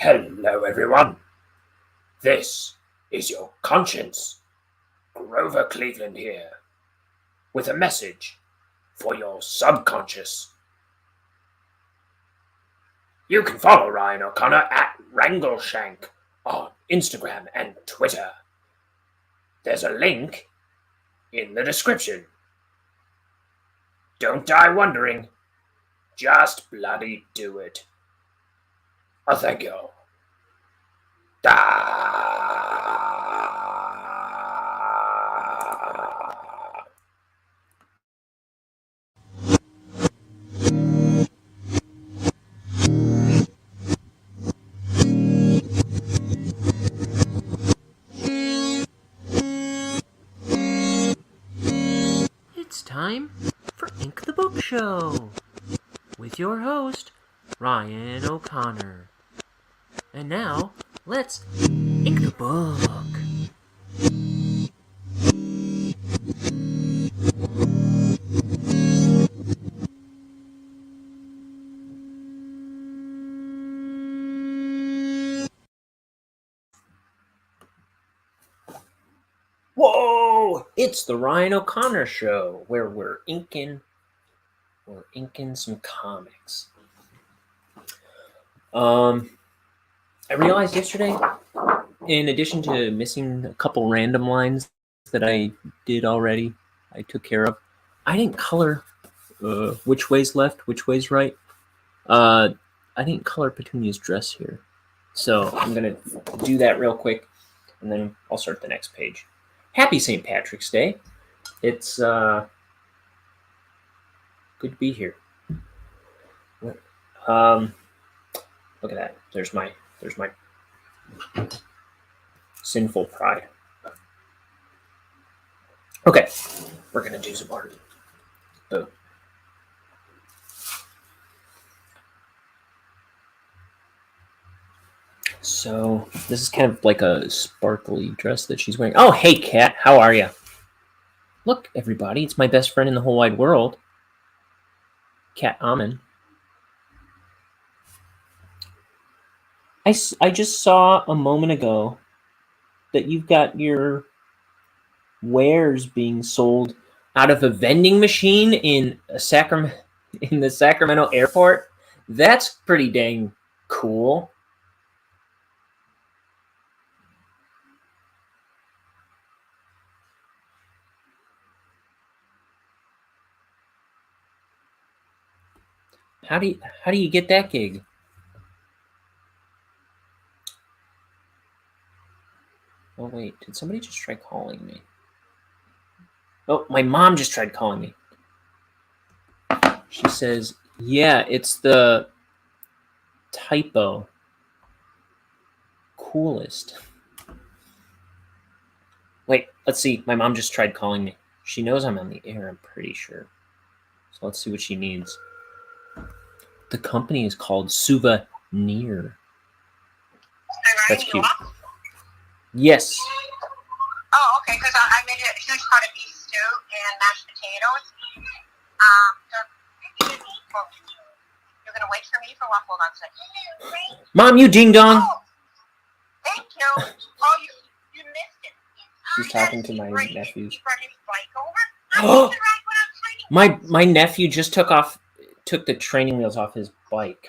Hello, everyone. This is your conscience, Grover Cleveland here, with a message for your subconscious. You can follow Ryan O'Connor at Wrangleshank on Instagram and Twitter. There's a link in the description. Don't die wondering. Just bloody do it. Oh, thank you. It's time for Ink the Book Show with your host, Ryan O'Connor. And now, let's ink the book. Whoa! It's the Ryan O'Connor Show, where we're inking some comics. I realized yesterday, in addition to missing a couple random lines that I did already, I took care of, I didn't color which way's left, which way's right. I didn't color Petunia's dress here. So I'm going to do that real quick, and then I'll start the next page. Happy St. Patrick's Day. It's good to be here. Look at that. There's my sinful pride. Okay, we're gonna do some art. Boom. So this is kind of like a sparkly dress that she's wearing. Oh, hey, Kat, how are you? Look, everybody, it's my best friend in the whole wide world, Kat Amen. I just saw a moment ago that you've got your wares being sold out of a vending machine in the Sacramento airport. That's pretty dang cool. How do you get that gig? Oh, wait, did somebody just try calling me? Oh, my mom just tried calling me. She says, yeah, it's the typo. Coolest. Wait, let's see. My mom just tried calling me. She knows I'm on the air, I'm pretty sure. So let's see what she needs. The company is called Souvenir. That's cute. Yes. Oh, okay, because I made a huge pot of beef stew and mashed potatoes. You're going to wait for me for what? Hold on a second. Mom, you ding-dong. Oh, thank you. Oh, you missed it. She's talking to my nephews. He brought his bike over. My nephew just took the training wheels off his bike.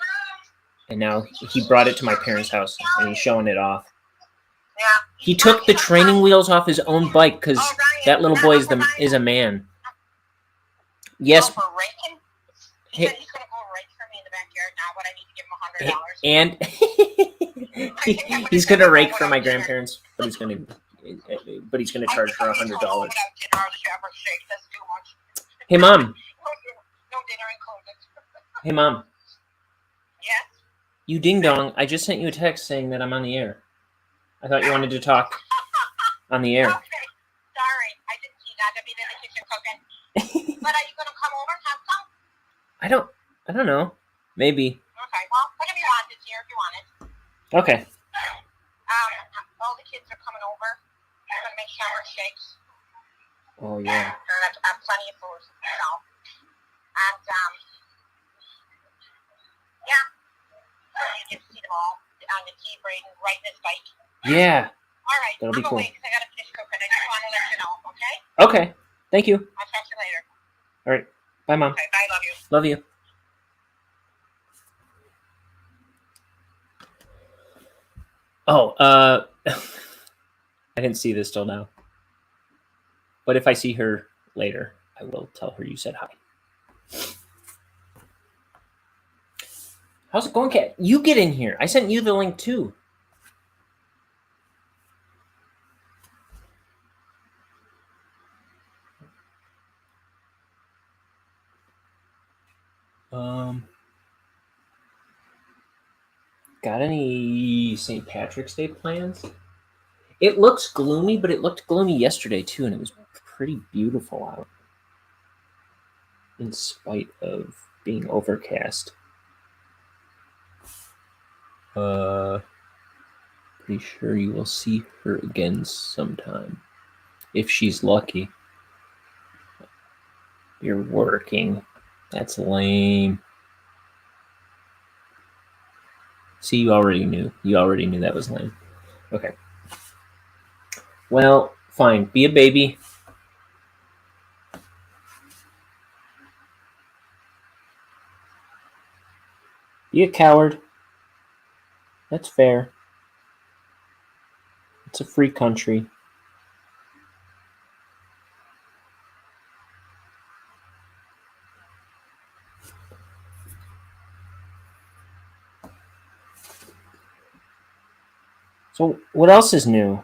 And now he brought it to my parents' house and he's showing it off. Yeah. He took the training wheels off his own bike because that little boy is a man. Yes. He said he's going to go rake for me in the backyard now, but I need to give him $100. And he's going to rake for my grandparents, but he's going to charge her $100. Hey, Mom. No dinner included. Hey, Mom. Yes? You ding-dong. I just sent you a text saying that I'm on the air. I thought you wanted to talk on the air. Okay. Sorry, I didn't see that. I've been in the kitchen cooking. But are you going to come over and have some? I don't know. Maybe. Okay, well, whatever you want this year, if you want it. Okay. All the kids are coming over. I'm going to make shower shakes. Oh, yeah. And I have plenty of food, so. And, yeah. So you get to see them all. on the tea brain right this bite. Yeah. All right. That'll be I'm cool. away because I got to finish cooking. I just want to let you know, okay? Okay. Thank you. I'll talk to you later. All right. Bye, Mom. Okay, bye. Love you. Love you. Oh, I didn't see this till now. But if I see her later, I will tell her you said hi. How's it going, Kat? You get in here. I sent you the link too. Got any St. Patrick's Day plans? It looks gloomy, but it looked gloomy yesterday too, and it was pretty beautiful out. In spite of being overcast. Pretty sure you will see her again sometime. If she's lucky. You're working. That's lame. See, you already knew. You already knew that was lame. Okay. Well, fine. Be a baby. Be a coward. That's fair. It's a free country. So, what else is new?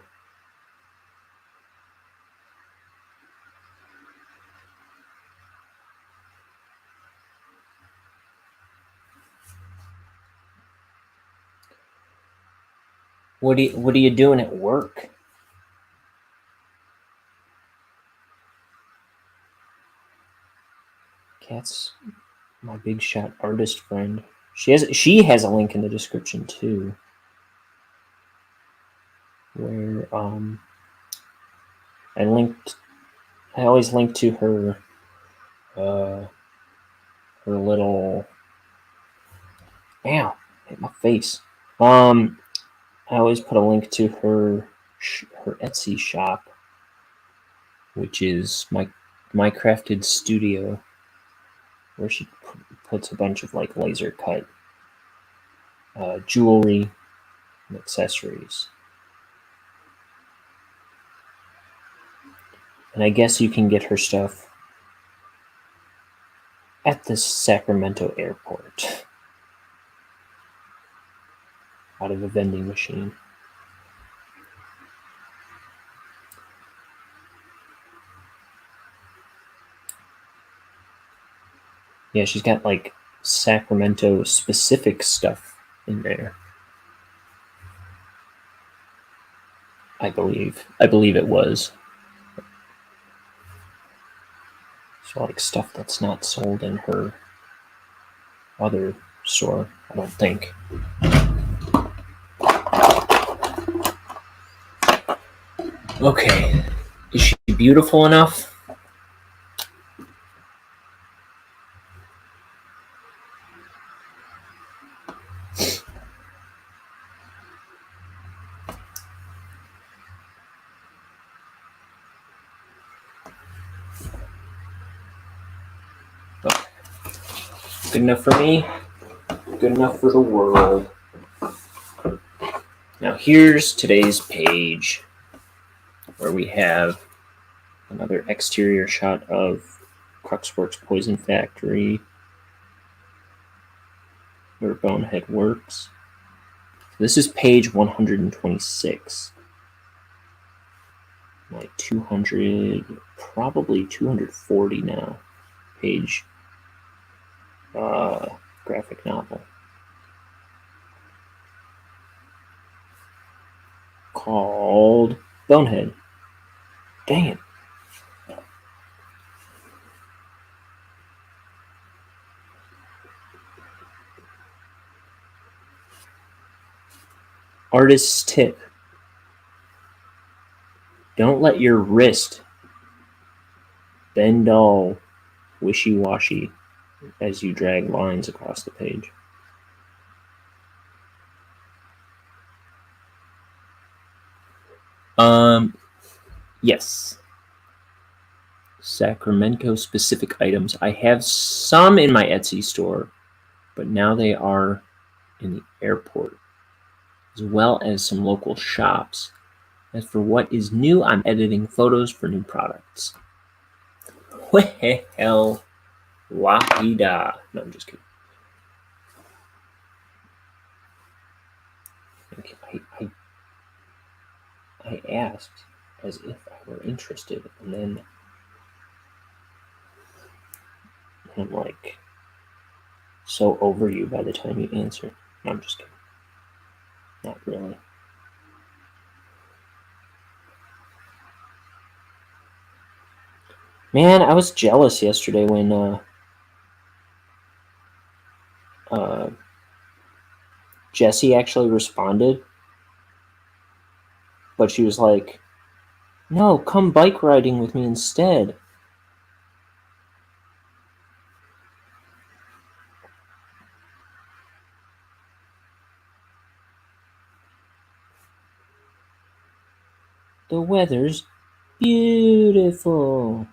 What are you doing at work? Kat's my big shot artist friend. She has a link in the description too. Where I always link to her little ow, hit my face. I always put a link to her Etsy shop, which is my crafted studio, where she puts a bunch of like laser cut jewelry and accessories. And I guess you can get her stuff at the Sacramento airport out of a vending machine. Yeah, she's got like Sacramento specific stuff in there. I believe it was. So like stuff that's not sold in her other store, I don't think. Okay, is she beautiful enough? Okay. Good enough for me, good enough for the world. Now here's today's page, where we have another exterior shot of Cruxworks Poison Factory, where Bonehead works. This is page 126. Like 200, probably 240 now. Page graphic novel called Bonehead. Dang it. Artist's tip. Don't let your wrist bend all wishy-washy as you drag lines across the page. Yes. Sacramento-specific items. I have some in my Etsy store, but now they are in the airport, as well as some local shops. As for what is new, I'm editing photos for new products. Well, wahida. No, I'm just kidding. Okay, I asked as if I were interested, and then I'm like so over you by the time you answer. No, I'm just kidding. Not really. Man, I was jealous yesterday when Jessie actually responded, but she was like, "No, come bike riding with me instead." The weather's beautiful.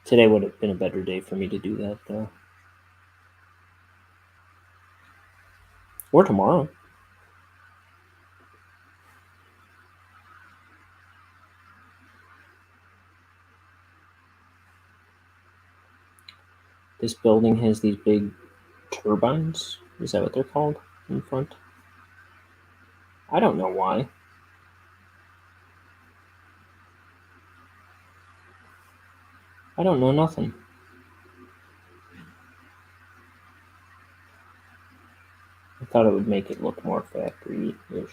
Today would have been a better day for me to do that, though. Or tomorrow. This building has these big turbines. Is that what they're called in front? I don't know why. I don't know nothing. I thought it would make it look more factory-ish.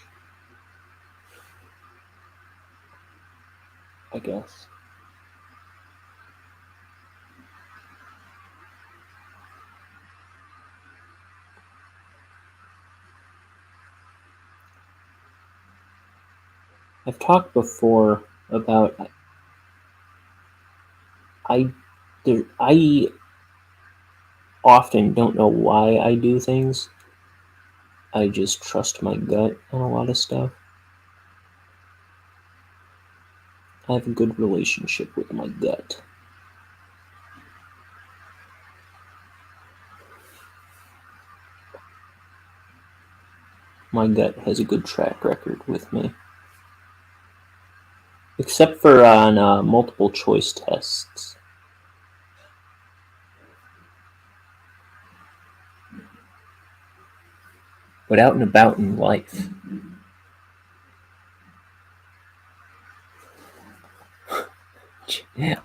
I guess. I've talked before about I often don't know why I do things. I just trust my gut on a lot of stuff. I have a good relationship with my gut. My gut has a good track record with me. Except for on multiple choice tests. But out and about in life.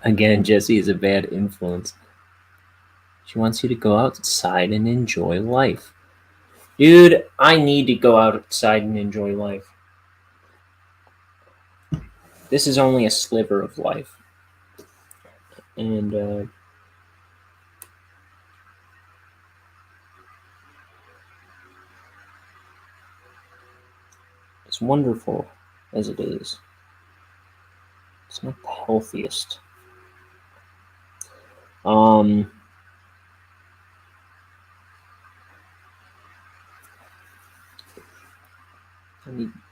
Again, Jessie is a bad influence. She wants you to go outside and enjoy life. Dude, I need to go outside and enjoy life. This is only a sliver of life. And as wonderful as it is, it's not the healthiest. I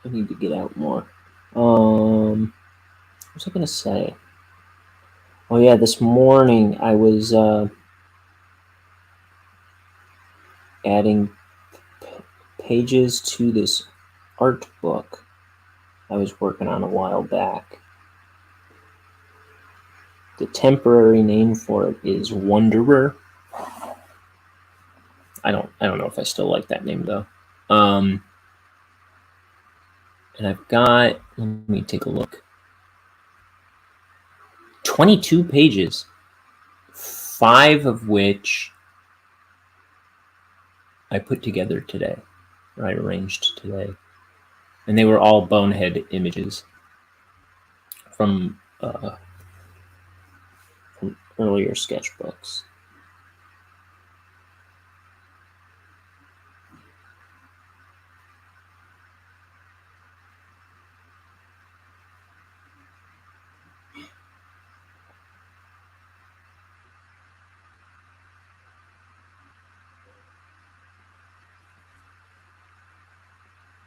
need to get out more. What was I gonna say? Oh yeah, this morning I was adding pages to this art book I was working on a while back. The temporary name for it is Wanderer. I don't know if I still like that name though. And I've got, let me take a look. 22 pages, 5 of which I put together today, or I arranged today. And they were all Bonehead images from earlier sketchbooks.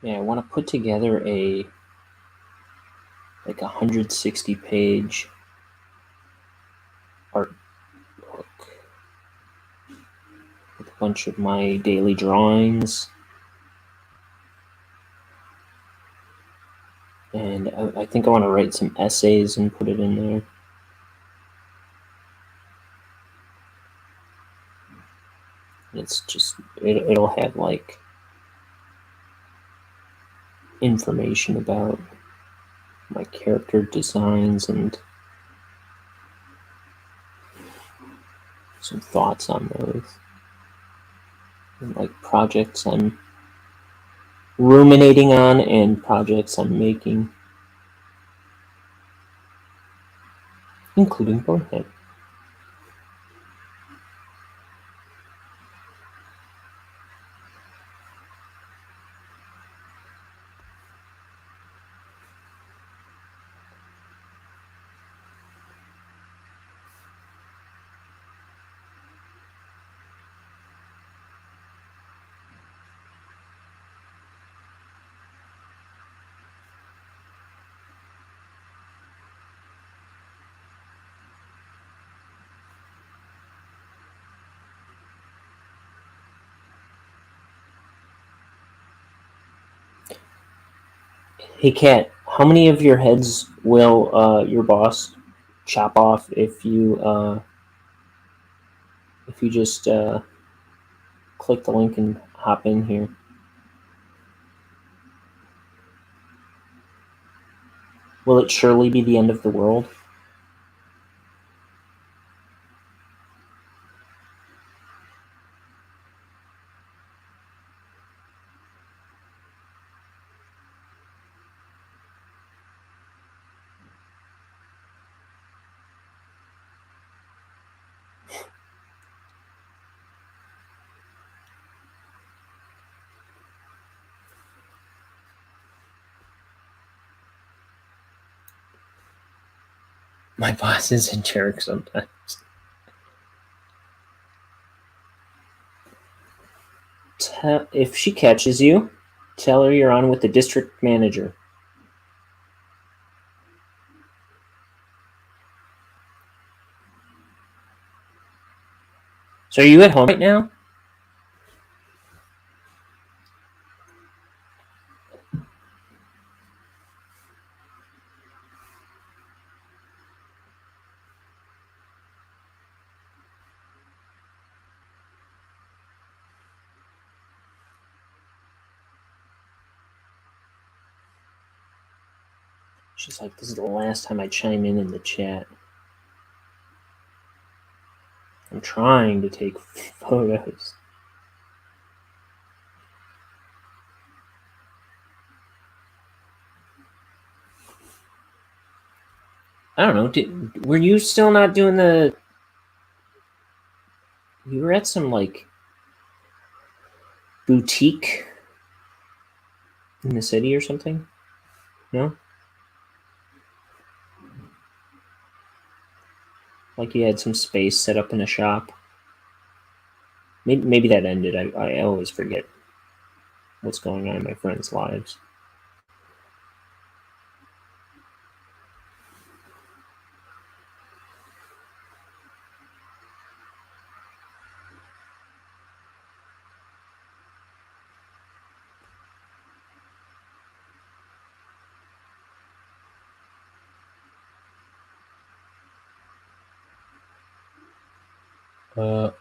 Yeah, I want to put together a like 160-page art book with a bunch of my daily drawings. And I think I want to write some essays and put it in there. It's just, it'll have like information about my character designs and some thoughts on those. And like projects I'm ruminating on and projects I'm making, including Bonehead. Hey Kat, how many of your heads will your boss chop off if you just click the link and hop in here? Will it surely be the end of the world? My boss is a jerk sometimes. If she catches you, tell her you're on with the district manager. So are you at home right now? She's like, this is the last time I chime in the chat. I'm trying to take photos. I don't know. Were you still not doing the... You were at some, like, boutique in the city or something? No? Like you had some space set up in a shop? Maybe that ended. I always forget what's going on in my friends' lives.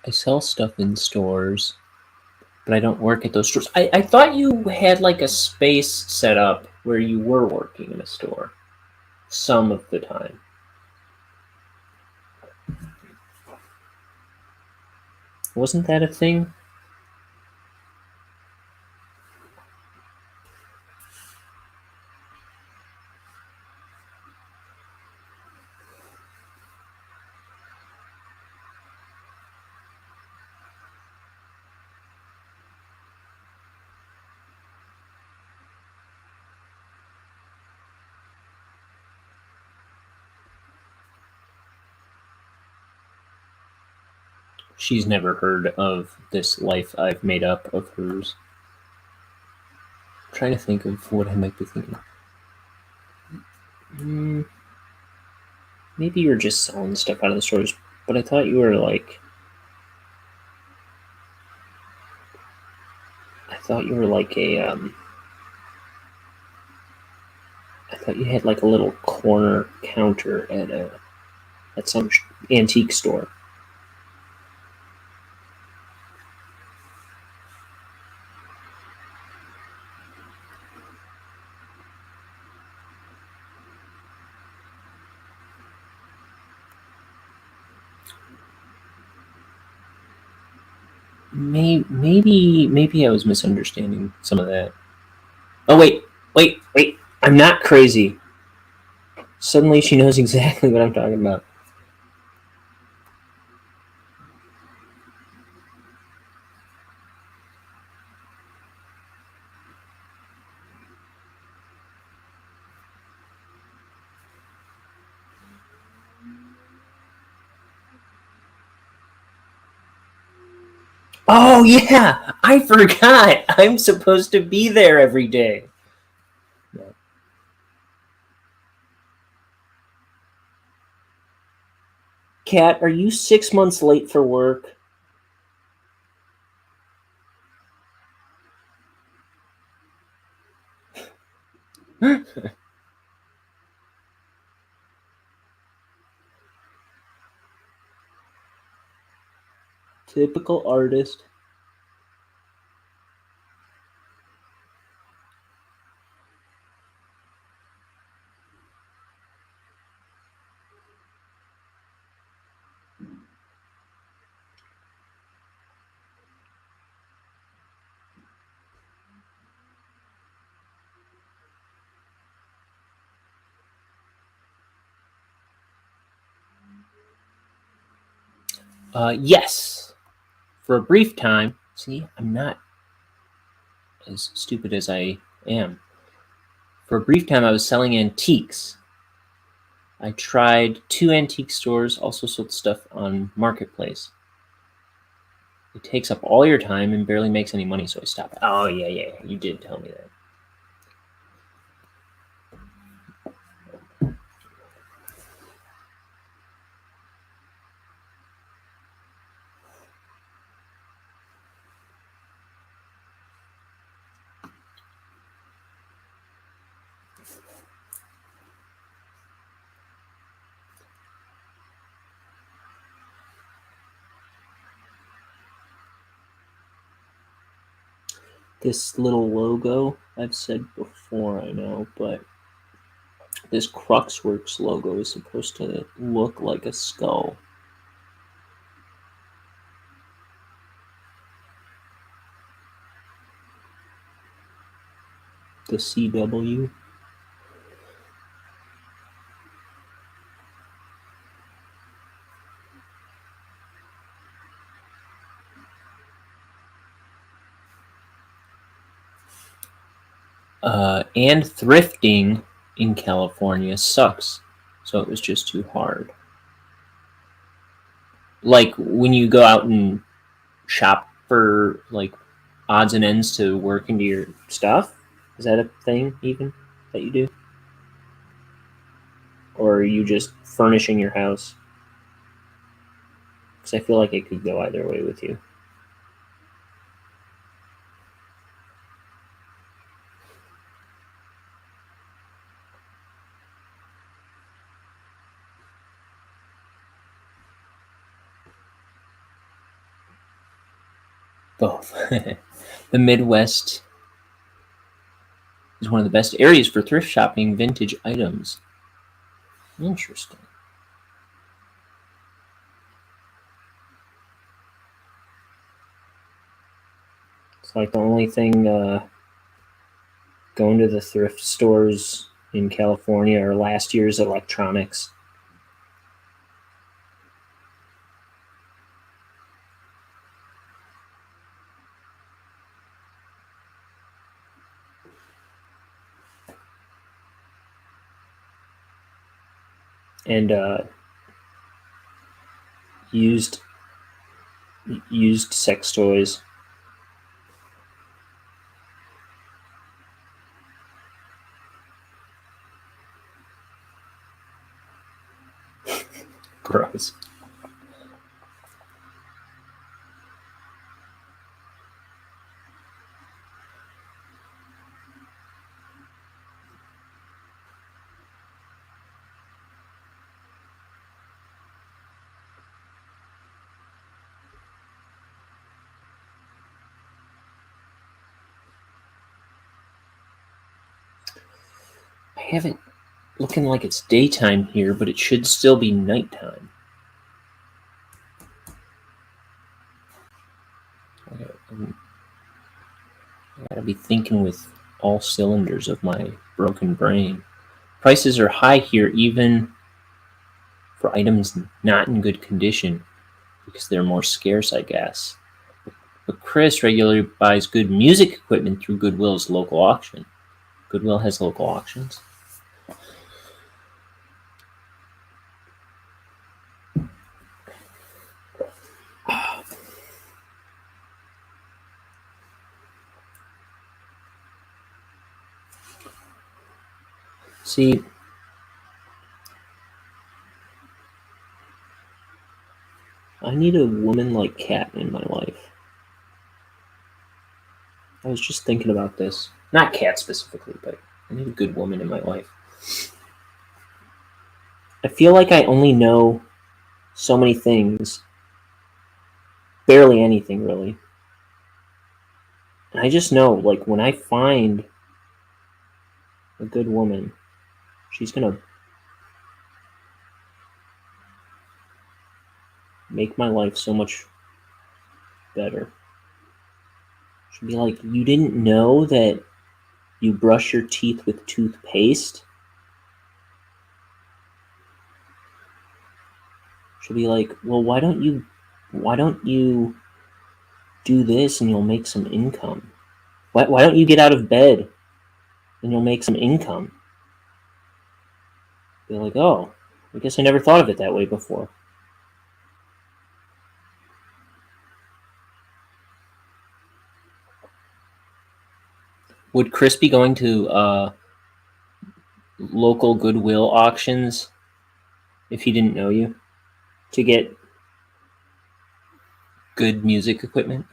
I sell stuff in stores, but I don't work at those stores. I thought you had like a space set up where you were working in a store some of the time. Wasn't that a thing? She's never heard of this life I've made up of hers. I'm trying to think of what I might be thinking. Maybe you're just selling stuff out of the stores, but I thought you were like... I thought you had like a little corner counter at some antique store. Maybe I was misunderstanding some of that. Oh, wait. I'm not crazy. Suddenly she knows exactly what I'm talking about. Oh, yeah! I forgot! I'm supposed to be there every day. No. Kat, are you 6 months late for work? Typical artist. Yes. For a brief time. See, I'm not as stupid as I am. For a brief time, I was selling antiques. I tried 2 antique stores, also sold stuff on Marketplace. It takes up all your time and barely makes any money, so I stopped. Oh, yeah, you did tell me that. This little logo, I've said before, I know, but this Cruxworks logo is supposed to look like a skull. The CW. And thrifting in California sucks, so it was just too hard. Like when you go out and shop for like odds and ends to work into your stuff, is that a thing even that you do? Or are you just furnishing your house? Because I feel like it could go either way with you. Both. The Midwest is one of the best areas for thrift shopping vintage items. Interesting. It's like the only thing going to the thrift stores in California are last year's electronics. And used sex toys. I have it looking like it's daytime here, but it should still be nighttime. I gotta be thinking with all cylinders of my broken brain. Prices are high here, even for items not in good condition, because they're more scarce, I guess. But Chris regularly buys good music equipment through Goodwill's local auction. Goodwill has local auctions. See, I need a woman like Kat in my life. I was just thinking about this. Not Kat specifically, but I need a good woman in my life. I feel like I only know so many things. Barely anything, really. And I just know, like, when I find a good woman, she's gonna make my life so much better. She'll be like, you didn't know that you brush your teeth with toothpaste? She'll be like, well, why don't you do this and you'll make some income? Why don't you get out of bed and you'll make some income? Be like, oh, I guess I never thought of it that way before. Would Chris be going to local Goodwill auctions if he didn't know you to get good music equipment?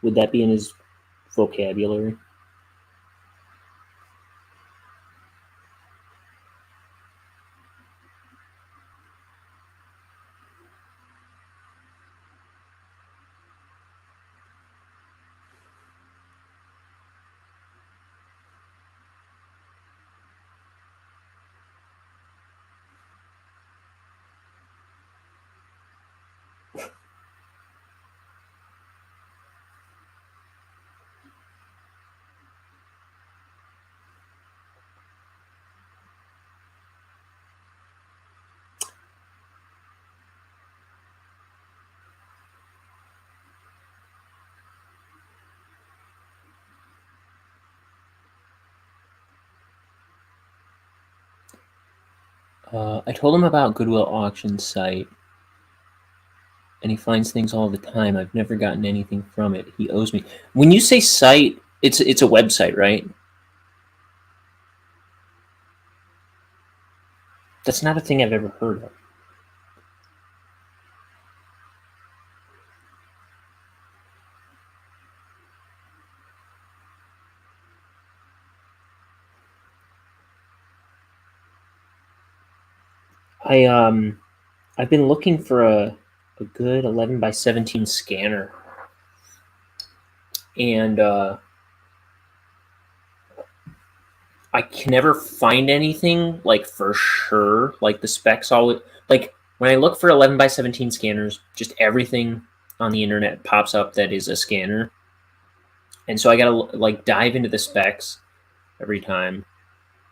Would that be in his vocabulary? I told him about Goodwill auction site, and he finds things all the time. I've never gotten anything from it. He owes me. When you say site, it's a website, right? That's not a thing I've ever heard of. I've been looking for a good 11 by 17 scanner, and I can never find anything like for sure. Like the specs always, like when I look for 11 by 17 scanners, just everything on the internet pops up that is a scanner, and so I gotta like dive into the specs every time,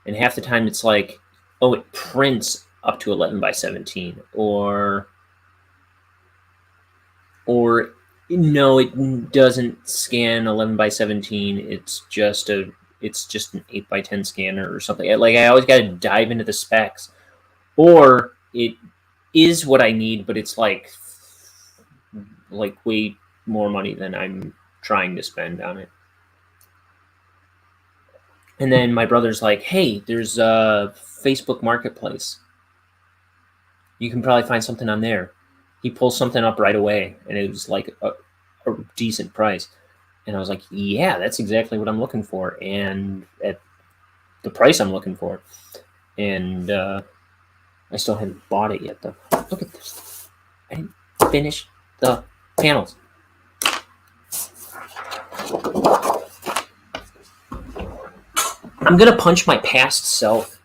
and half the time it's like, oh, it prints up to 11 by 17, or no, it doesn't scan 11 by 17. It's just an 8 by 10 scanner or something. Like I always got to dive into the specs, or it is what I need, but it's like way more money than I'm trying to spend on it. And then my brother's like, hey, there's a Facebook Marketplace. You can probably find something on there. He pulls something up right away, and it was like a decent price. And I was like, yeah, that's exactly what I'm looking for, and at the price I'm looking for. And I still haven't bought it yet, though. Look at this. I didn't finish the panels. I'm gonna punch my past self,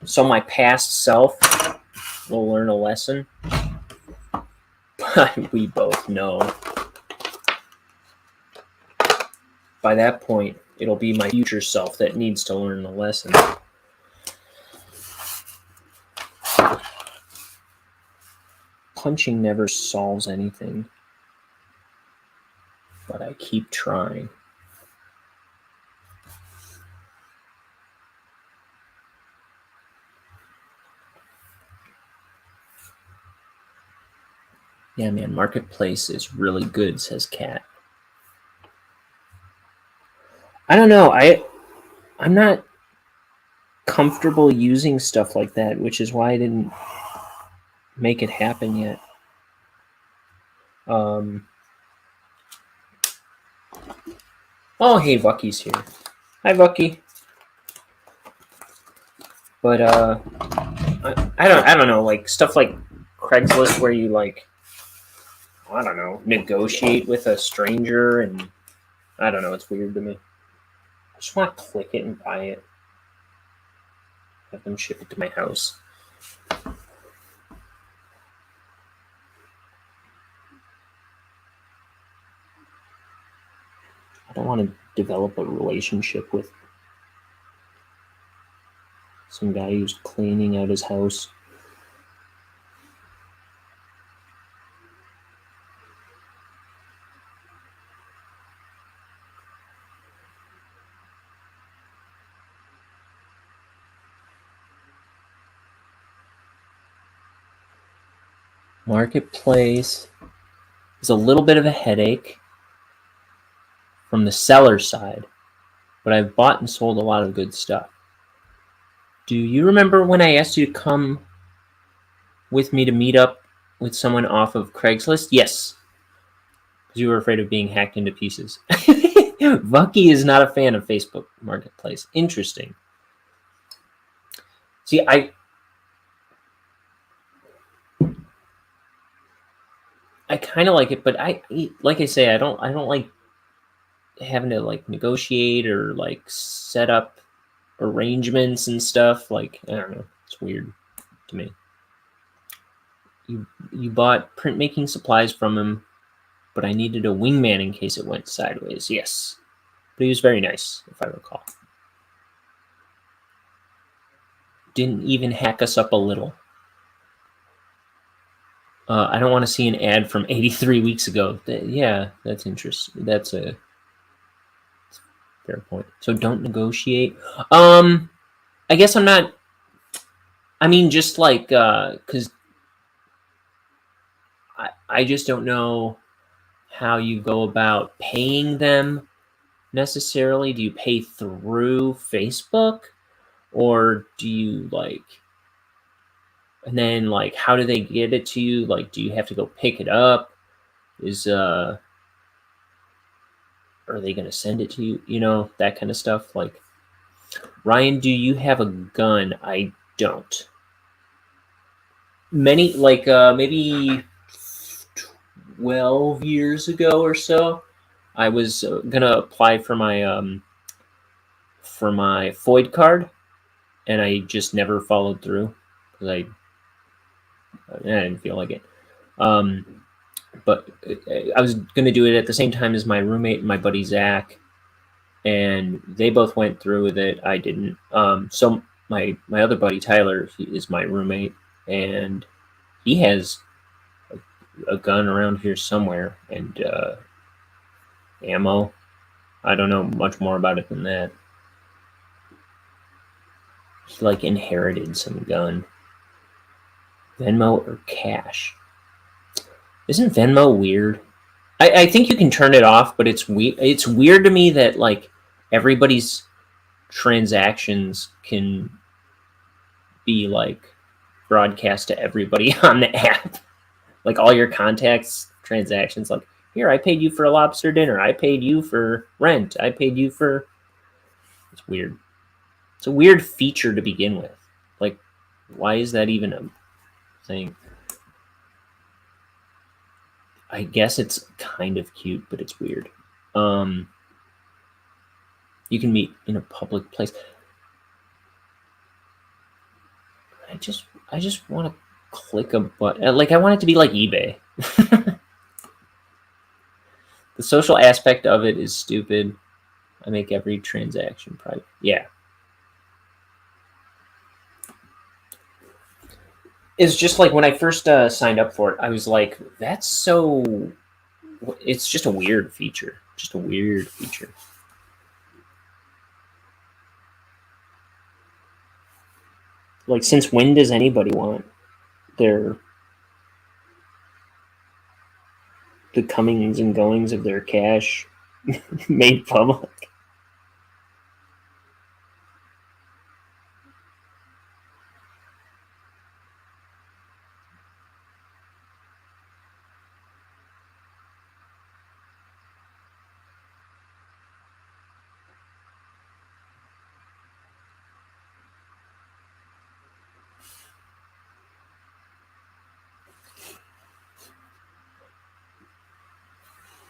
so my past self will learn a lesson. But we both know by that point it'll be my future self that needs to learn the lesson. Punching never solves anything, but I keep trying. Yeah, man, Marketplace is really good, says Kat. I don't know. I'm not comfortable using stuff like that, which is why I didn't make it happen yet. Oh, hey, Vucky's here. Hi, Vucky. But I don't know, like stuff like Craigslist where you like, I don't know, negotiate with a stranger, and I don't know, it's weird to me. I just want to click it and buy it. Have them ship it to my house. I don't want to develop a relationship with some guy who's cleaning out his house. Marketplace is a little bit of a headache from the seller side, but I've bought and sold a lot of good stuff. Do you remember when I asked you to come with me to meet up with someone off of Craigslist? Yes, because you were afraid of being hacked into pieces. Vucky is not a fan of Facebook Marketplace. Interesting. See, I kind of like it, but like I say, I don't like having to like negotiate or like set up arrangements and stuff. Like, I don't know, it's weird to me. You bought printmaking supplies from him, but I needed a wingman in case it went sideways. Yes, but he was very nice, if I recall. Didn't even hack us up a little. I don't want to see an ad from 83 weeks ago. Yeah, that's interesting. That's a fair point. So don't negotiate. I guess I'm not. I mean, just like because I just don't know how you go about paying them necessarily. Do you pay through Facebook, or do you like? And then like, how do they get it to you? Like, do you have to go pick it up? Are they going to send it to you? You know, that kind of stuff. Like, Ryan, do you have a gun? I don't. Maybe 12 years ago or so, I was going to apply for my FOID card, and I just never followed through because I didn't feel like it. But I was going to do it at the same time as my roommate and my buddy Zach, and they both went through with it. I didn't. So my other buddy Tyler, he is my roommate, and he has a gun around here somewhere, and ammo. I don't know much more about it than that. He like inherited some gun. Venmo or cash? Isn't Venmo weird? I think you can turn it off, but it's weird. It's weird to me that like everybody's transactions can be like broadcast to everybody on the app. Like all your contacts transactions, like, here, I paid you for a lobster dinner. I paid you for rent. I paid you for... It's weird. It's a weird feature to begin with. Like, why is that even a thing? I guess it's kind of cute, but it's weird. You can meet in a public place. I just want to click a button. Like, I want it to be like eBay. The social aspect of it is stupid. I make every transaction private. Yeah. It's just like when I first signed up for it, I was like, that's so... It's just a weird feature. Just a weird feature. Like, since when does anybody want the comings and goings of their cash made public?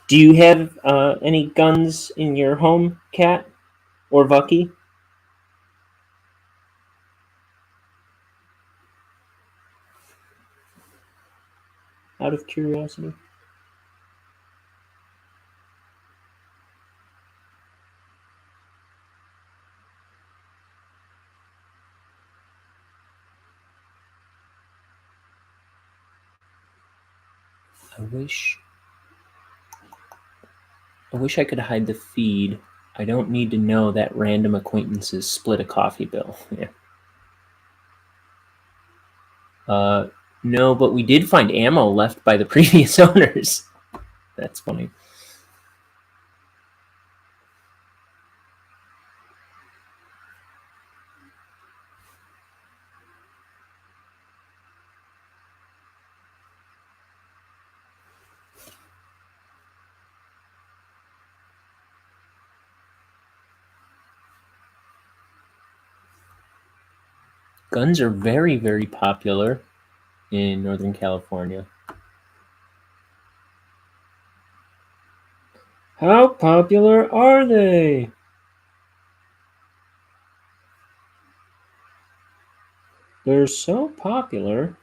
Do you have any guns in your home, Kat or Vucky? Out of curiosity. I wish I could hide the feed. I don't need to know that random acquaintances split a coffee bill. Yeah. No, but we did find ammo left by the previous owners. That's funny. Guns are very, very popular in Northern California. How popular are they? They're so popular.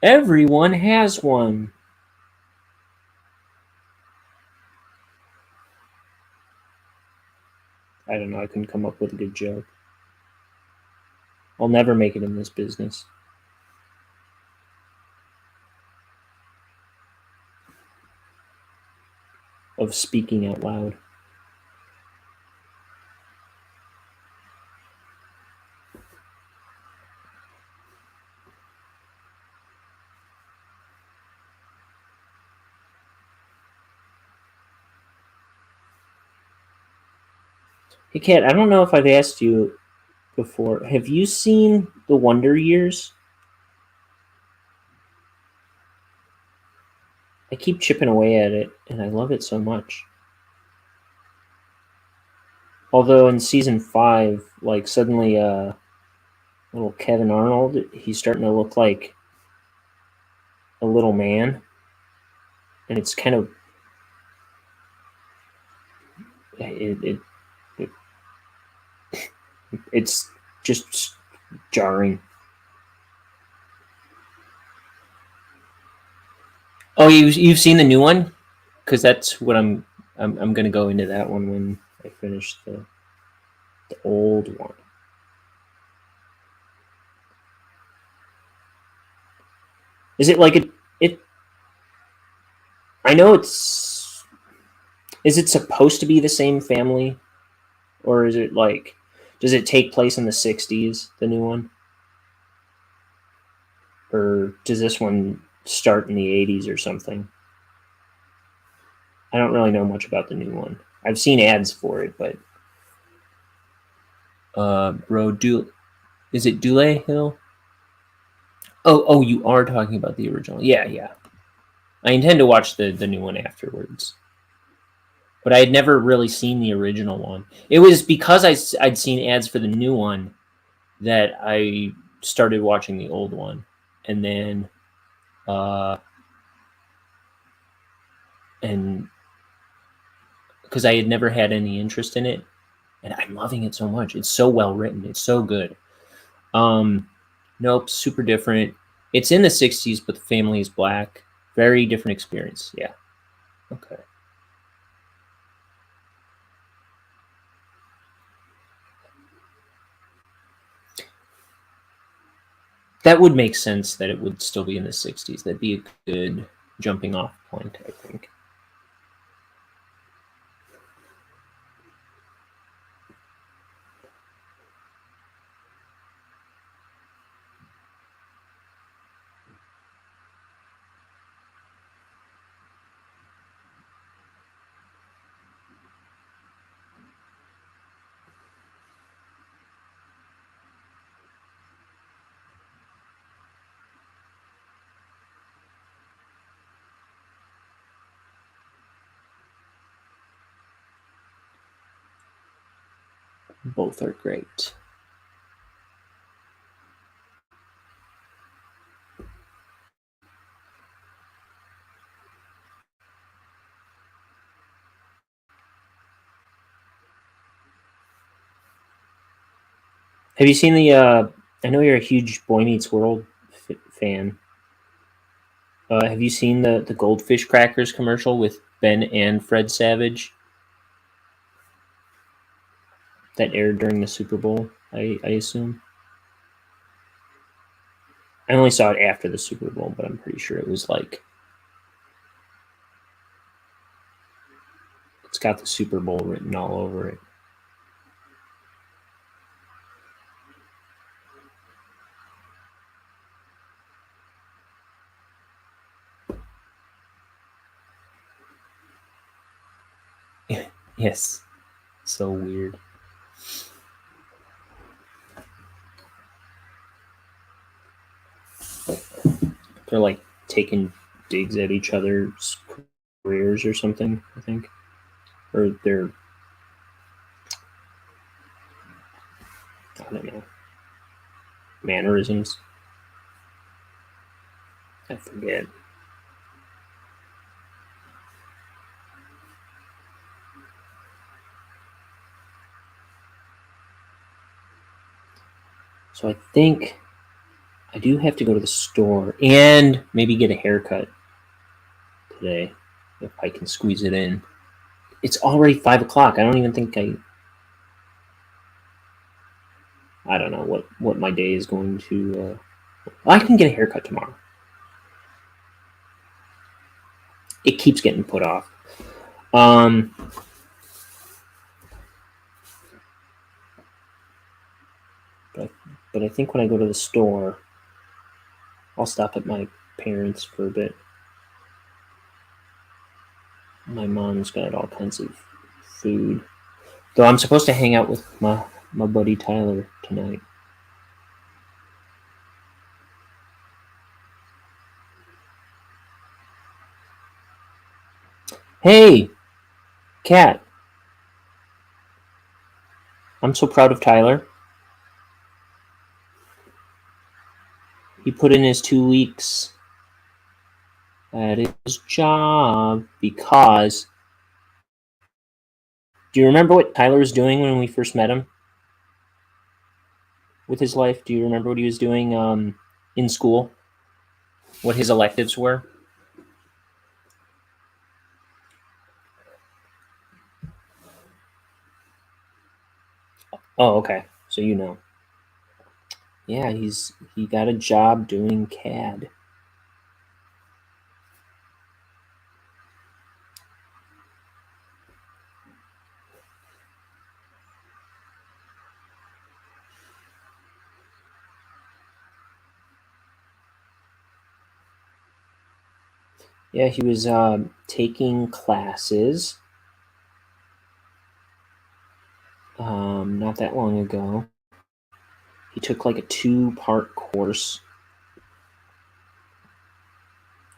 Everyone has one. I don't know. I couldn't come up with a good joke. I'll never make it in this business. Of speaking out loud. Hey, Kat, I don't know if I've asked you before. Have you seen The Wonder Years? I keep chipping away at it, and I love it so much. Although in season 5, like, suddenly little Kevin Arnold, he's starting to look like a little man. And it's kind of... It's just jarring. Oh, you've seen the new one? Because that's what I'm going to go into that one when I finish the old one. Is it like it? I know it's... Is it supposed to be the same family? Or is it like... Does it take place in the 60s, the new one? Or does this one start in the 80s or something? I don't really know much about the new one. I've seen ads for it, but... Is it Dule Hill? Oh, you are talking about the original. Yeah. I intend to watch the new one afterwards. But I had never really seen the original one. It was because I'd seen ads for the new one that I started watching the old one. And then... and because I had never had any interest in it, and I'm loving it so much. It's so well written. It's so good. Nope, super different. It's in the 60s, but the family is black. Very different experience. Yeah. Okay. That would make sense that it would still be in the 60s. That'd be a good jumping off point, I think. Both are great. Have you seen the? I know you're a huge Boy Meets World fan. Have you seen the Goldfish Crackers commercial with Ben and Fred Savage that aired during the Super Bowl? I assume. I only saw it after the Super Bowl, but I'm pretty sure it was like it's got the Super Bowl written all over it. Yes. So weird. They're like taking digs at each other's careers or something, I think. Or their, I don't know, mannerisms. I forget. So I think I do have to go to the store and maybe get a haircut today if I can squeeze it in. It's already 5 o'clock. I don't even think I don't know what my day is going to. I can get a haircut tomorrow. It keeps getting put off. But I think when I go to the store, I'll stop at my parents for a bit. My mom's got all kinds of food. Though I'm supposed to hang out with my buddy Tyler tonight. Hey, Kat. I'm so proud of Tyler. He put in his 2 weeks at his job because... Do you remember what Tyler was doing when we first met him? With his life? Do you remember what he was doing in school? What his electives were? Oh, okay. So you know. Yeah, he got a job doing CAD. Yeah, he was taking classes not that long ago. He took like a 2-part course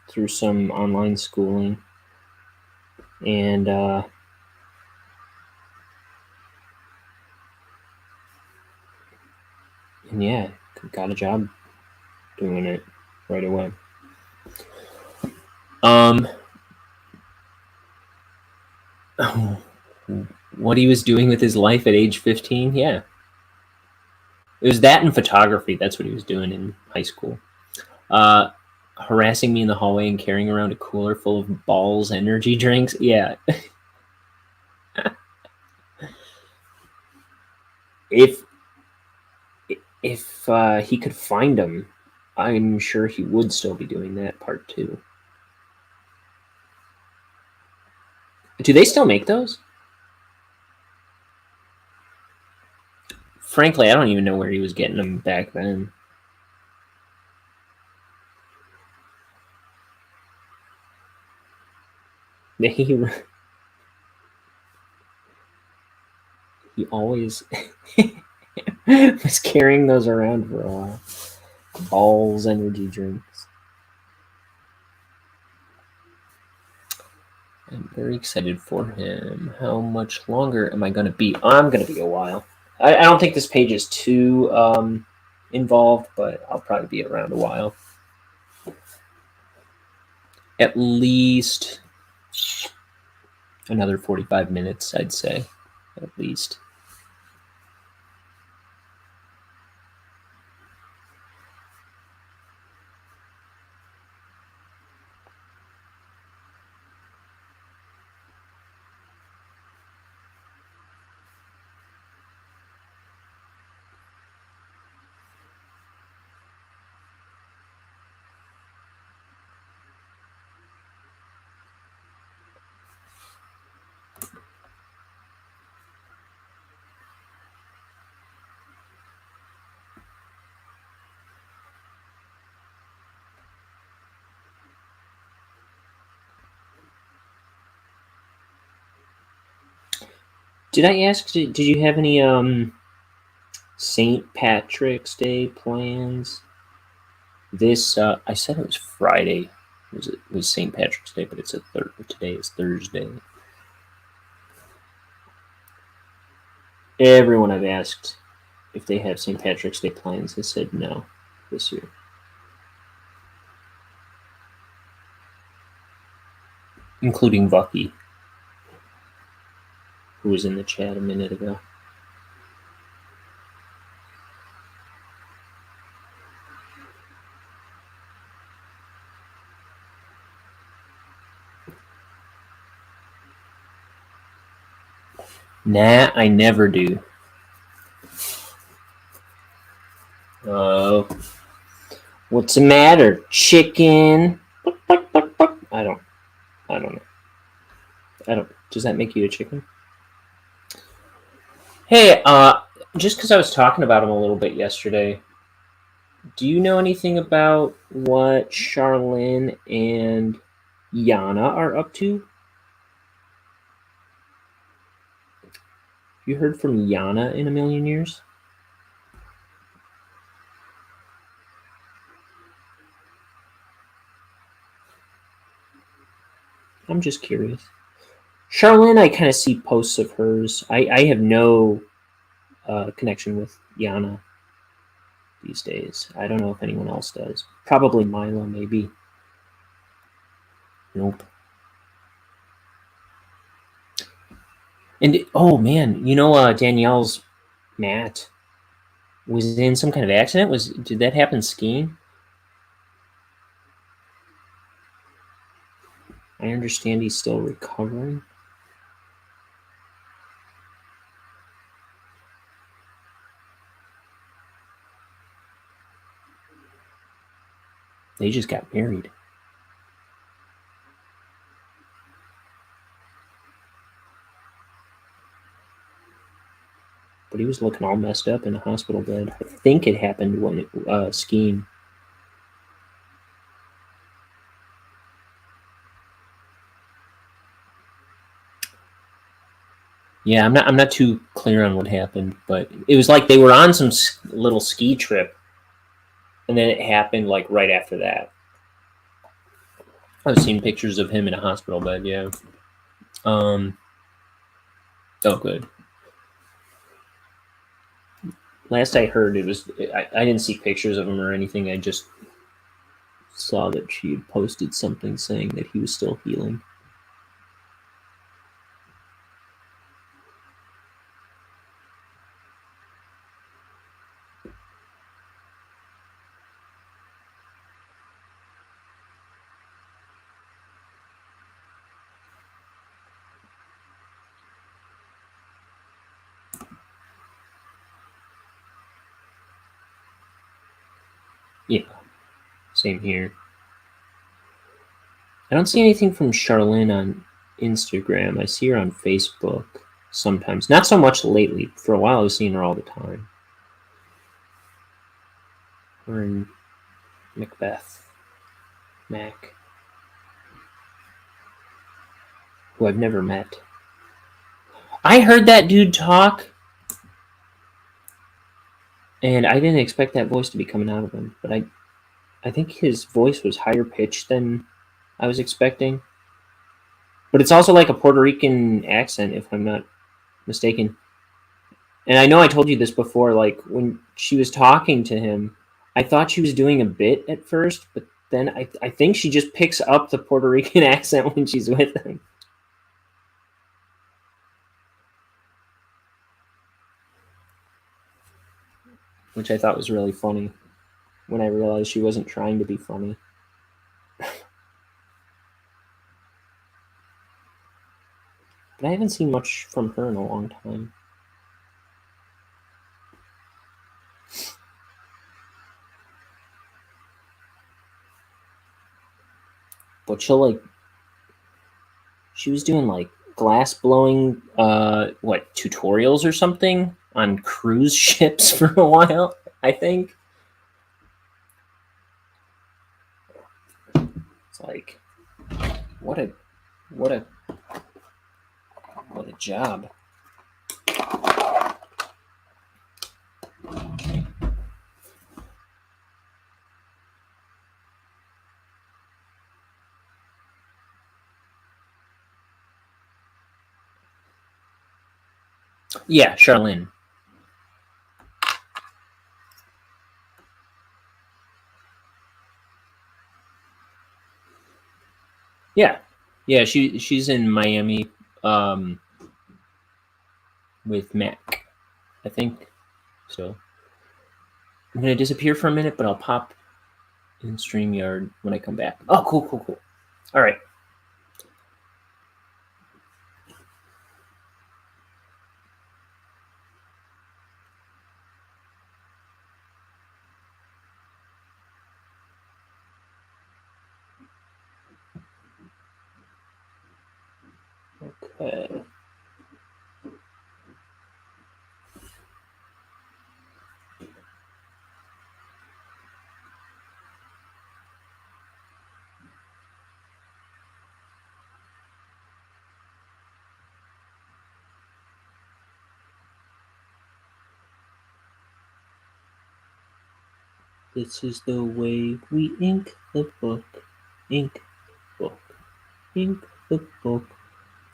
through some online schooling. And yeah, got a job doing it right away. what he was doing with his life at age 15. Yeah. It was that and photography. That's what he was doing in high school. Harassing me in the hallway and carrying around a cooler full of Balls energy drinks. Yeah. If he could find them, I'm sure he would still be doing that part too. Do they still make those? Frankly, I don't even know where he was getting them back then. He always was carrying those around for a while. Balls energy drinks. I'm very excited for him. How much longer am I going to be? I'm going to be a while. I don't think this page is too involved, but I'll probably be around a while. At least another 45 minutes, I'd say. At least. Did I ask, did you have any St. Patrick's Day plans? This, I said it was Friday. It was St. Patrick's Day, but it's today is Thursday. Everyone I've asked if they have St. Patrick's Day plans has said no this year. Including Bucky, who was in the chat a minute ago. Nah, I never do. Oh, what's the matter, chicken? I don't know. Does that make you a chicken? Hey, just because I was talking about him a little bit yesterday, do you know anything about what Charlene and Yana are up to? Have you heard from Yana in a million years? I'm just curious. Charlene, I kind of see posts of hers. I have no connection with Yana these days. I don't know if anyone else does. Probably Milo, maybe. Nope. And, oh, man, you know Danielle's Matt was in some kind of accident? Did that happen skiing? I understand he's still recovering. They just got married. But he was looking all messed up in a hospital bed. I think it happened when skiing. Yeah, I'm not too clear on what happened, but it was like they were on some little ski trip, and then it happened like right after that. I've seen pictures of him in a hospital bed. Yeah. Oh, good. Last I heard, it was I didn't see pictures of him or anything. I just saw that she had posted something saying that he was still healing. Yeah, same here. I don't see anything from Charlene on Instagram. I see her on Facebook sometimes. Not so much lately. For a while, I was seeing her all the time. Her and Mac, who I've never met. I heard that dude talk, and I didn't expect that voice to be coming out of him. But I think his voice was higher pitched than I was expecting. But it's also like a Puerto Rican accent, if I'm not mistaken. And I know I told you this before, like when she was talking to him, I thought she was doing a bit at first, but then I think she just picks up the Puerto Rican accent when she's with him. Which I thought was really funny when I realized she wasn't trying to be funny. But I haven't seen much from her in a long time. But she was doing like glass blowing, tutorials or something on cruise ships for a while, I think. It's like, what a job. Yeah, Charlene. Yeah, she's in Miami, with Mac, I think. So I'm gonna disappear for a minute, but I'll pop in StreamYard when I come back. Oh, cool. All right. Okay. This is the way we ink the book. Ink book. Ink the book.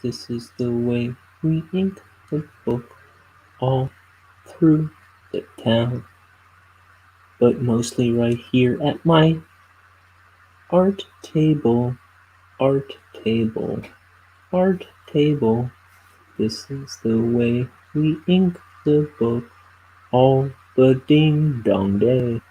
This is the way we ink the book. All through the town. But mostly right here at my art table. Art table. Art table. This is the way we ink the book. All the ding dong day.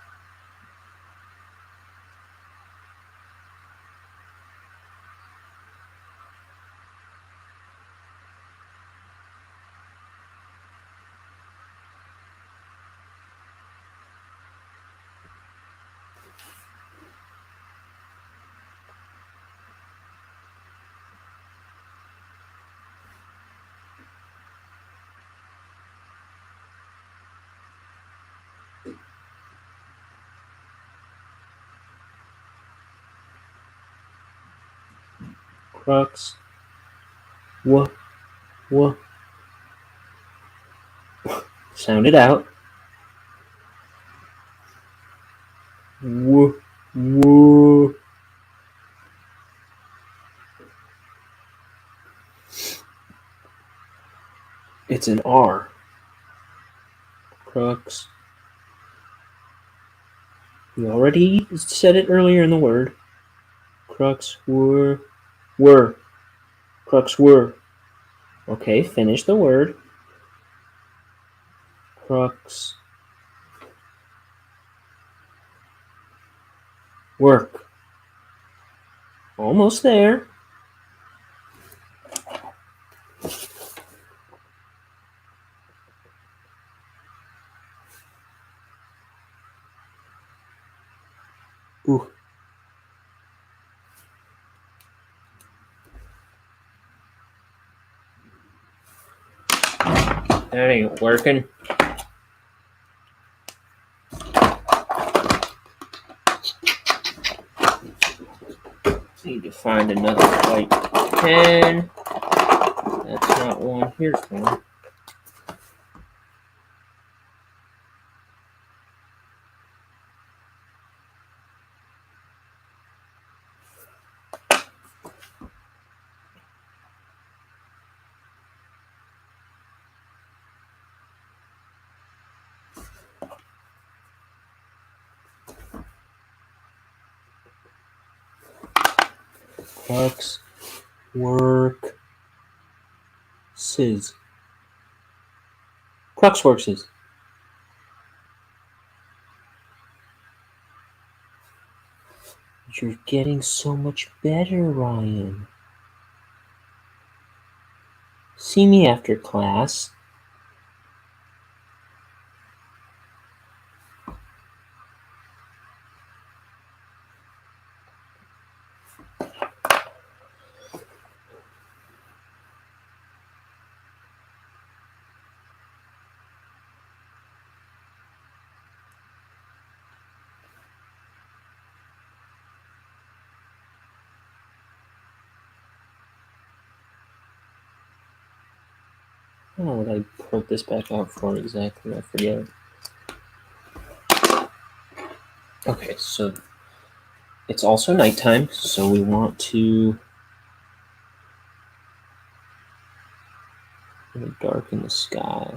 Crux. Wha. Sound it out. Wha. It's an R. Crux. You already said it earlier in the word. Crux were. Crux were. Okay, finish the word. Crux. Work. Almost there. Ooh. That ain't working. Need to find another white pen. That's not one. Here's one. Crux work Sis. Cruxworks. You're getting so much better, Ryan. See me after class. I don't know what I pulled this back out for exactly. I forget. Okay, so it's also nighttime, so we want to darken the sky.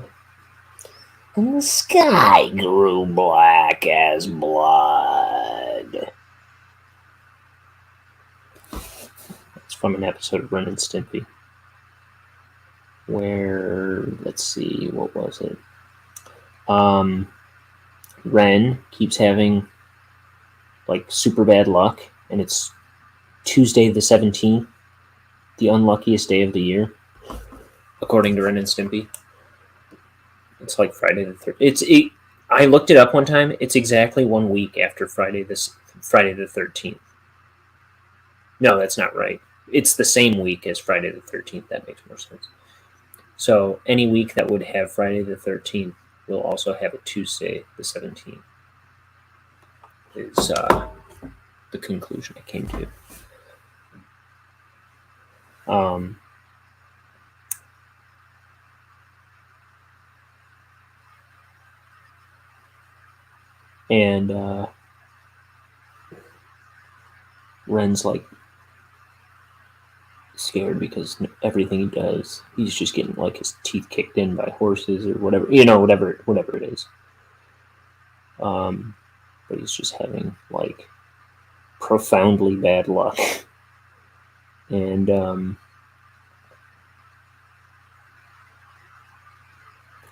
And the sky grew black as blood. It's from an episode of Ren and Stimpy. Where, let's see, what was it? Ren keeps having like super bad luck, and it's Tuesday the 17th, the unluckiest day of the year, according to Ren and Stimpy. It's like Friday the 13th. I looked it up one time. It's exactly 1 week after Friday the 13th. No, that's not right. It's the same week as Friday the 13th. That makes more sense. So any week that would have Friday the 13th will also have a Tuesday the 17th. Is the conclusion I came to. And Ren's like scared because everything he does, he's just getting like his teeth kicked in by horses or whatever, whatever it is. But he's just having like profoundly bad luck. And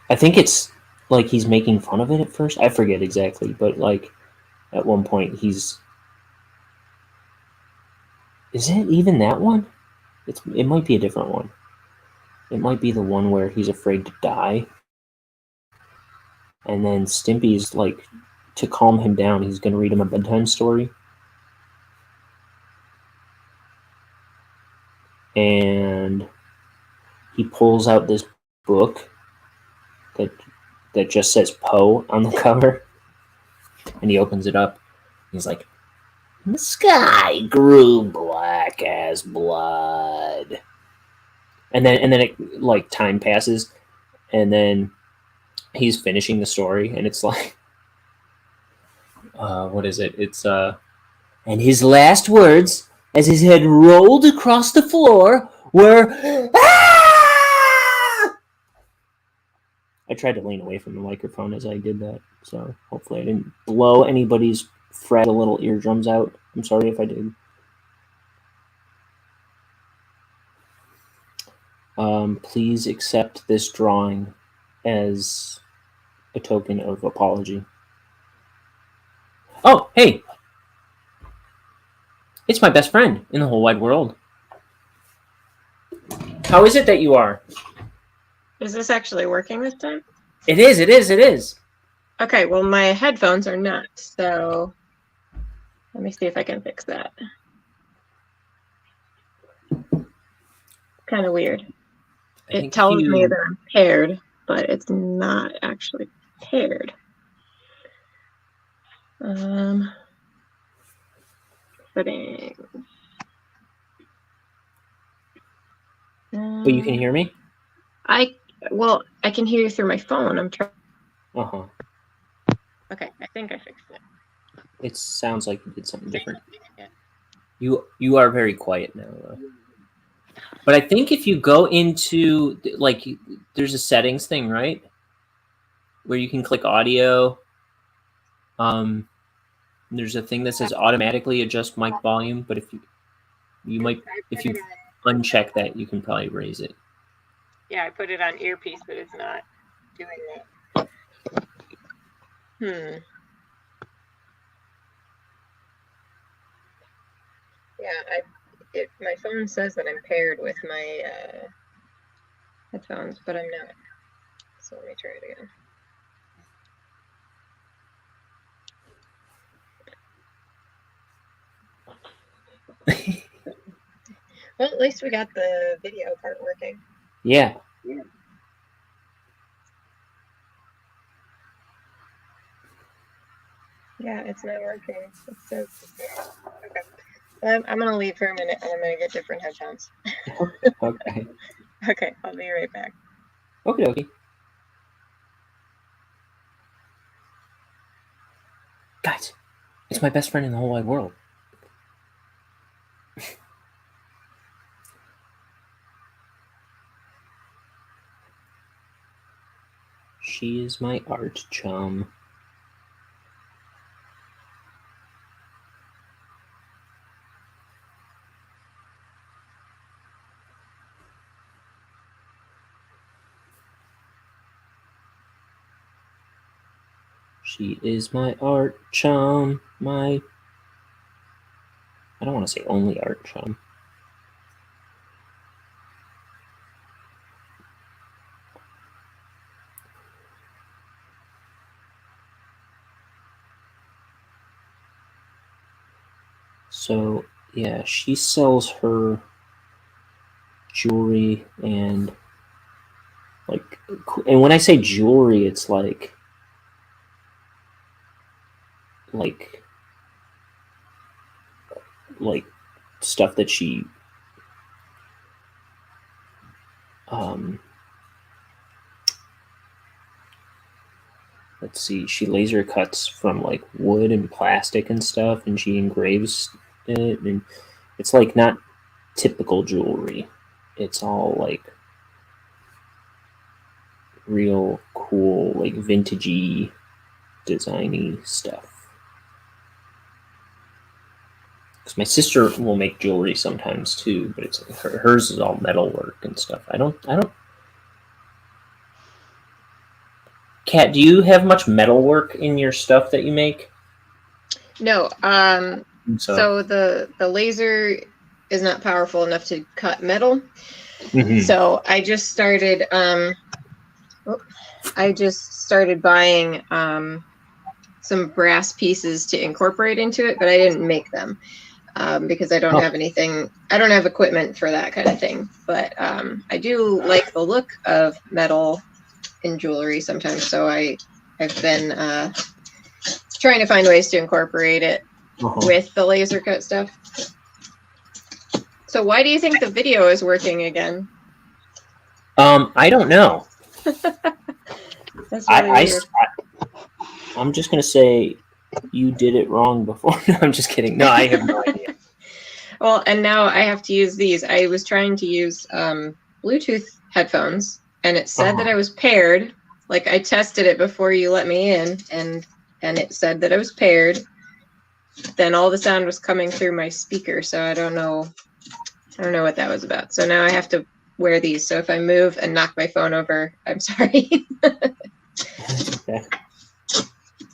I think it's like he's making fun of it at first. I forget exactly, but like at one point is it even that one? It might be a different one. It might be the one where he's afraid to die. And then Stimpy's like, to calm him down, he's going to read him a bedtime story. And he pulls out this book that just says Poe on the cover. And he opens it up. He's like, the sky grew black as blood. And then it like time passes, and then he's finishing the story, and it's like, what is it? It's and his last words, as his head rolled across the floor, were, "Ah!" I tried to lean away from the microphone as I did that, so hopefully I didn't blow anybody's fragile little eardrums out. I'm sorry if I did. Please accept this drawing as a token of apology. Oh, hey! It's my best friend in the whole wide world. How is it that you are? Is this actually working this time? It is. Okay, well, my headphones are not, so Let me see if I can fix that. Kind of weird. It tells me that I'm paired, but it's not actually paired. Settings. But you can hear me? I can hear you through my phone. I'm trying. Uh-huh. Okay, I think I fixed it. It sounds like you did something different. Yeah. You are very quiet now, though. But I think if you go into, like, there's a settings thing, right? Where you can click audio. There's a thing that says automatically adjust mic volume, but if you uncheck that, you can probably raise it. Yeah, I put it on earpiece, but it's not doing that. Yeah, my phone says that I'm paired with my headphones, but I'm not. So let me try it again. Well, at least we got the video part working. Yeah. Yeah, it's not working. It says, okay. I'm going to leave for a minute and I'm going to get different headphones. Okay. Okay, I'll be right back. Okay. Guys, it's my best friend in the whole wide world. She is my art chum. She is my art chum. I don't want to say only art chum. So, yeah, she sells her jewelry and, like, and when I say jewelry, it's like stuff that she let's see, she laser cuts from like wood and plastic and stuff, and she engraves it, and it's like not typical jewelry. It's all like real cool, like vintagey, designy stuff. Because my sister will make jewelry sometimes too, but it's hers is all metalwork and stuff. I don't. Kat, do you have much metalwork in your stuff that you make? No. So the laser is not powerful enough to cut metal. Mm-hmm. So I just started. I just started buying some brass pieces to incorporate into it, but I didn't make them because I don't have anything. I don't have equipment for that kind of thing. But I do like the look of metal in jewelry sometimes. So I've been trying to find ways to incorporate it with the laser cut stuff. So why do you think the video is working again? I don't know. That's really weird. I'm just gonna say you did it wrong before. No, I'm just kidding. No, I have no idea. Well, and now I have to use these. I was trying to use Bluetooth headphones, and it said that I was paired. Like I tested it before you let me in, and it said that I was paired. Then all the sound was coming through my speaker, so I don't know what that was about. So now I have to wear these. So if I move and knock my phone over, I'm sorry. Okay.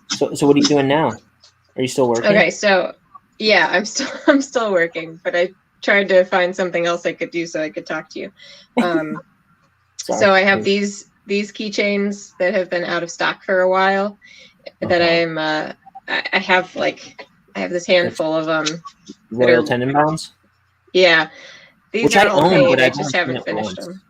So what are you doing now? Are you still working? Okay, so yeah, I'm still working, but I tried to find something else I could do so I could talk to you. So I have these keychains that have been out of stock for a while that I have like I have this handful of Royal Tenenbaums? Yeah. These Which are I all own, paid. but I I've just only seen haven't it finished once. them.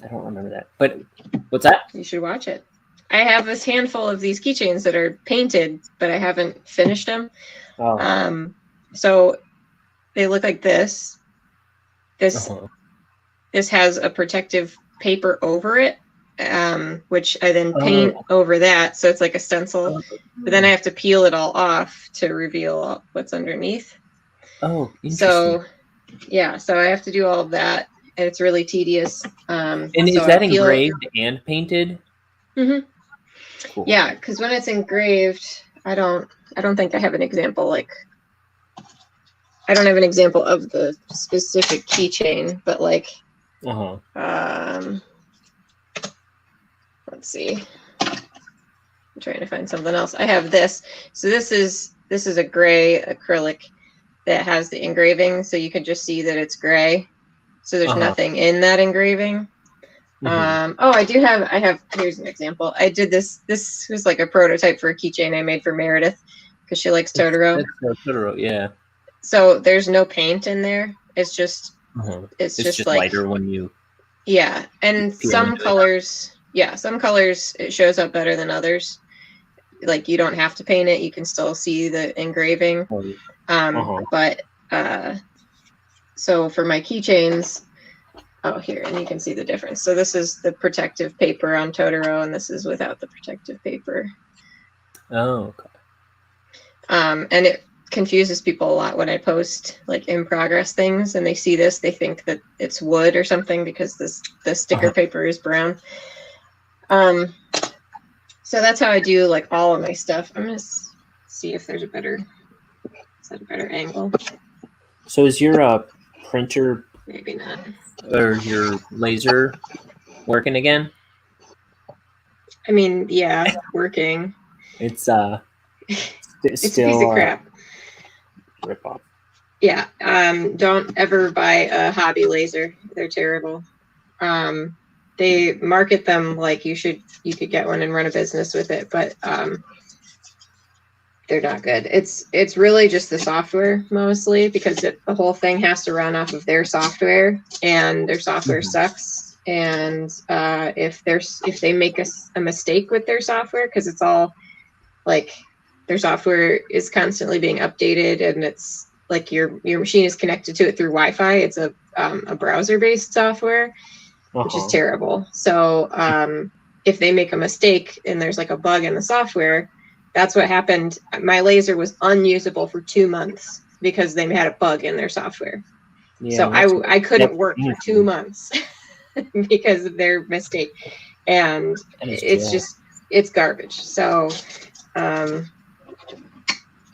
I don't remember that. But what's that? You should watch it. I have this handful of these keychains that are painted, but I haven't finished them. Oh. So they look like this. This has a protective paper over it, which I then paint over that, so it's like a stencil. But then I have to peel it all off to reveal what's underneath. Oh, interesting. So yeah, so I have to do all of that, and it's really tedious. And is that engraved and painted? Mm-hmm. Cool. Yeah, because when it's engraved, I don't think I have an example. Like, I don't have an example of the specific keychain, but like, let's see. I'm trying to find something else. I have this. So this is a gray acrylic that has the engraving, so you can just see that it's gray. So there's nothing in that engraving. I have, here's an example. I did this was like a prototype for a keychain I made for Meredith because she likes Totoro. Totoro, yeah. So there's no paint in there. It's just it's just like lighter when you and some colors it shows up better than others. Like, you don't have to paint it, you can still see the engraving. But so for my keychains, here, and you can see the difference. So this is the protective paper on Totoro, and this is without the protective paper. Oh, okay. And it confuses people a lot when I post like in progress things, and they see this, they think that it's wood or something because the sticker paper is brown. So that's how I do like all of my stuff. I'm gonna see if there's a better angle. So is your printer, maybe not, or your laser working again? I mean, yeah, working. It's it's a piece of crap. Rip off. Yeah. Don't ever buy a hobby laser. They're terrible. They market them like you could get one and run a business with it, but they're not good. It's really just the software mostly, because the whole thing has to run off of their software, and their software sucks. And if they make a mistake with their software, because it's all like their software is constantly being updated, and it's like your machine is connected to it through Wi-Fi. It's a browser-based software, which is terrible. So if they make a mistake and there's like a bug in the software, that's what happened. My laser was unusable for 2 months because they had a bug in their software. Yeah, so I couldn't work for 2 months because of their mistake. And it's garbage. So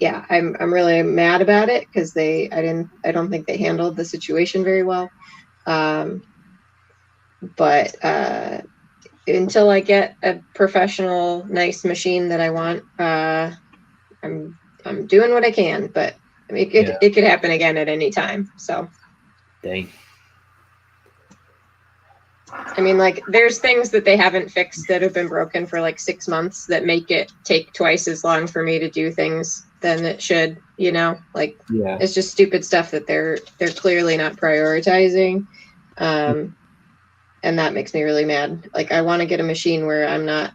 yeah, I'm really mad about it because I don't think they handled the situation very well. But until I get a professional, nice machine that I want, I'm doing what I can. But I mean, it could happen again at any time. So, dang. I mean, like, there's things that they haven't fixed that have been broken for like 6 months that make it take twice as long for me to do things than it should. You know, like, it's just stupid stuff that they're clearly not prioritizing. And that makes me really mad. Like, I want to get a machine where I'm not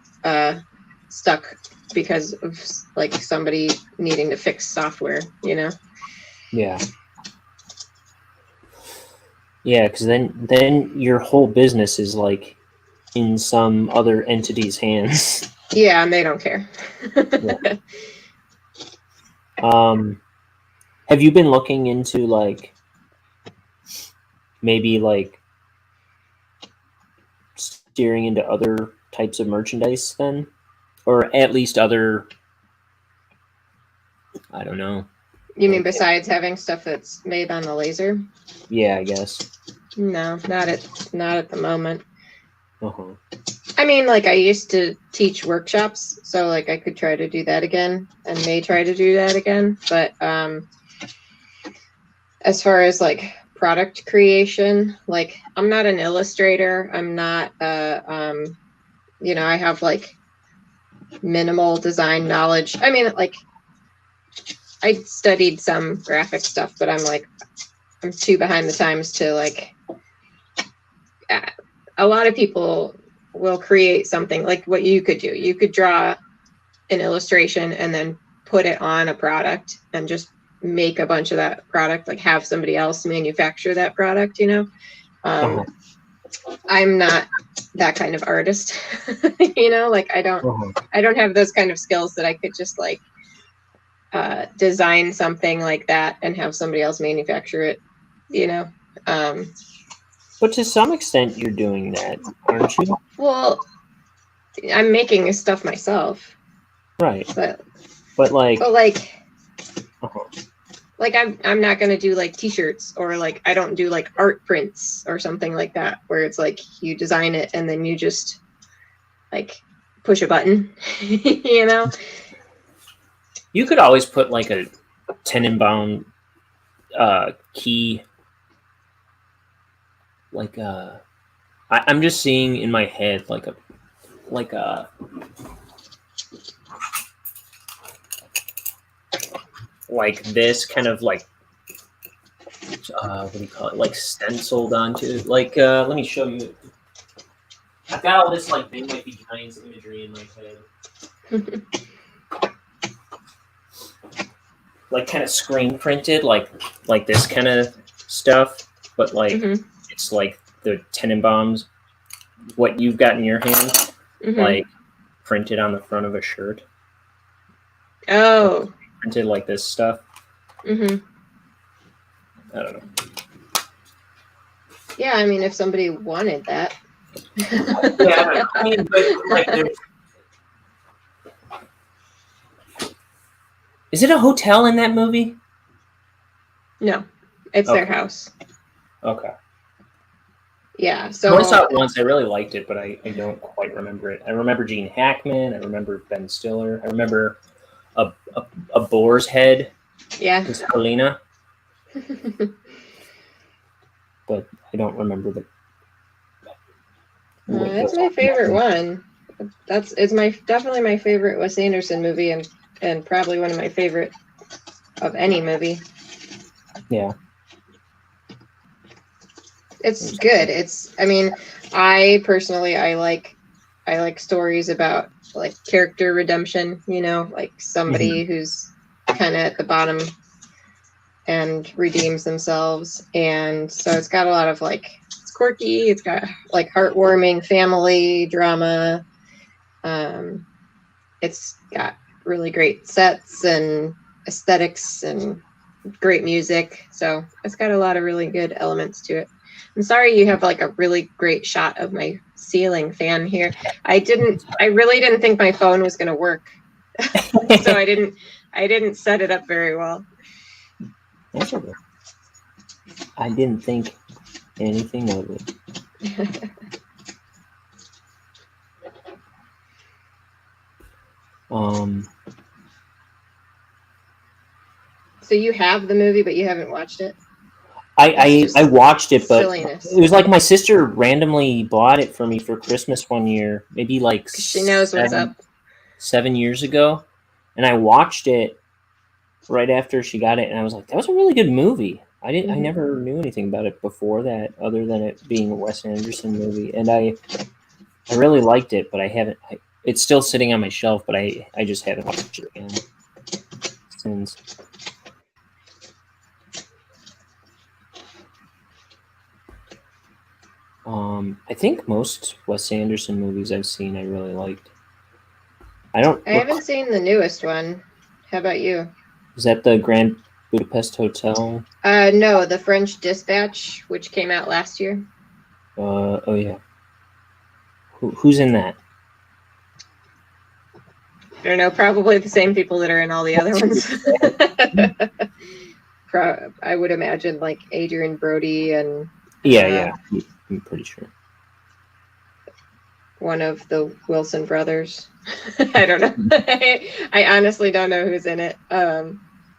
stuck because of like somebody needing to fix software, you know? Yeah. Yeah, because then your whole business is like in some other entity's hands. Yeah, and they don't care. Have you been looking into like maybe like steering into other types of merchandise then, or at least other, I don't know. You mean besides having stuff that's made on the laser? Yeah, I guess. No, not at the moment. I mean, like, I used to teach workshops, so like I could try to do that again, and may try to do that again. But as far as like product creation, like, I'm not an illustrator. I'm not you know, I have like minimal design knowledge. I mean, like, I studied some graphic stuff, but I'm too behind the times to like. A lot of people will create something like what you could do. You could draw an illustration and then put it on a product and just make a bunch of that product, like have somebody else manufacture that product, you know. I'm not that kind of artist. You know, like I don't have those kind of skills that I could just like design something like that and have somebody else manufacture it, you know. But to some extent you're doing that, aren't you? Well, I'm making stuff myself. Right. But like like I'm not gonna do like t-shirts, or like I don't do like art prints or something like that where it's like you design it and then you just like push a button. You know, you could always put like a Tenenbaum key, like I'm just seeing in my head like a like this kind of like what do you call it, like stenciled onto, like let me show you. I've got all this like They Might Be Giants imagery in my head. Like kind of screen printed, like this kind of stuff, but like it's like the Tenenbaums, what you've got in your hand, like printed on the front of a shirt. Oh. Printed like this stuff. I don't know. Yeah, I mean, if somebody wanted that. Yeah, I mean, but like, is it a hotel in that movie? No, it's their house. Okay. Yeah, so I saw it once. I really liked it, but I don't quite remember it. I remember Gene Hackman. I remember Ben Stiller. I remember a boar's head. Yeah. It's Helena. But I don't remember the. That's my favorite one. It's definitely my favorite Wes Anderson movie, and probably one of my favorite of any movie. Yeah. It's good. I mean, I personally like stories about like character redemption, you know, like somebody who's kind of at the bottom and redeems themselves. And so it's got a lot of like, it's quirky, it's got like heartwarming family drama. It's got really great sets and aesthetics and great music. So it's got a lot of really good elements to it. I'm sorry you have like a really great shot of my ceiling fan here. I really didn't think my phone was going to work. So I didn't set it up very well. That's okay. I didn't think anything of it. So you have the movie, but you haven't watched it? I watched it, but silliness. It was like my sister randomly bought it for me for Christmas one year, maybe like she knows what's up. 7 years ago, and I watched it right after she got it, and I was like, that was a really good movie. I never knew anything about it before that, other than it being a Wes Anderson movie, and I really liked it, but I haven't. It's still sitting on my shelf, but I just haven't watched it again since. I think most Wes Anderson movies I've seen I really liked. I haven't seen the newest one. How about you? Is that the Grand Budapest Hotel? No, The French Dispatch, which came out last year. Oh yeah. Who's in that? I don't know, probably the same people that are in all the other ones. I would imagine like Adrian Brody and yeah, I'm pretty sure. One of the Wilson brothers. I don't know. I honestly don't know who's in it.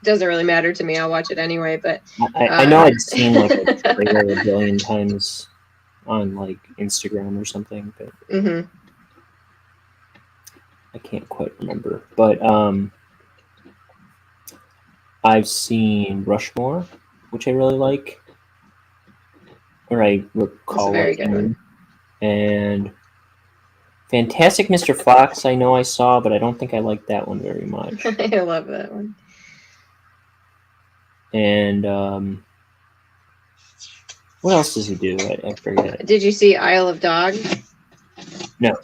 Doesn't really matter to me. I'll watch it anyway. But I know I'd seen like a trailer a billion times on like Instagram or something, but I can't quite remember. But I've seen Rushmore, which I really like, or I recall very liking. good one. And Fantastic Mr. Fox, I know I saw, but I don't think I liked that one very much. I love that one. And what else does he do? I forget. Did you see Isle of Dogs? No.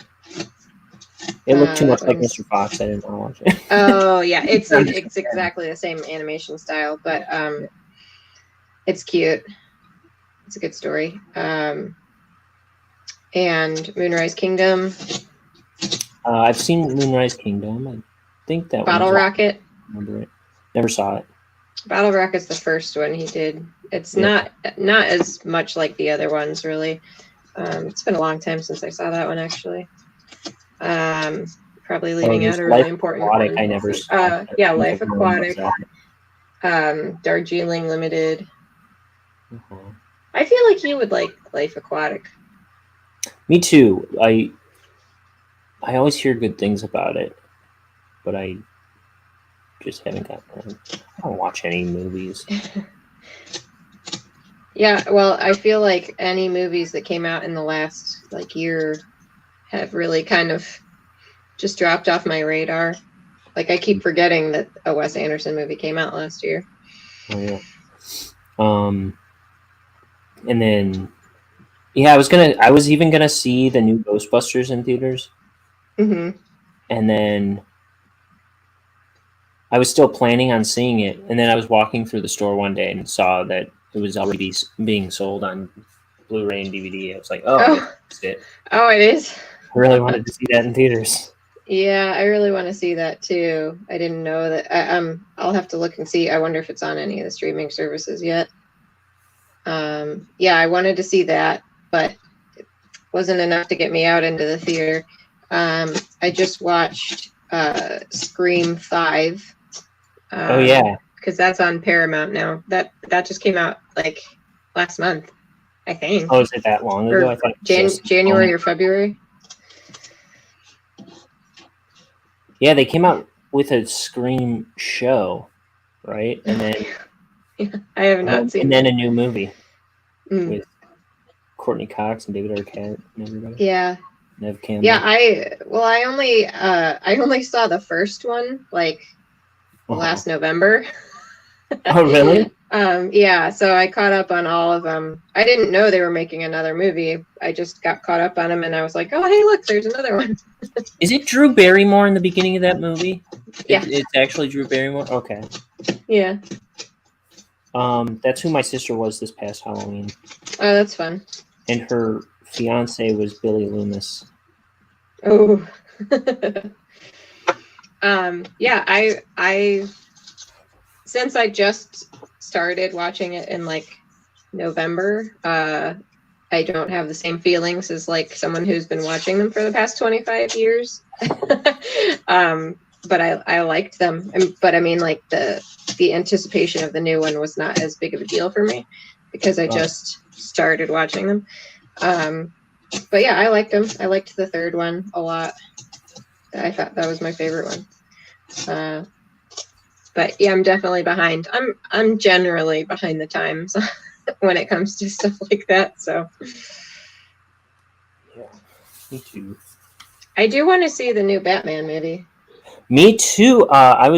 It looked too much that like one's- Mr. Fox. I didn't want to watch it. Oh yeah, it's exactly the same animation style, but it's cute. It's a good story. And Moonrise Kingdom, I've seen Moonrise Kingdom. I think that Bottle one's- Rocket. I remember it. Never saw it. Bottle Rocket's the first one he did. It's Yeah. not as much like the other ones, really. It's been a long time since I saw that one, actually. Probably leaving there's out a really Life important Aquatic, one. I never saw. Yeah, Life Aquatic. Uh-huh. Darjeeling Limited. I feel like you would like Life Aquatic. Me too. I always hear good things about it, but I just haven't gotten around. I don't watch any movies. Yeah, well, I feel like any movies that came out in the last year have really kind of just dropped off my radar. Like I keep forgetting that a Wes Anderson movie came out last year. Oh yeah. And then yeah, I was even gonna see the new Ghostbusters in theaters. Mm-hmm. And then I was still planning on seeing it, and then I was walking through the store one day and saw that it was already being sold on Blu-ray and DVD. I was like, that's it. Oh, it is? I really wanted to see that in theaters. Yeah, I really want to see that too. I didn't know that. I'll have to look and see. I wonder if it's on any of the streaming services yet. Yeah, I wanted to see that, but it wasn't enough to get me out into the theater. I just watched Scream 5. Oh yeah, because that's on Paramount now. That just came out last month, I think. oh, is it that long ago? I thought it was just- January or February. Yeah, they came out with a Scream show, right? And then I have not seen. and then a new movie Mm. with Courtney Cox and David Arquette and everybody. Yeah, Nev Campbell. yeah. I only saw the first one last November. Oh really? Yeah, so I caught up on all of them. I didn't know they were making another movie. I just got caught up on them, and I was like, "Oh, hey, look, there's another one." Is it Drew Barrymore in the beginning of that movie? Yeah. It's actually Drew Barrymore. Okay. Yeah. That's who my sister was this past Halloween, Oh, that's fun. and her fiance was Billy Loomis. Oh. Yeah, I since I just started watching it in November, I don't have the same feelings as someone who's been watching them for the past 25 years. But I liked them. But I mean, the anticipation of the new one was not as big of a deal for me because I just started watching them. But yeah, I liked them. I liked the third one a lot. I thought that was my favorite one. But yeah, I'm definitely behind. I'm generally behind the times when it comes to stuff like that. So Yeah, me too. I do want to see the new Batman movie. Me too. I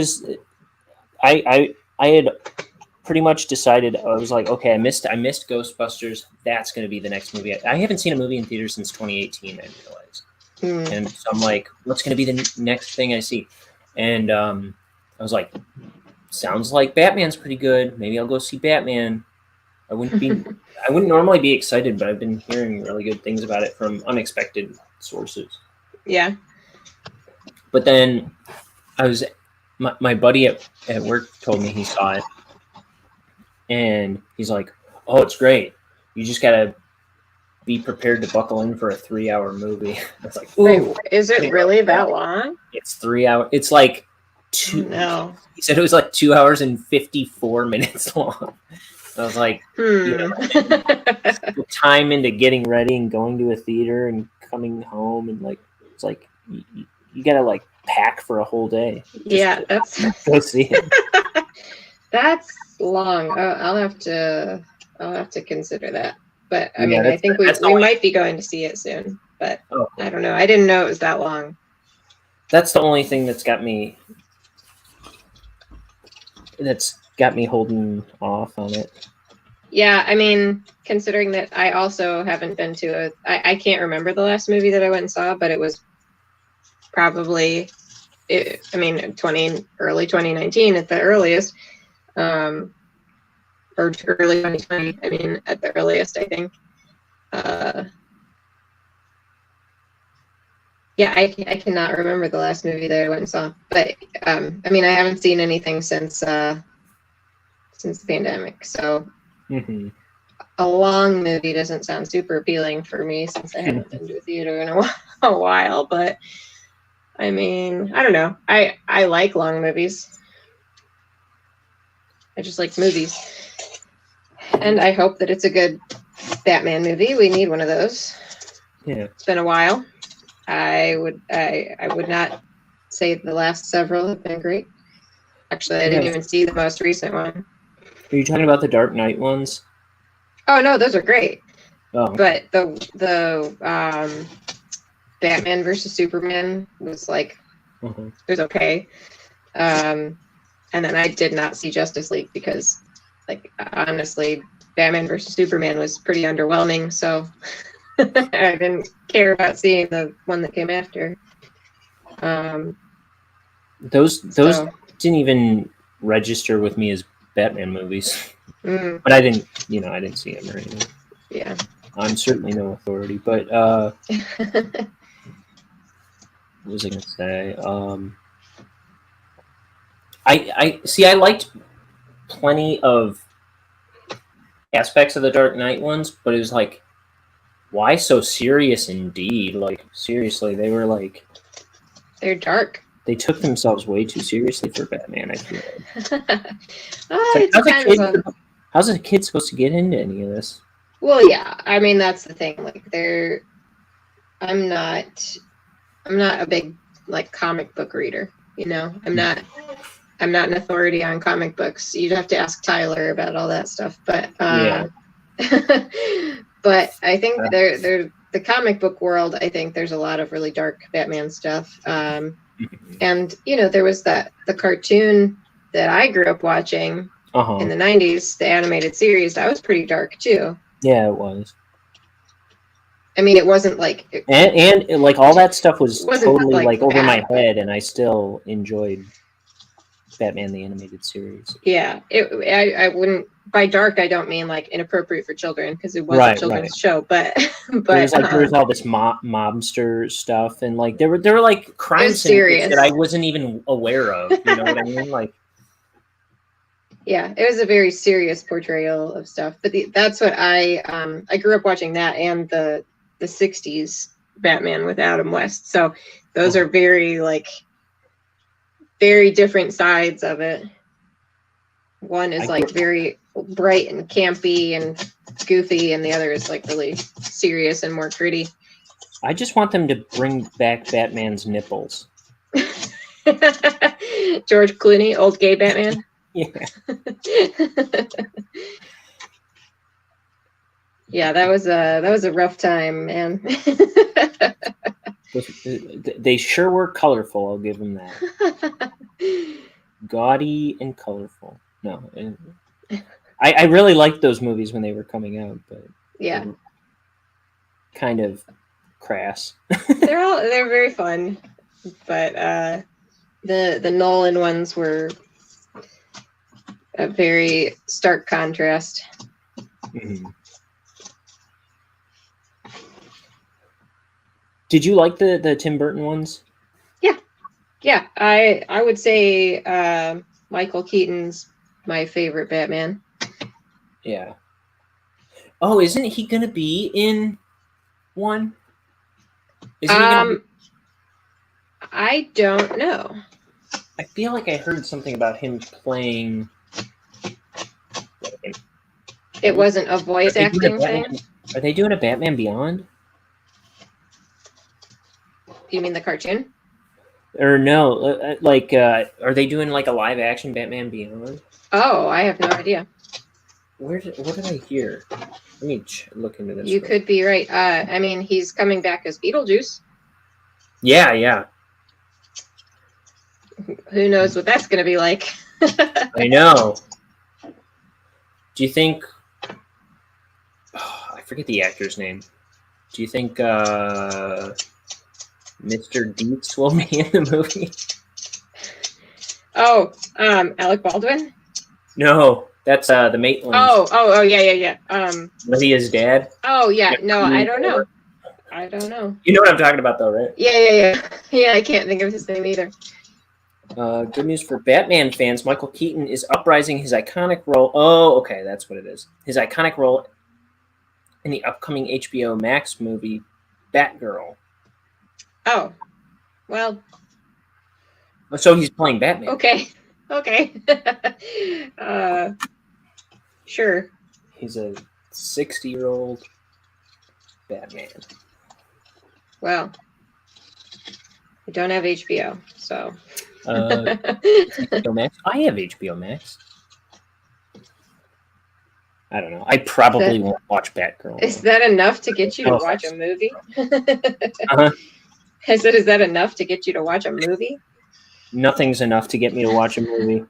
had pretty much decided. I was like, okay, I missed Ghostbusters. That's going to be the next movie. I haven't seen a movie in theaters since 2018. I realized, and so I'm like, what's going to be the next thing I see? And I was like, sounds like Batman's pretty good. Maybe I'll go see Batman. I wouldn't normally be excited, but I've been hearing really good things about it from unexpected sources. Yeah. But then my buddy at work told me he saw it, and he's like, "Oh, it's great. You just gotta be prepared to buckle in for a 3-hour movie." I was like, "Ooh, Wait, is it really that long? it's 3 hours. It's like 2." No. He said it was like 2 hours and 54 minutes long. I was like, the time into getting ready and going to a theater and coming home and it's like you gotta pack for a whole day. Yeah, that's Go see it. That's long. I'll have to consider that. But I mean, I think we might be going to see it soon. But I don't know. I didn't know it was that long. That's the only thing that's got me holding off on it. Yeah, I mean, considering that I also haven't been to I can't remember the last movie that I went and saw, but it was probably, early 2019 at the earliest, or early 2020. I mean, at the earliest, I think. Yeah, I cannot remember the last movie that I went and saw, but I mean, I haven't seen anything since the pandemic, so. Mm-hmm. A long movie doesn't sound super appealing for me since I haven't been to a theater in a while, but I mean, I don't know. I like long movies. I just like movies. And I hope that it's a good Batman movie. We need one of those. Yeah. It's been a while. I would not say the last several have been great. Actually, I didn't even see the most recent one. Are you talking about the Dark Knight ones? Oh no, those are great. Oh. But the Batman versus Superman was like, it was okay. And then I did not see Justice League because, like, honestly, Batman versus Superman was pretty underwhelming. So I didn't care about seeing the one that came after. Those didn't even register with me as Batman movies, but I didn't see them or anything. Yeah, I'm certainly no authority, but what was I gonna say? I see. I liked plenty of aspects of the Dark Knight ones, but it was like, why so serious? Indeed, like seriously, they were like, they're dark. They took themselves way too seriously for Batman, I feel like. How's a kid supposed to get into any of this? Well, yeah. I mean, that's the thing. Like, I'm not a big, like, comic book reader, you know? I'm not an authority on comic books. You'd have to ask Tyler about all that stuff. But, yeah. But I think the comic book world, I think there's a lot of really dark Batman stuff. And, you know, there was the cartoon that I grew up watching in the 90s, the animated series. That was pretty dark, too. Yeah, it was. I mean, it wasn't like... And like, all that stuff was totally, like over bad, my head, and I still enjoyed Batman the Animated Series. Yeah, I wouldn't... By dark, I don't mean, like, inappropriate for children, because it was a children's show, but there was all this mobster stuff, and, like, there were like, crime scenes that I wasn't even aware of, you know what I mean? Like... Yeah, it was a very serious portrayal of stuff, but that's what I grew up watching that and the 60s Batman with Adam West. So those are very, like, very different sides of it. One is like very bright and campy and goofy, and the other is like really serious and more gritty. I just want them to bring back Batman's nipples. George Clooney, old gay Batman. Yeah. Yeah, that was a rough time, man. They sure were colorful, I'll give them that. Gaudy and colorful. No. I really liked those movies when they were coming out, but yeah. Kind of crass. They're very fun. But the Nolan ones were a very stark contrast. Mm-hmm. Did you like the Tim Burton ones? Yeah. I would say Michael Keaton's my favorite Batman. Yeah. Oh, isn't he gonna be in one? I don't know. I feel like I heard something about him playing. It wasn't a voice acting thing? Are they doing a Batman Beyond? You mean the cartoon? Or no, are they doing like a live action Batman Beyond? Oh, I have no idea. What did I hear? Let me look into this. You could be right. I mean, he's coming back as Beetlejuice. Yeah. Who knows what that's going to be like? I know. Do you think... I forget the actor's name. Do you think Mr. Deets will be in the movie? Oh, Alec Baldwin? No, that's the Maitland. Oh, yeah. Lydia's dad. Oh, yeah. No, I don't know. You know what I'm talking about, though, right? Yeah. Yeah, I can't think of his name either. Good news for Batman fans. Michael Keaton is uprising his iconic role. Oh, okay, that's what it is. His iconic role in the upcoming HBO Max movie, Batgirl. Oh, well. So he's playing Batman. Okay. Sure. He's a 60-year-old Batman. Well, I don't have HBO, so. HBO Max. I have HBO Max. I don't know. I probably won't watch Batgirl. Is that enough to get you to watch a movie? Uh-huh. I said, is that enough to get you to watch a movie? Nothing's enough to get me to watch a movie.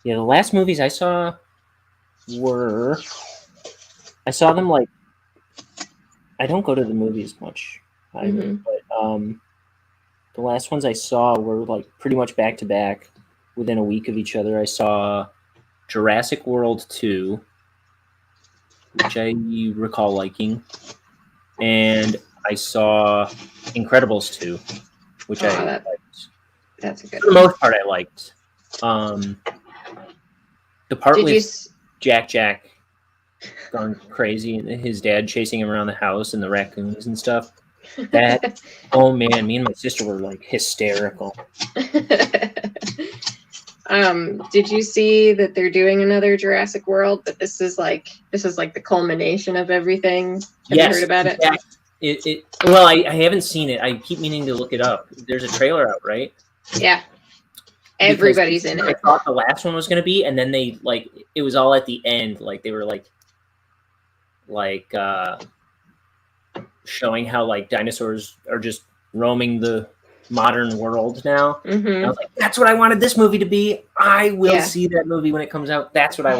Yeah, the last movies I saw them like, I don't go to the movies much either, but the last ones I saw were like pretty much back to back within a week of each other. I saw Jurassic World 2, which I recall liking, and I saw Incredibles 2, which I liked. That's a good For the most part, I liked. The part with Jack gone crazy and his dad chasing him around the house and the raccoons and stuff. That, oh man, me and my sister were like hysterical. Did you see that they're doing another Jurassic World? But this is like the culmination of everything. Have you heard about it? Well, I haven't seen it. I keep meaning to look it up. There's a trailer out, right? Yeah. Everybody's in it. I thought the last one was going to be, and then they like it was all at the end. Like they were like showing how like dinosaurs are just roaming the modern world now. Mm-hmm. And I was like, that's what I wanted this movie to be. I will see that movie when it comes out. That's what I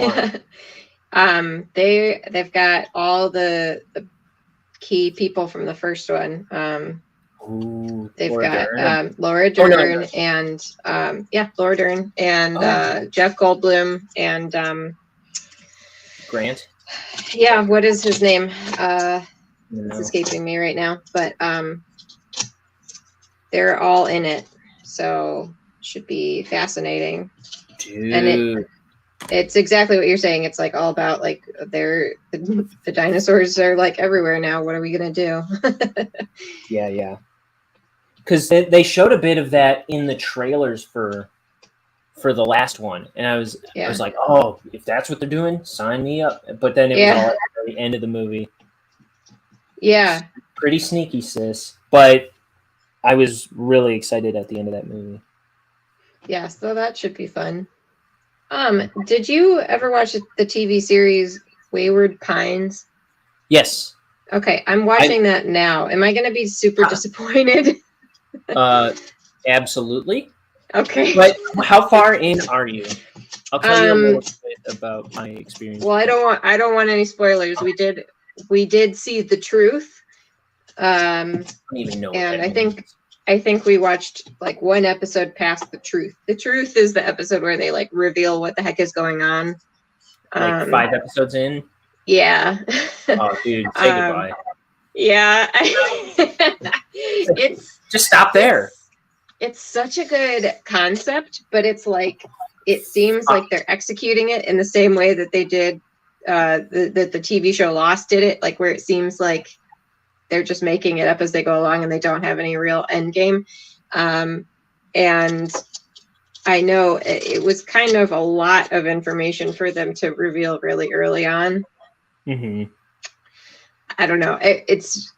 want. They've got all the key people from the first one. They've got Laura Dern and Laura Dern and Jeff Goldblum and Grant. Yeah, what is his name? It's escaping me right now, but they're all in it, so should be fascinating. Dude. And it's exactly what you're saying. It's like all about like the dinosaurs are like everywhere now. What are we gonna do? Yeah. Because they showed a bit of that in the trailers for the last one, and I was like, oh, if that's what they're doing, sign me up. But then it was all at the end of the movie. Yeah, pretty sneaky, sis. But I was really excited at the end of that movie. Yeah, so that should be fun. Did you ever watch the TV series Wayward Pines? Yes. Okay, I'm watching that now. Am I going to be super disappointed? Absolutely. Okay. But how far in are you? I'll tell you a little bit about my experience. Well, I don't want any spoilers. We did see The Truth. I don't even know. And I think we watched like one episode past The Truth. The Truth is the episode where they like reveal what the heck is going on. Like 5 episodes in. Yeah. Oh, dude, say goodbye. Yeah. It's just stop there. It's such a good concept, but it's like it seems like they're executing it in the same way that they did the TV show Lost did it, like where it seems like they're just making it up as they go along and they don't have any real end game. And I know it was kind of a lot of information for them to reveal really early on. Mm-hmm. I don't know. It's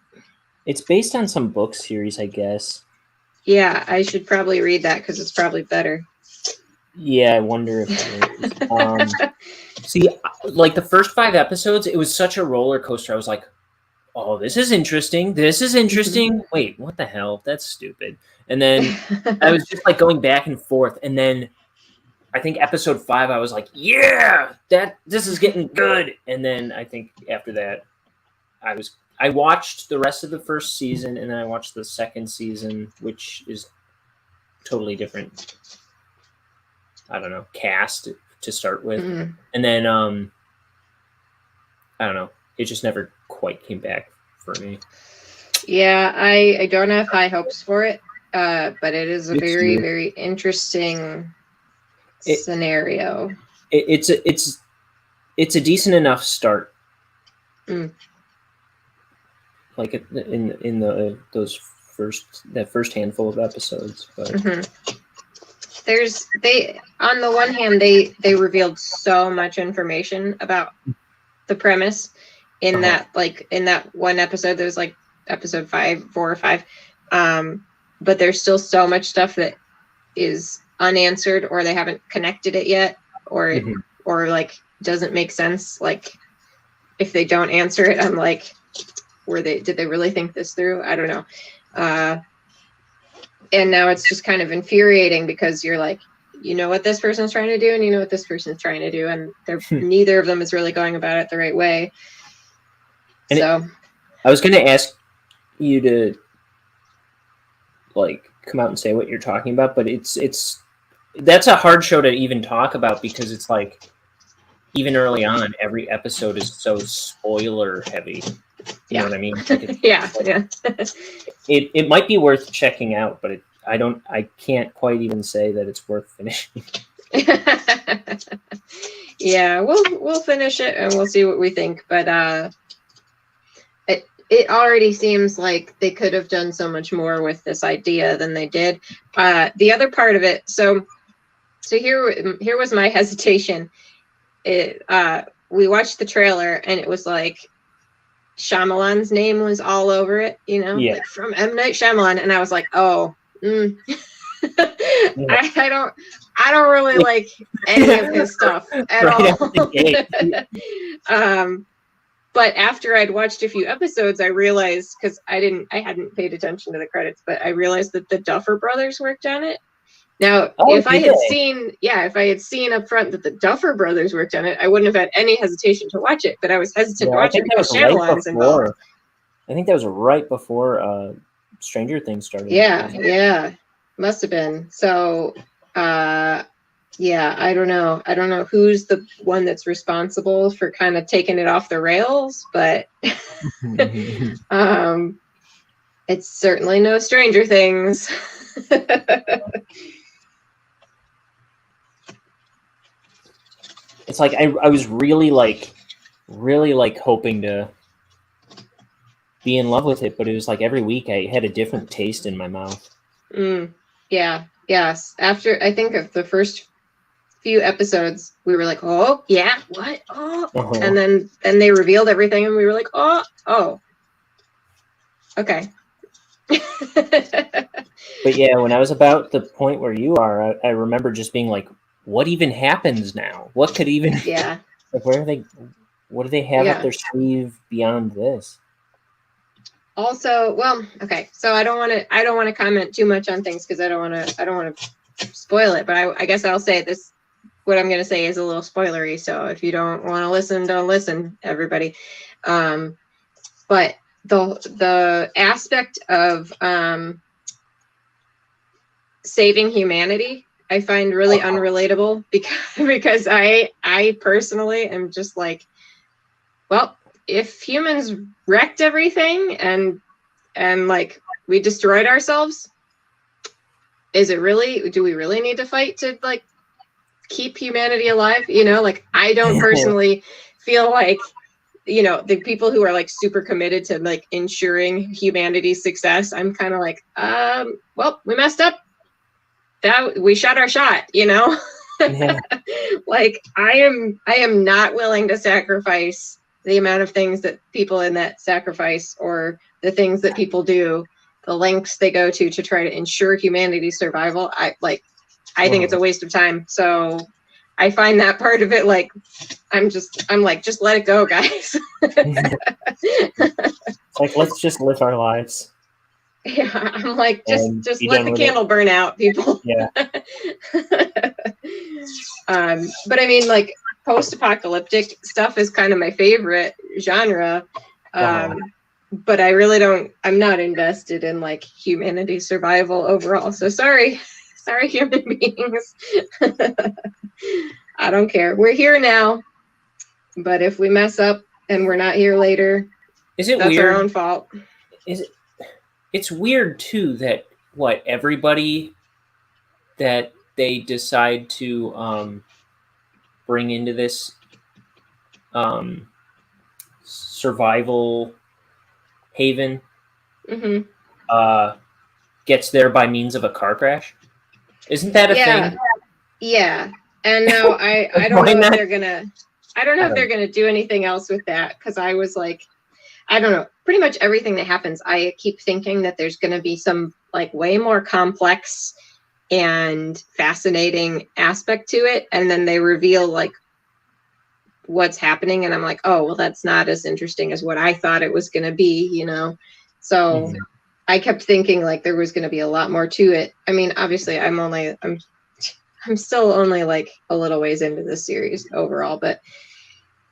based on some book series, I guess. Yeah, I should probably read that because it's probably better. Yeah, I wonder if it is. See, like the first 5 episodes, it was such a roller coaster. I was like, oh, this is interesting. This is interesting. Wait, what the hell? That's stupid. And then I was just like going back and forth. And then I think episode 5, I was like, yeah, this is getting good. And then I think after that, I watched the rest of the first season, and then I watched the second season, which is totally different. I don't know, cast to start with. Mhm. And then I don't know, it just never quite came back for me. Yeah, I don't have high hopes for it, but it is a It's very, new. very interesting It- scenario. It's a decent enough start. Mm. Like in that first handful of episodes, but Mhm. They on the one hand they revealed so much information about the premise in that one episode. There's like episode 4 or 5, but there's still so much stuff that is unanswered, or they haven't connected it yet, or or like doesn't make sense. Like if they don't answer it, I'm like, did they really think this through? I don't know. And now it's just kind of infuriating because you're like, you know what this person's trying to do, and you know what this person's trying to do, and neither of them is really going about it the right way. And so I was going to ask you to like come out and say what you're talking about, but that's a hard show to even talk about because it's like even early on, every episode is so spoiler heavy. You know what I mean? Like yeah. It might be worth checking out, but I can't quite even say that it's worth finishing. Yeah, we'll finish it and we'll see what we think. But it already seems like they could have done so much more with this idea than they did. The other part of it, so here was my hesitation. We watched the trailer and it was like Shyamalan's name was all over it, like from M. Night Shyamalan, and I was like, oh, I don't really like any of his stuff at all. But after I'd watched a few episodes, I realized, because I hadn't paid attention to the credits, but I realized that the Duffer Brothers worked on it. Now, if I had seen up front that the Duffer Brothers worked on it, I wouldn't have had any hesitation to watch it. But I was hesitant to watch it because Shyamalan's involved. I think that was right before Stranger Things started. Yeah, must have been. So, I don't know. I don't know who's the one that's responsible for kind of taking it off the rails, but it's certainly no Stranger Things. It's like I was really hoping to be in love with it, but it was like every week I had a different taste in my mouth. Yeah. Yes. After I think of the first few episodes, we were like, oh yeah, what? Oh, and then they revealed everything, and we were like, oh, okay. But yeah, when I was about the point where you are, I remember just being like, what even happens now? What could even like what do they have up their sleeve beyond this? Also, well, okay, so I don't want to comment too much on things because I don't want to spoil it, but I guess I'll say this. What I'm going to say is a little spoilery, so if you don't want to listen, don't listen, everybody. But the aspect of saving humanity, I find really unrelatable because I personally am just like, well, if humans wrecked everything and like we destroyed ourselves, do we really need to fight to like keep humanity alive? Like I don't personally feel like, the people who are like super committed to like ensuring humanity's success, I'm kind of like, well, we messed up. That we shot our shot, Like I am not willing to sacrifice the amount of things that people in that sacrifice, or the things that people do, the lengths they go to try to ensure humanity's survival. I think it's a waste of time. So I find that part of it like I'm like, just let it go, guys. It's like, let's just live our lives. Yeah, I'm like, just be let done the with candle burn out, people. Yeah. But I mean, like, post-apocalyptic stuff is kind of my favorite genre. But I really I'm not invested in like humanity's survival overall. So sorry human beings. I don't care. We're here now. But if we mess up and we're not here later, that's our own fault. It's weird too that everybody that they decide to bring into this survival haven gets there by means of a car crash. Isn't that a thing? Yeah. And now I don't know if they're gonna if they're gonna do anything else with that, because I was like, I don't know. Pretty much everything that happens, I keep thinking that there's gonna be some like way more complex and fascinating aspect to it, and then they reveal like what's happening, and I'm like, oh well, that's not as interesting as what I thought it was gonna be, you know. So I kept thinking like there was gonna be a lot more to it. I mean, obviously, I'm still only like a little ways into this series overall, but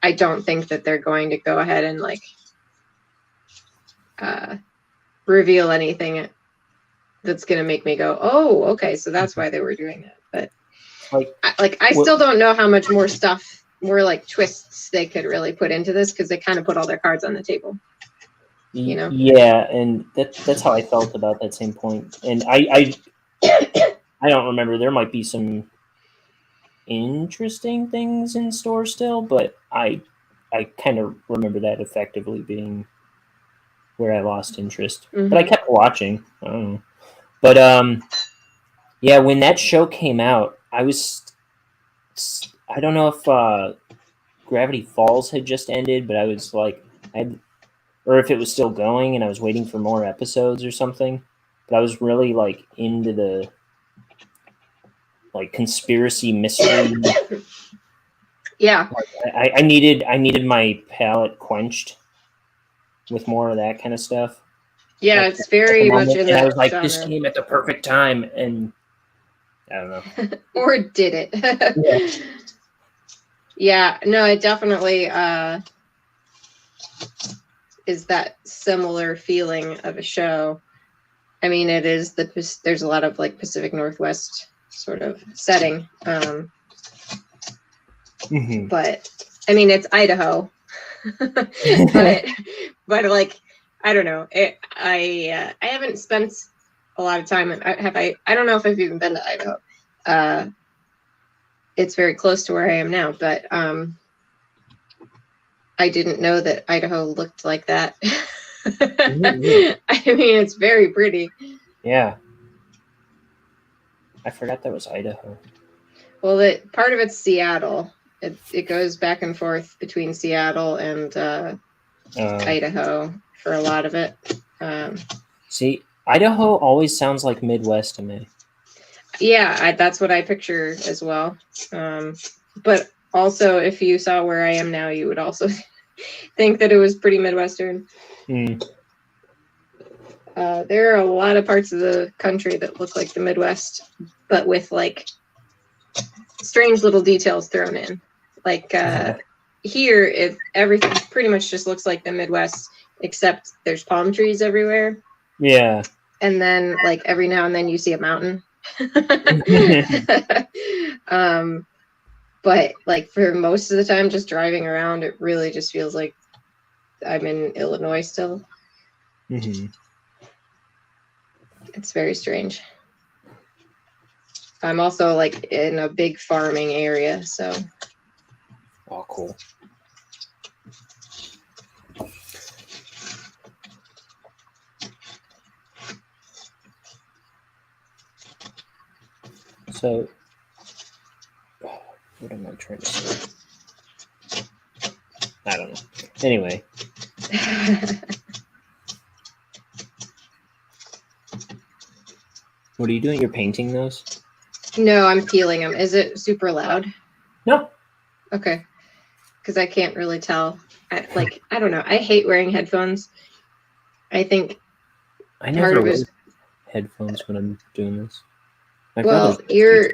I don't think that they're going to go ahead and like reveal anything that's going to make me go, oh, okay, so that's why they were doing that. But I still don't know how much more stuff, more like twists they could really put into this, because they kind of put all their cards on the table. You know? Yeah, and that's how I felt about that same point. And I don't remember. There might be some interesting things in store still, but I kind of remember that effectively being where I lost interest. But I kept watching. I don't know. But yeah, when that show came out, I don't know if Gravity Falls had just ended, but I was like, or if it was still going, and I was waiting for more episodes or something. But I was really like into the like conspiracy mystery. Yeah. I needed my palate quenched with more of that kind of stuff. Yeah, like, it's very much in that I was like, genre. this came at the perfect time, and I don't know. Or did it? Yeah, no, it definitely is that similar feeling of a show. I mean, it is there's a lot of like Pacific Northwest sort of setting. But I mean, it's Idaho. but like, I don't know. I haven't spent a lot of time. I don't know if I've even been to Idaho. It's very close to where I am now, but I didn't know that Idaho looked like that. I mean, it's very pretty. Yeah. I forgot that was Idaho. Well, part of it's Seattle. It goes back and forth between Seattle and Idaho for a lot of it. See, Idaho always sounds like Midwest to me. Yeah, that's what I picture as well. But also, if you saw where I am now, you would also think that it was pretty Midwestern. There are a lot of parts of the country that look like the Midwest, but with like strange little details thrown in. Like here, everything pretty much just looks like the Midwest, except there's palm trees everywhere. Yeah. And then like every now and then you see a mountain. But like for most of the time, just driving around, it really just feels like I'm in Illinois still. It's very strange. I'm also like in a big farming area, so. Oh, cool. So, what am I trying to say? I don't know. Anyway. What are you doing? You're painting those? No, I'm peeling them. Is it super loud? No. Okay. Because I can't really tell. I don't know. I hate wearing headphones. I think I part never of wear it is, headphones when I'm doing this. My well, brother's you're,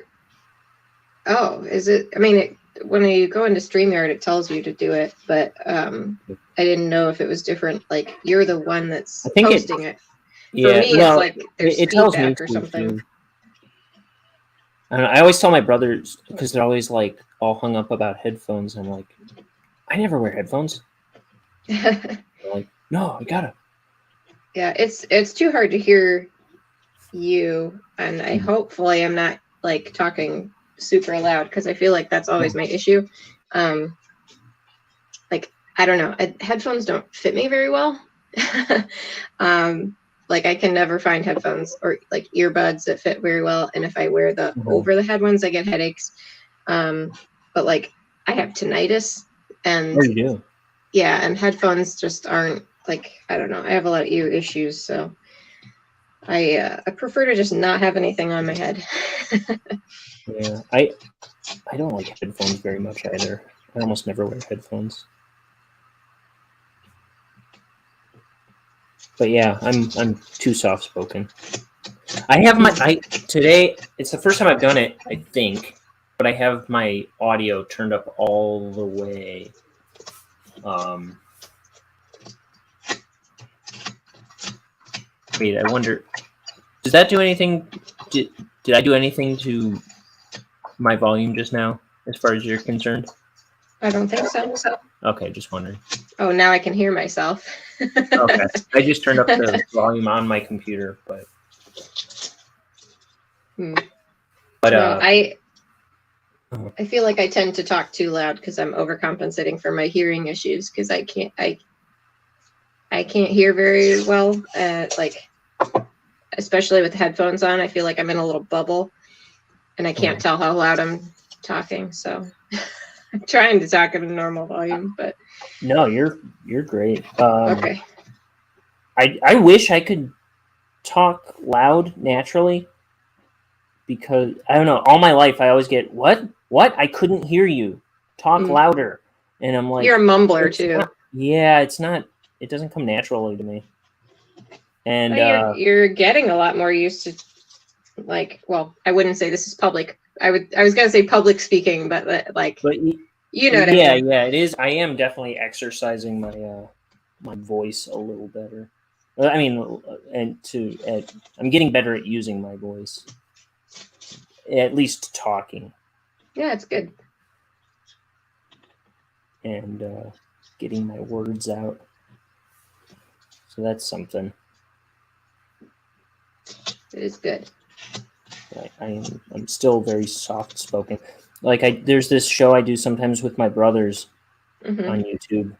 oh, is it, I mean, when you go into StreamYard, it tells you to do it, but I didn't know if it was different. Like, you're the one that's I think posting it. Yeah, For me, well, it's like there's it tells me feedback or to, something. too. I don't know, I always tell my brothers, because they're always like all hung up about headphones. I'm like, I never wear headphones. They're like, no, I gotta. Yeah, it's too hard to hear you, and I hopefully am not like talking super loud, because I feel like that's always my issue. Like, I don't know, headphones don't fit me very well. Like, I can never find headphones or like earbuds that fit very well, and if I wear the over the head ones, I get headaches. But like, I have tinnitus, and you do. yeah, and headphones just aren't, like, I don't know, I have a lot of ear issues, so I prefer to just not have anything on my head. Yeah, I don't like headphones very much either. I almost never wear headphones. But yeah, I'm too soft spoken. I have today. It's the first time I've done it, I think, but I have my audio turned up all the way. Wait, I wonder. Does that do anything? Did I do anything to my volume just now, as far as you're concerned? I don't think so. Okay, just wondering. Oh, now I can hear myself. Okay, I just turned up the volume on my computer, but No, uh, I feel like I tend to talk too loud because I'm overcompensating for my hearing issues, because I can't hear very well. Like, especially with headphones on, I feel like I'm in a little bubble, and I can't tell how loud I'm talking. So I'm trying to talk at a normal volume, but no, you're great. okay. I wish I could talk loud naturally, because I don't know. All my life, I always get what I couldn't hear you. Talk louder, and I'm like, you're a mumbler too. It's not. It doesn't come naturally to me. And you're getting a lot more used to, like, well, I wouldn't say this is public. I was gonna say public speaking, but like, you know what I mean. Yeah, it is. I am definitely exercising my my voice a little better. I mean, I'm getting better at using my voice, at least talking. Yeah, it's good. And getting my words out. So that's something. It is good. I'm still very soft spoken. Like there's this show I do sometimes with my brothers on YouTube,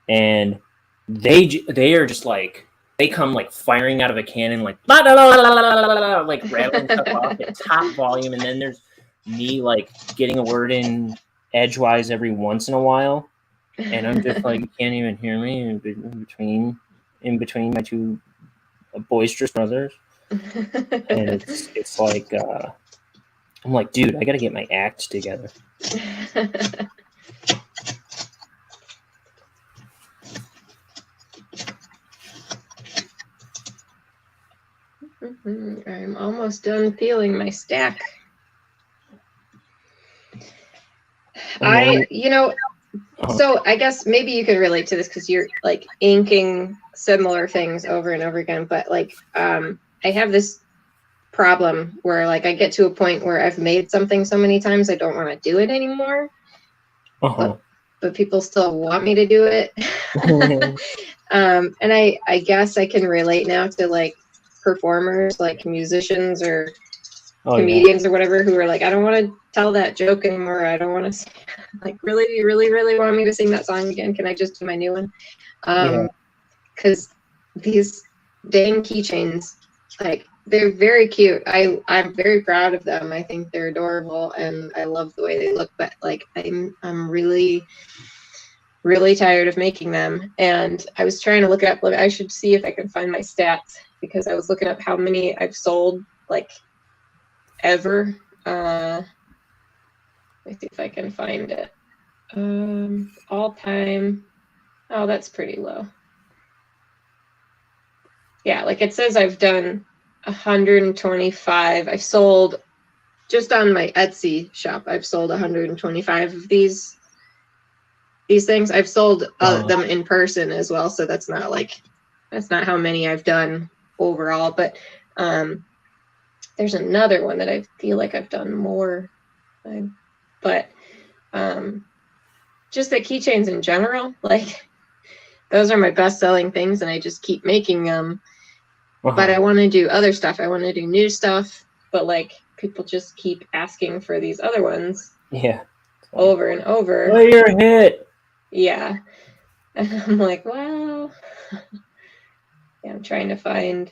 and they are just like, they come like firing out of a cannon, like la, la, la, la, la, la, la, like rattling stuff off at top volume, and then there's me like getting a word in edgewise every once in a while, and I'm just like, you can't even hear me in between my two boisterous brothers. And it's like I'm like, dude, I gotta get my act together. I'm almost done peeling my stack. So I guess maybe you can relate to this because you're like inking similar things over and over again, but like I have this problem where like I get to a point where I've made something so many times I don't want to do it anymore. But people still want me to do it. And I guess I can relate now to like performers, like musicians or comedians or whatever, who are like, I don't want to tell that joke anymore. I don't want to like, really, you really want me to sing that song again? Can I just do my new one? Because these dang keychains, like, they're very cute. I'm very proud of them. I think they're adorable and I love the way they look, but like I'm really tired of making them. And I was trying to look up, I should see if I can find my stats, because I was looking up how many I've sold like ever. Let me see if I can find it. All time. Oh, that's pretty low. Yeah, like it says I've done 125. I've sold, just on my Etsy shop, I've sold 125 of these things. I've sold them in person as well, so that's not how many I've done overall. But there's another one that I feel like I've done more. But just the keychains in general, like those are my best-selling things, and I just keep making them. But I want to do other stuff. I want to do new stuff, but like people just keep asking for these other ones. Yeah. Over and over. Play your hit. Yeah. And I'm like, well, yeah, I'm trying to find,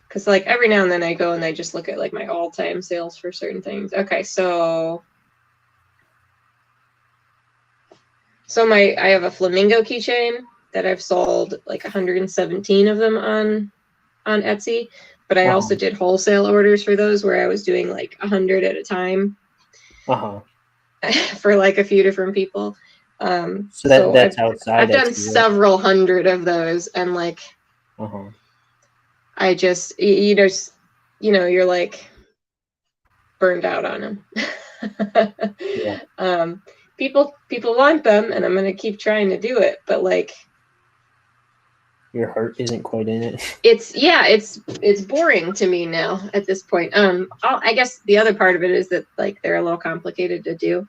because like every now and then I go and I just look at like my all-time sales for certain things. Okay, so I have a flamingo keychain that I've sold like 117 of them on Etsy, but I also did wholesale orders for those where I was doing like 100 at a time for like a few different people. So that's outside. I've done several hundred of those, and like I just you're like burned out on them. Yeah. People want them, and I'm gonna keep trying to do it, but like your heart isn't quite in it. It's boring to me now at this point. I guess the other part of it is that like they're a little complicated to do.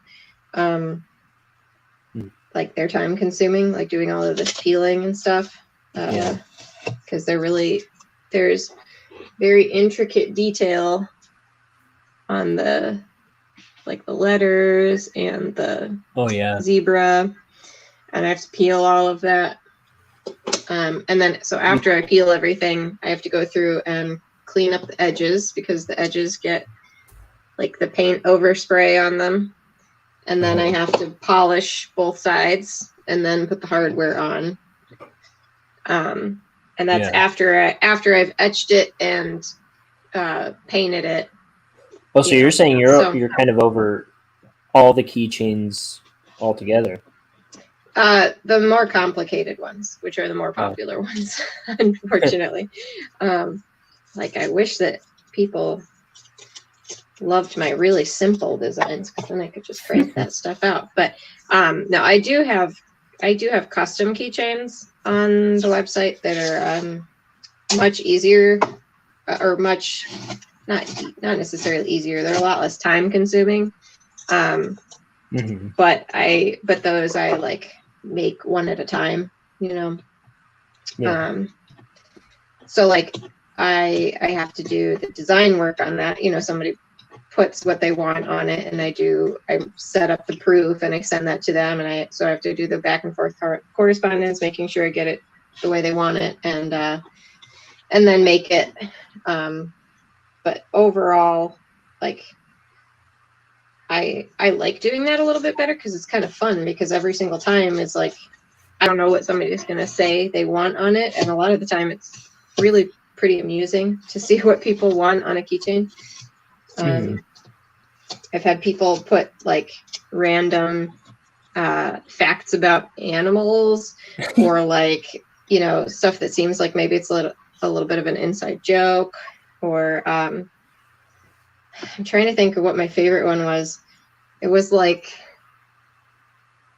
Like they're time consuming, like doing all of this peeling and stuff. Because there's very intricate detail on the letters and the zebra, and I have to peel all of that. And then so after I peel everything, I have to go through and clean up the edges, because the edges get like the paint overspray on them. And then I have to polish both sides and then put the hardware on. And that's after I've etched it and painted it. Oh, so you're saying you're kind of over all the keychains altogether? The more complicated ones, which are the more popular ones, unfortunately. Like I wish that people loved my really simple designs, because then I could just crank that stuff out. But no, I do have custom keychains on the website that are much easier, or much not necessarily easier. They're a lot less time consuming. But those I like make one at a time, so like I have to do the design work on that. Somebody puts what they want on it, and I set up the proof and I send that to them, and so I have to do the back and forth correspondence, making sure I get it the way they want it, and then make it. But overall, like I like doing that a little bit better, because it's kind of fun, because every single time it's like I don't know what somebody's gonna say they want on it, and a lot of the time it's really pretty amusing to see what people want on a keychain. I've had people put like random facts about animals, or like stuff that seems like maybe it's a little bit of an inside joke, or I'm trying to think of what my favorite one was. It was like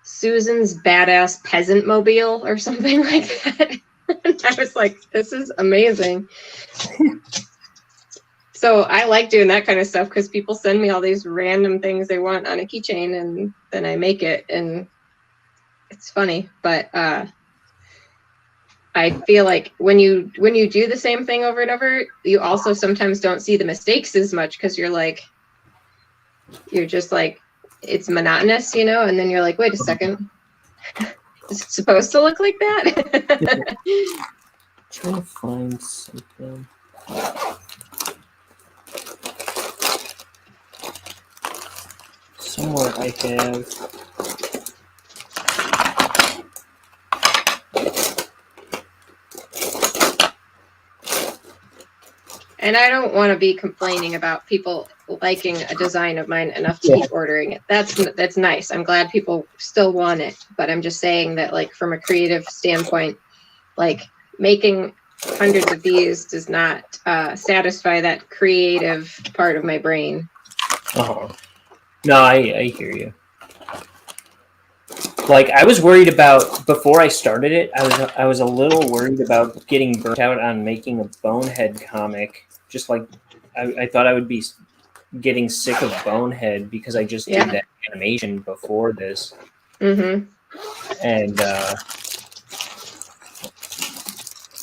Susan's badass peasant mobile or something like that. I was like, this is amazing. So I like doing that kind of stuff, because people send me all these random things they want on a keychain, and then I make it, and it's funny. But I feel like when you do the same thing over and over, you also sometimes don't see the mistakes as much, because you're just like, it's monotonous, and then you're like, wait a second, is it supposed to look like that? Trying to find something. Somewhere I have. And I don't want to be complaining about people liking a design of mine enough to keep ordering it. That's nice. I'm glad people still want it, but I'm just saying that, like, from a creative standpoint, like, making hundreds of these does not satisfy that creative part of my brain. No, I hear you. Like, I was worried about, before I started it, I was a little worried about getting burnt out on making a Bonehead comic. Just like, I thought I would be getting sick of Bonehead because I just did that animation before this. Mm-hmm. And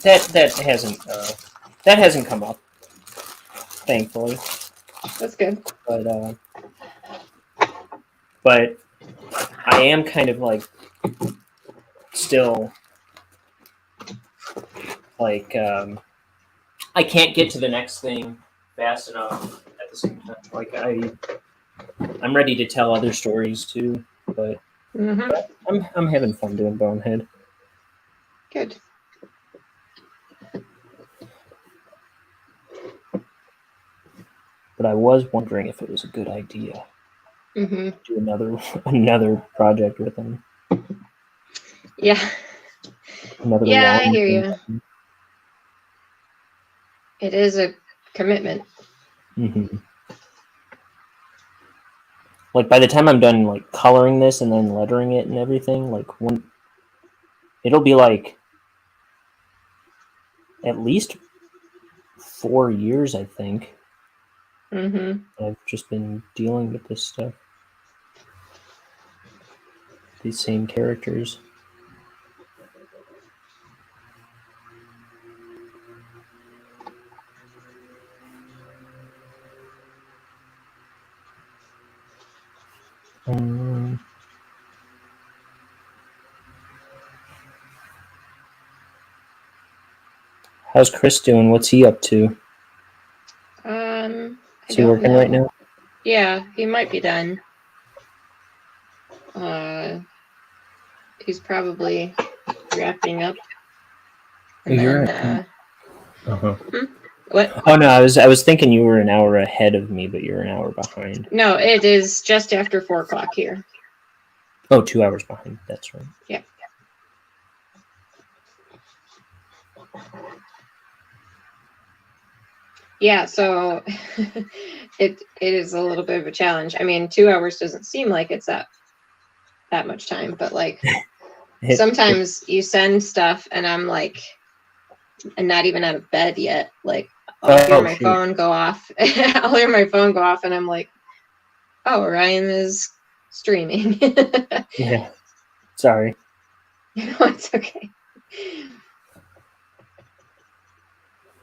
that hasn't come up, thankfully. That's good. But I am kind of like still like I can't get to the next thing fast enough at the same time. Like I'm ready to tell other stories too, but I'm having fun doing Bonehead. Good. But I was wondering if it was a good idea to do another project with him. Yeah. I hear you. It is a commitment. Mm-hmm. Like, by the time I'm done, like, coloring this and then lettering it and everything, like, it'll be like at least 4 years, I think. I've just been dealing with this stuff. These same characters. How's Chris doing? What's he up to? Is he working right now? Yeah, he might be done. He's probably wrapping up. You're right. What? Oh no, I was thinking you were an hour ahead of me, but you're an hour behind. No, it is just after 4 o'clock here. Oh, 2 hours behind. That's right. Yeah. Yeah, so it is a little bit of a challenge. I mean, 2 hours doesn't seem like it's that much time, but like sometimes you send stuff and I'm like, I'm not even out of bed yet. Like I'll hear my phone go off. I'll hear my phone go off and I'm like, oh, Ryan is streaming. Yeah. Sorry. No, it's okay.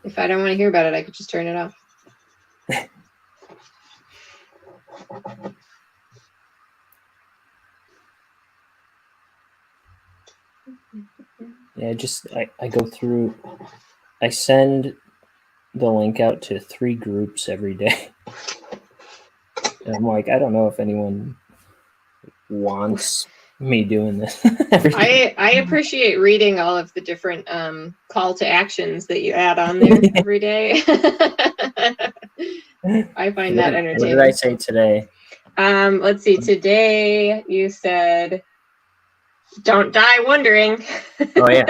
If I don't want to hear about it, I could just turn it off. Yeah, I go through, I send the link out to 3 groups every day. And I'm like, I don't know if anyone wants me doing this. I appreciate reading all of the different call to actions that you add on there every day. I find that entertaining. What did I say today? Let's see. Today you said, "Don't die wondering." Oh yeah.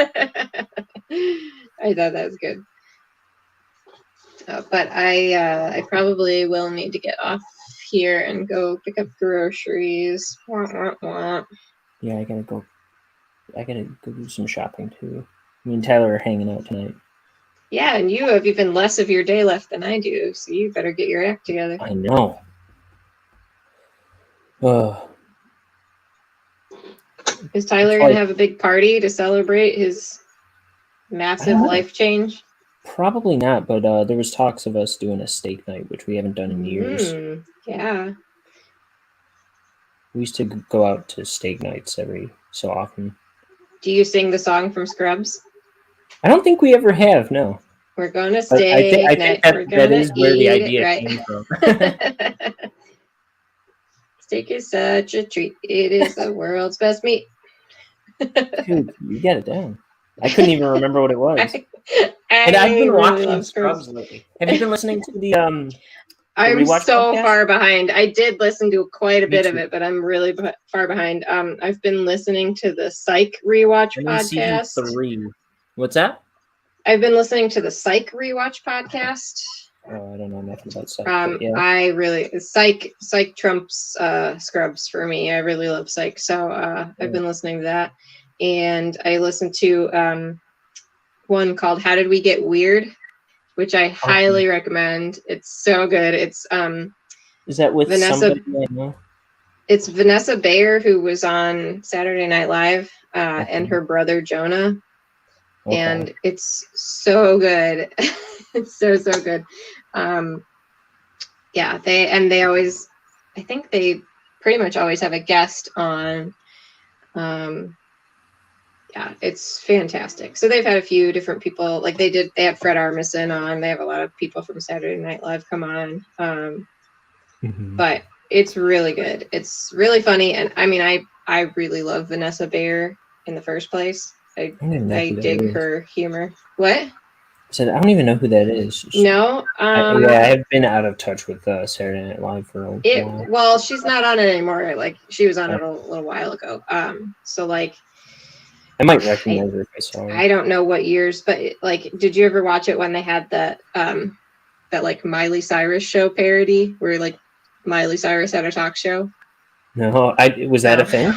I thought that was good. But I probably will need to get off here and go pick up groceries. Wah, wah, wah. Yeah, I gotta go do some shopping too. Me and Tyler are hanging out tonight. Yeah, and you have even less of your day left than I do, so you better get your act together. I know. Is Tyler going to have a big party to celebrate his massive life change? Probably not, but there was talks of us doing a steak night, which we haven't done in years. Yeah. We used to go out to steak nights every so often. Do you sing the song from Scrubs? I don't think we ever have, no. We're going to steak night. That is where the idea came from. Steak is such a treat. It is the world's best meat. Dude, you got it down. I couldn't even remember what it was. I've been watching Scrubs lately. Have you been listening to I'm rewatch so podcast? far behind. I did listen to quite a Me bit of too. it, but I'm really far behind. I've been listening to the Psych Rewatch I'm in season podcast. 3. What's that? I've been listening to the Psych Rewatch podcast. Oh, I don't know nothing about Psych. But yeah. I really Psych trumps Scrubs for me. I really love Psych, so I've been listening to that, and I listened to one called "How Did We Get Weird," which I highly recommend. It's so good. It's Is that with Vanessa? somebody I know? It's Vanessa Bayer, who was on Saturday Night Live, and her brother Jonah. Okay. And it's so good. It's so good. Yeah, they always, I think they pretty much always have a guest on. Yeah, it's fantastic. So they've had a few different people, like they had Fred Armisen on. They have a lot of people from Saturday Night Live come on. But it's really good. It's really funny, and I mean, I really love Vanessa Bayer in the first place. I dig her humor. What? I said I don't even know who that is. No. I have been out of touch with Saturday Night Live for a while. Well, she's not on it anymore. Like she was on it a little while ago. So like, I might recognize her if I saw her. I don't know what years, but like, did you ever watch it when they had that like Miley Cyrus show parody where like Miley Cyrus had a talk show? No, was that a thing?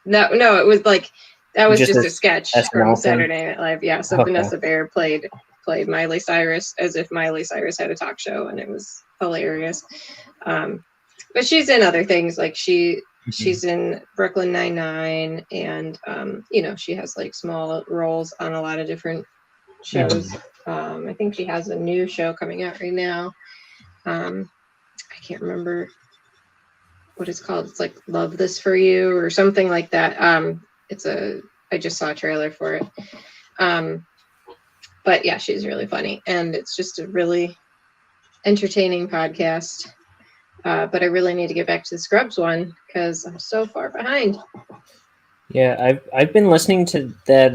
No, it was like. That was just a sketch from SNL Saturday Night Live. Yeah, so Vanessa Bayer played Miley Cyrus as if Miley Cyrus had a talk show, and it was hilarious. But she's in other things, like she's in Brooklyn Nine-Nine, and she has like small roles on a lot of different shows. I think she has a new show coming out right now. I can't remember what it's called. It's like Love This For You or something like that. I just saw a trailer for it. But yeah, she's really funny, and it's just a really entertaining podcast. But I really need to get back to the Scrubs one because I'm so far behind. Yeah, I've been listening to that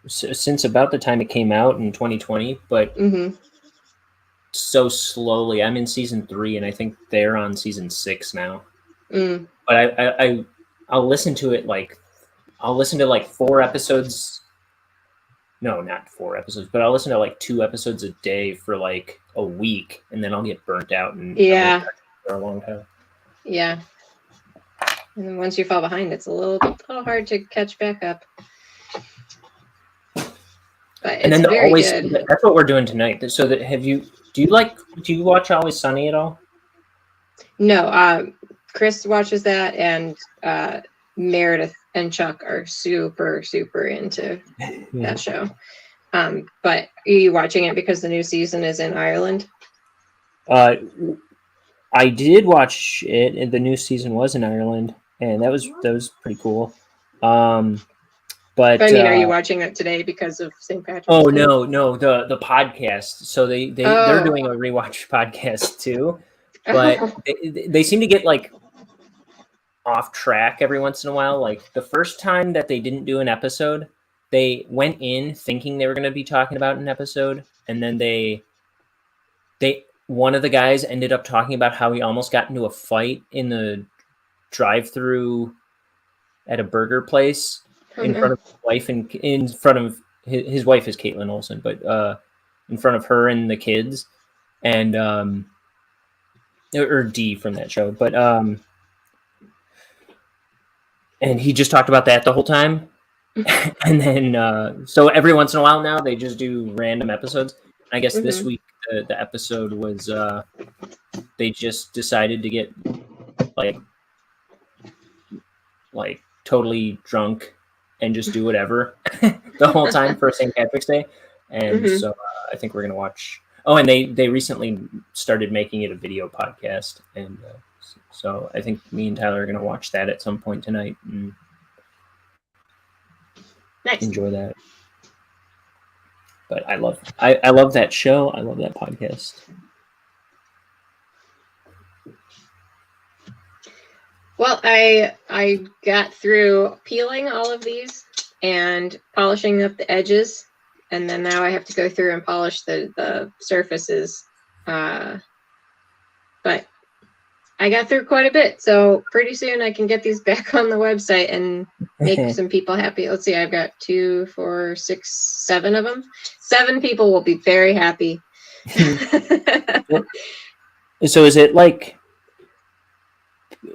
since about the time it came out in 2020, but so slowly. I'm in season 3, and I think they're on season 6 now. But I'll listen to it I'll listen to like 4 episodes. No, not 4 episodes, but I'll listen to like 2 episodes a day for like a week, and then I'll get burnt out and for a long time. Yeah. And then once you fall behind, it's a little hard to catch back up. But and then always good. That's what we're doing tonight. So that do you watch Always Sunny at all? No, Chris watches that, and Meredith and Chuck are super into that show. But are you watching it because the new season is in Ireland? I did watch it, and the new season was in Ireland, and that was pretty cool. But I mean, are you watching it today because of St. Patrick's Day? Oh no, the podcast. So they're doing a rewatch podcast too, but they seem to get like off track every once in a while. Like the first time that they didn't do an episode, they went in thinking they were going to be talking about an episode, and then one of the guys ended up talking about how he almost got into a fight in the drive-through at a burger place in front of his wife, and in front of his wife is Caitlin Olsen, but in front of her and the kids, and or Dee from that show, but and he just talked about that the whole time. And then so every once in a while now they just do random episodes. I guess this week the episode was they just decided to get like totally drunk and just do whatever the whole time for St. Patrick's Day. And so I think we're gonna watch. Oh, and they recently started making it a video podcast, and so I think me and Tyler are gonna watch that at some point tonight and enjoy that. But I love that show. I love that podcast. Well, I got through peeling all of these and polishing up the edges, and then now I have to go through and polish the surfaces but I got through quite a bit. So pretty soon I can get these back on the website and make some people happy. Let's see, I've got 2, 4, 6, 7 of them. 7 people will be very happy. So is it like,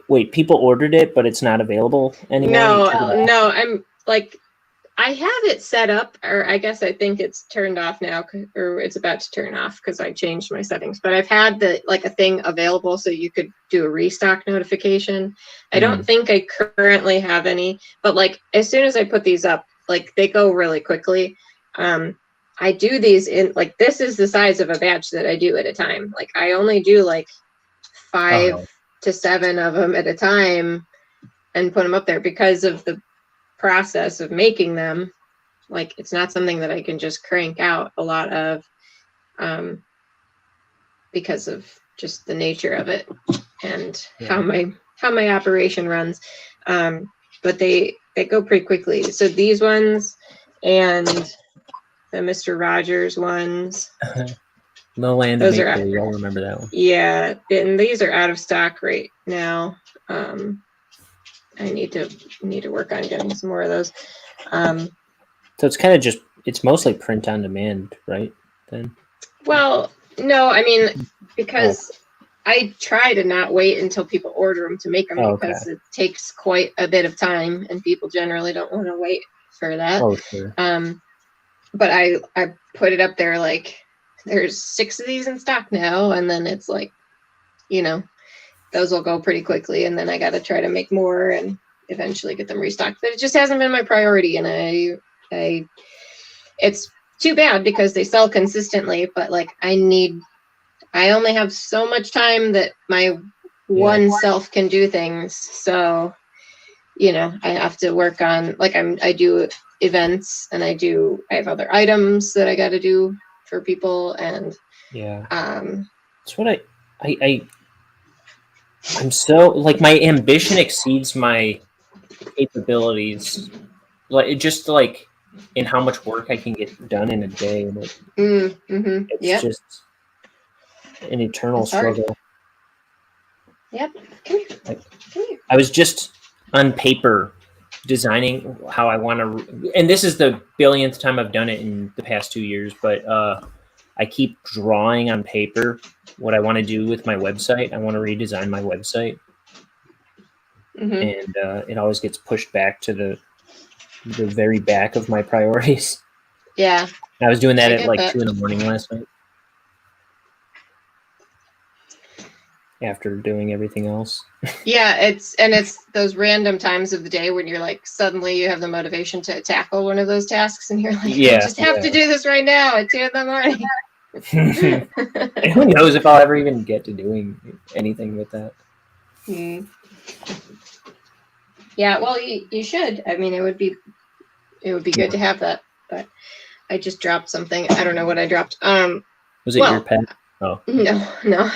wait, people ordered it, but it's not available anymore? No, I'm like, I have it set up, or I guess I think it's turned off now, or it's about to turn off because I changed my settings. But I've had a thing available so you could do a restock notification. I don't think I currently have any, but like as soon as I put these up, like they go really quickly. I do these in like, this is the size of a batch that I do at a time. Like I only do like 5 to 7 of them at a time and put them up there because of the process of making them. Like it's not something that I can just crank out a lot of because of just the nature of it and how my operation runs. But they go pretty quickly. So these ones and the Mr. Rogers ones. No Land of Make-Believe, I'll remember that one. Yeah, and these are out of stock right now. I need to work on getting some more of those. So it's kind of it's mostly print on demand, right? Then. Well, no, I mean, because I try to not wait until people order them to make them because it takes quite a bit of time and people generally don't want to wait for that. Oh, sure. But I put it up there like there's 6 of these in stock now, and then it's like, those will go pretty quickly, and then I got to try to make more and eventually get them restocked. But it just hasn't been my priority, and I it's too bad because they sell consistently, but like I only have so much time that my one self can do things. So, I have to work on like I do events and I have other items that I got to do for people, and that's what I'm so like my ambition exceeds my capabilities, like it just like in how much work I can get done in a day. It's just an eternal struggle. Yep. Come here. I was just on paper designing how I want to, and this is the billionth time I've done it in the past 2 years, but I keep drawing on paper what I want to do with my website. I want to redesign my website. And it always gets pushed back to the very back of my priorities. Yeah. I was doing that at like 2 a.m. last night. After doing everything else. Yeah, it's those random times of the day when you're like suddenly you have the motivation to tackle one of those tasks and you're like, I just have to do this right now at 2 a.m. And who knows if I'll ever even get to doing anything with that. Yeah, well you should. I mean it would be good to have that, but I just dropped something. I don't know what I dropped. Was it your pen? Oh. No,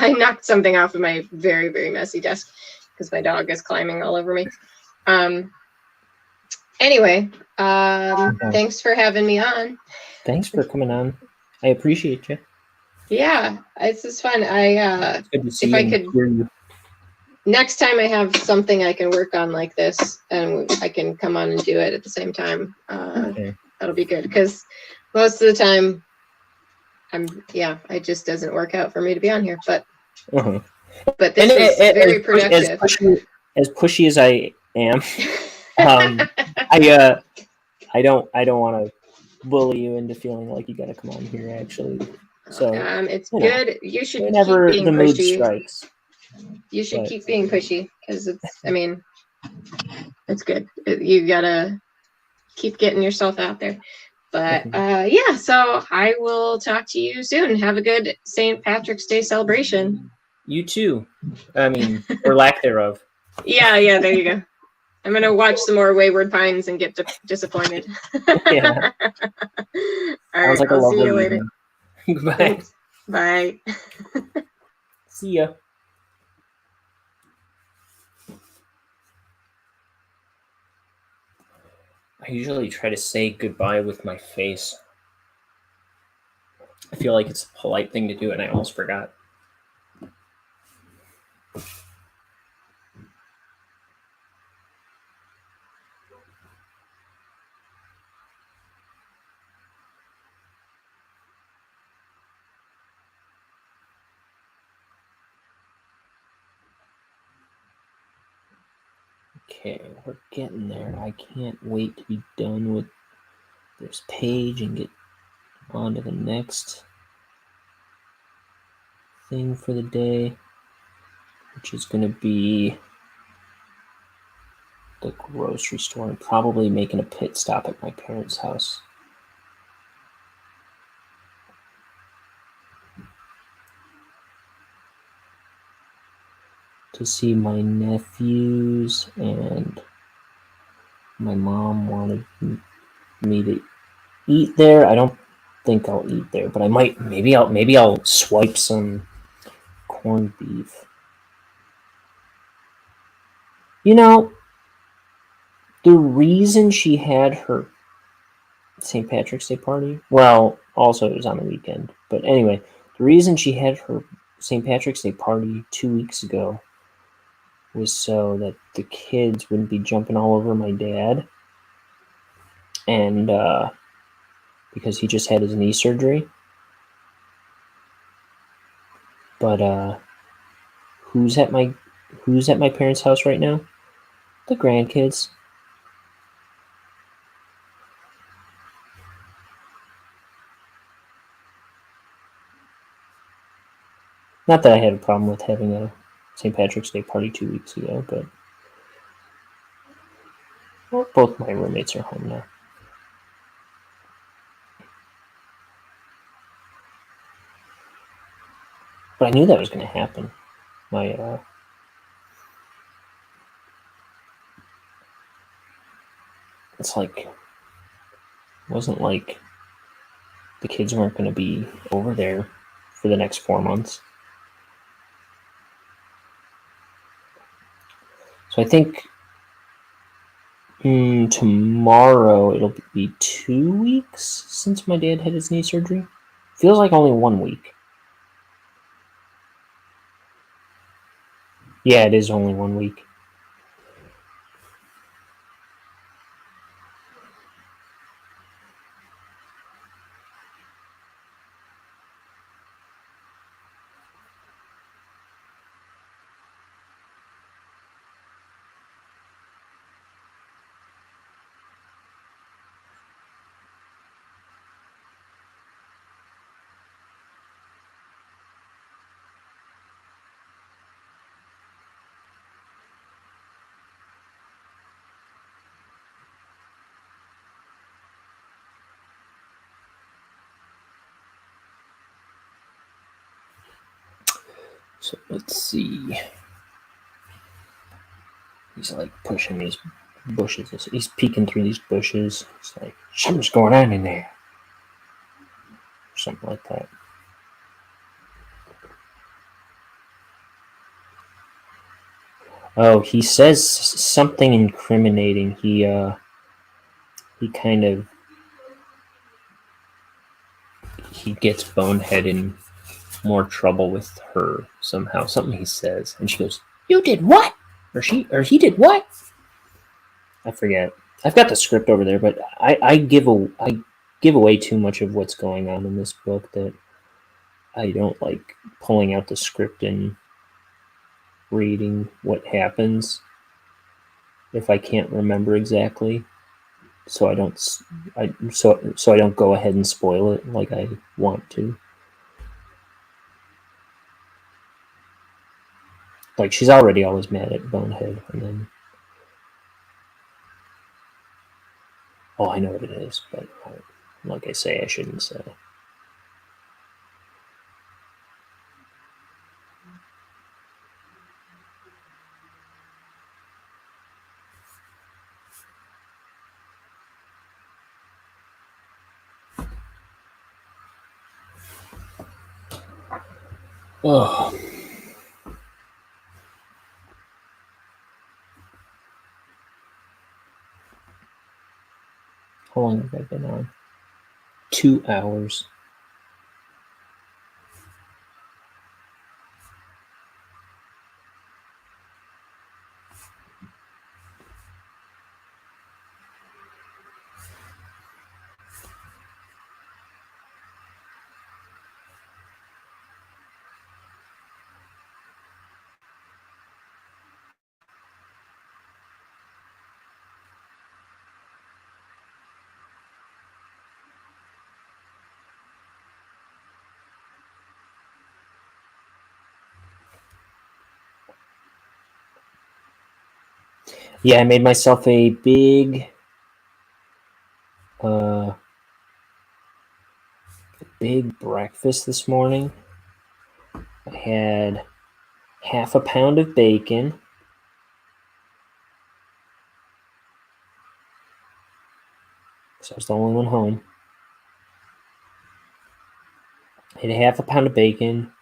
I knocked something off of my very, very messy desk because my dog is climbing all over me. Anyway, thanks for having me on. Thanks for coming on. I appreciate you. Yeah, it's just fun. It's good to see if I could hear you. Next time I have something I can work on like this and I can come on and do it at the same time. That'll be good because most of the time it just doesn't work out for me to be on here, but this is very productive. As pushy as I am, I don't want to bully you into feeling like you got to come on here. Actually, so it's good. You should whenever keep being the mood pushy. strikes. You should keep being pushy because it's it's good. You gotta keep getting yourself out there. But so I will talk to you soon. Have a good St. Patrick's Day celebration. You too. Or lack thereof. Yeah, there you go. I'm going to watch some more Wayward Pines and get disappointed. Yeah. All right, I'll see you later. Goodbye. Thanks. Bye. See ya. I usually try to say goodbye with my face. I feel like it's a polite thing to do, and I almost forgot. Okay, we're getting there. I can't wait to be done with this page and get on to the next thing for the day, which is going to be the grocery store and probably making a pit stop at my parents' house. To see my nephews, and my mom wanted me to eat there. I don't think I'll eat there, but I might. Maybe I'll swipe some corned beef. You know, the reason she had her St. Patrick's Day party, well, also it was on the weekend, but anyway, the reason she had her St. Patrick's Day party 2 weeks ago was so that the kids wouldn't be jumping all over my dad, and because he just had his knee surgery. But who's at my parents' house right now? The grandkids. Not that I had a problem with having a St. Patrick's Day party 2 weeks ago, but well, both my roommates are home now. But I knew that was going to happen. It's like, it wasn't like the kids weren't going to be over there for the next 4 months. So I think tomorrow it'll be 2 weeks since my dad had his knee surgery. Feels like only 1 week. Yeah, it is only 1 week. So let's see. He's like pushing these bushes. He's peeking through these bushes. It's like, something's going on in there. Something like that. Oh, he says something incriminating. He kind of, he gets Bonehead in more trouble with her somehow. Something he says, and she goes, "You did what?" Or he did what? I forget. I've got the script over there, but I give away too much of what's going on in this book that I don't like pulling out the script and reading what happens if I can't remember exactly. So I don't go ahead and spoil it like I want to. Like, she's already always mad at Bonehead, and then, oh, I know what it is, but like I say, I shouldn't say. Oh. How long have I been on? 2 hours. Yeah, I made myself a big breakfast this morning. I had half a pound of bacon, because I was the only one home. I had half a pound of bacon,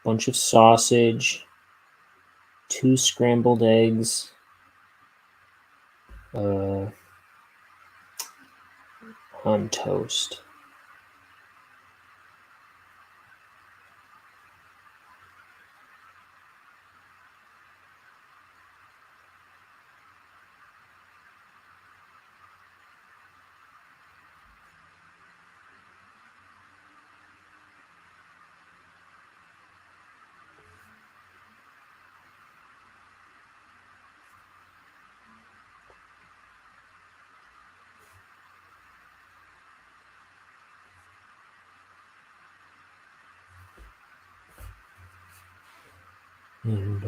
a bunch of sausage, 2 scrambled eggs, on toast. And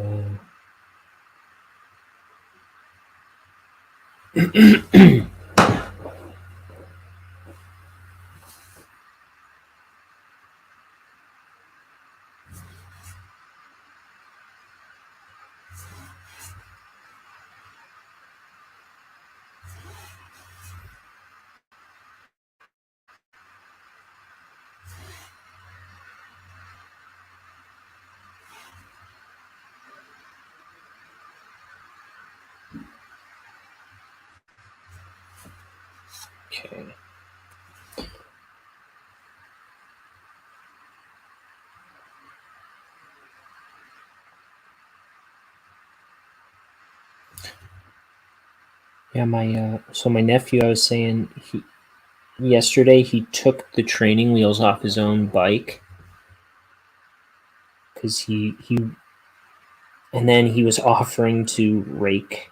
okay. Yeah, my nephew, I was saying, yesterday he took the training wheels off his own bike, because and then he was offering to rake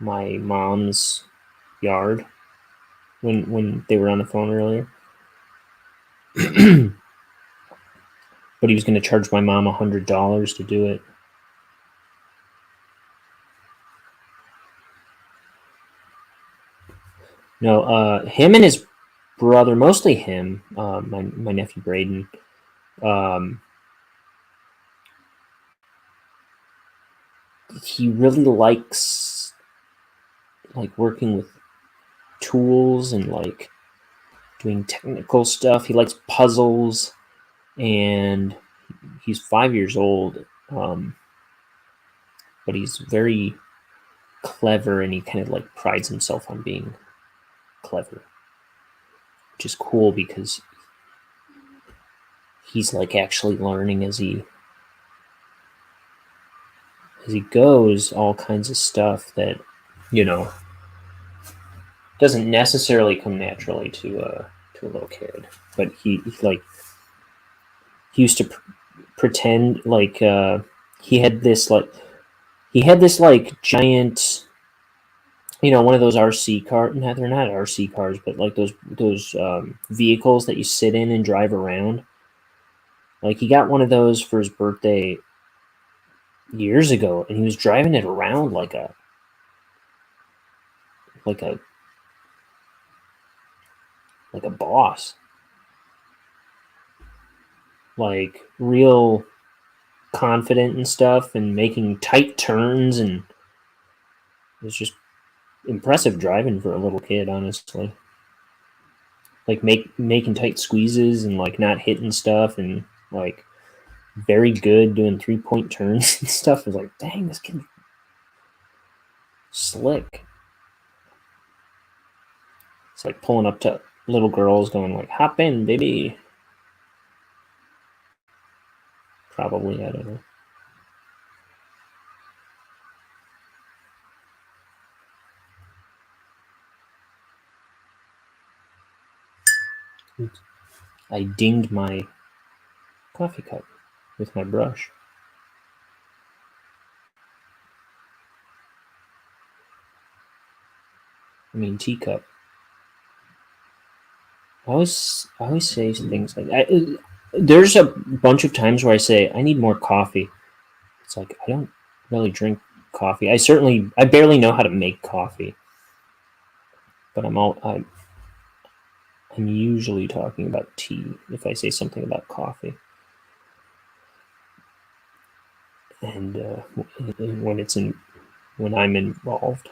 my mom's yard when they were on the phone earlier. But he was going to charge my mom $100 to do it. No, him and his brother, mostly him, my nephew Braden, he really likes working with tools and doing technical stuff. He likes puzzles, and he's 5 years old, but he's very clever, and he kind of prides himself on being clever, which is cool because he's actually learning as he goes, all kinds of stuff that doesn't necessarily come naturally to a little kid. But he used to pretend he had this giant, one of those RC cars. No, they're not RC cars, but those vehicles that you sit in and drive around. He got one of those for his birthday years ago, and he was driving it around like a boss, real confident and stuff, and making tight turns, and it was just impressive driving for a little kid, honestly. Making tight squeezes and not hitting stuff, and very good doing 3-point turns and stuff. It was dang, this kid slick. It's pulling up to little girls going hop in, baby. Probably, I don't know. I dinged my coffee cup with my brush. I mean, teacup. I always say things like that. There's a bunch of times where I say I need more coffee. It's I don't really drink coffee. I barely know how to make coffee, but I'm usually talking about tea if I say something about coffee. And when I'm involved.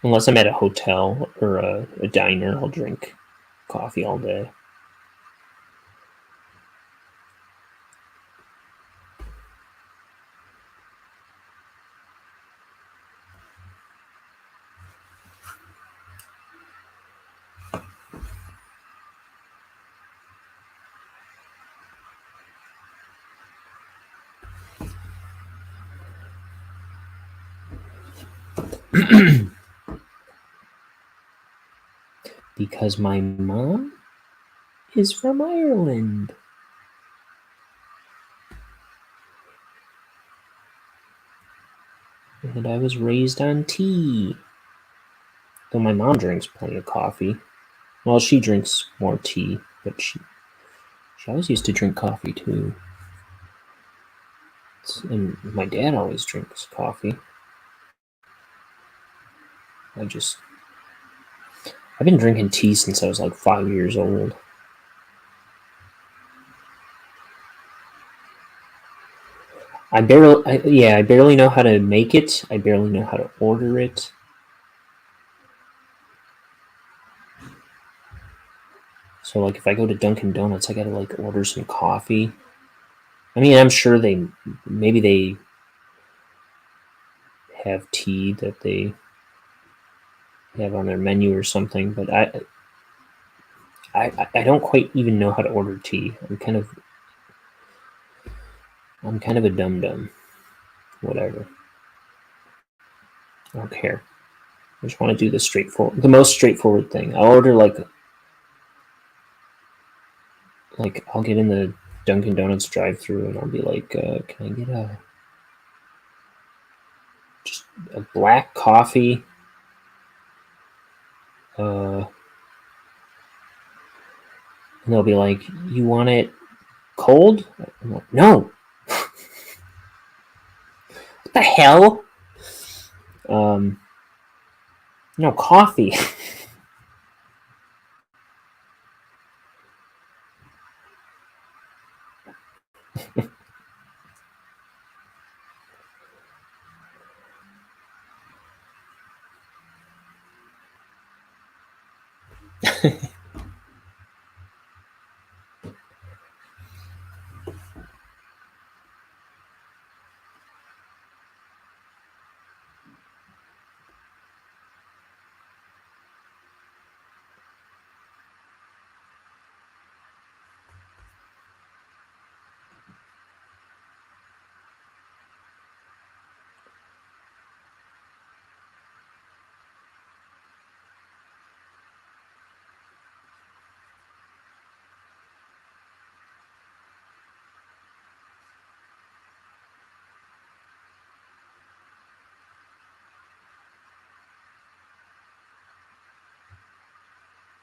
Unless I'm at a hotel or a diner, I'll drink coffee all day. Because my mom is from Ireland. And I was raised on tea. Though my mom drinks plenty of coffee. Well, she drinks more tea, but she always used to drink coffee too. And my dad always drinks coffee. I've been drinking tea since I was like 5 years old. I barely know how to make it. I barely know how to order it. So like if I go to Dunkin' Donuts, I gotta like order some coffee. I mean, I'm sure maybe they have tea that they have on their menu or something, but I don't quite even know how to order tea. I'm kind of a dum-dum. Whatever. I don't care. I just want to do the most straightforward thing. I'll order like I'll get in the Dunkin' Donuts drive-thru and I'll be like, can I get just a black coffee? And they'll be like, you want it cold? I'm like, no. What the hell? No, coffee.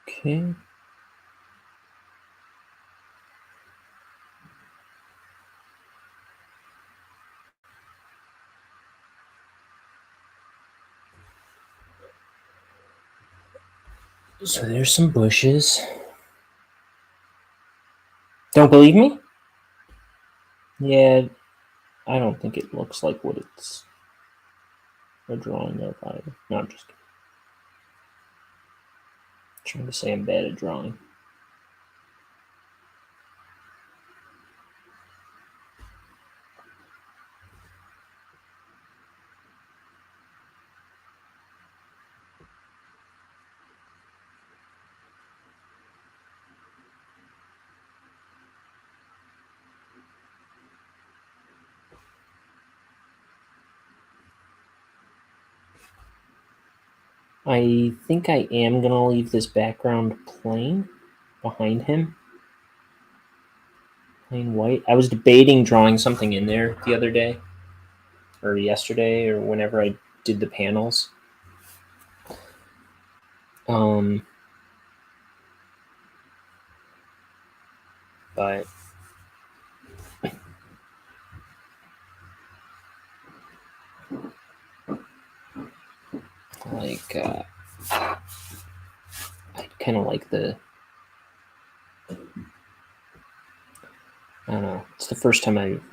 Okay. So there's some bushes. Don't believe me? Yeah, I don't think it looks like what it's a drawing of either. No, I'm just kidding. Trying to say I'm bad at drawing. I think I am going to leave this background plain behind him. Plain white. I was debating drawing something in there the other day, or yesterday, or whenever I did the panels. But like I kind of like the. I don't know. It's the first time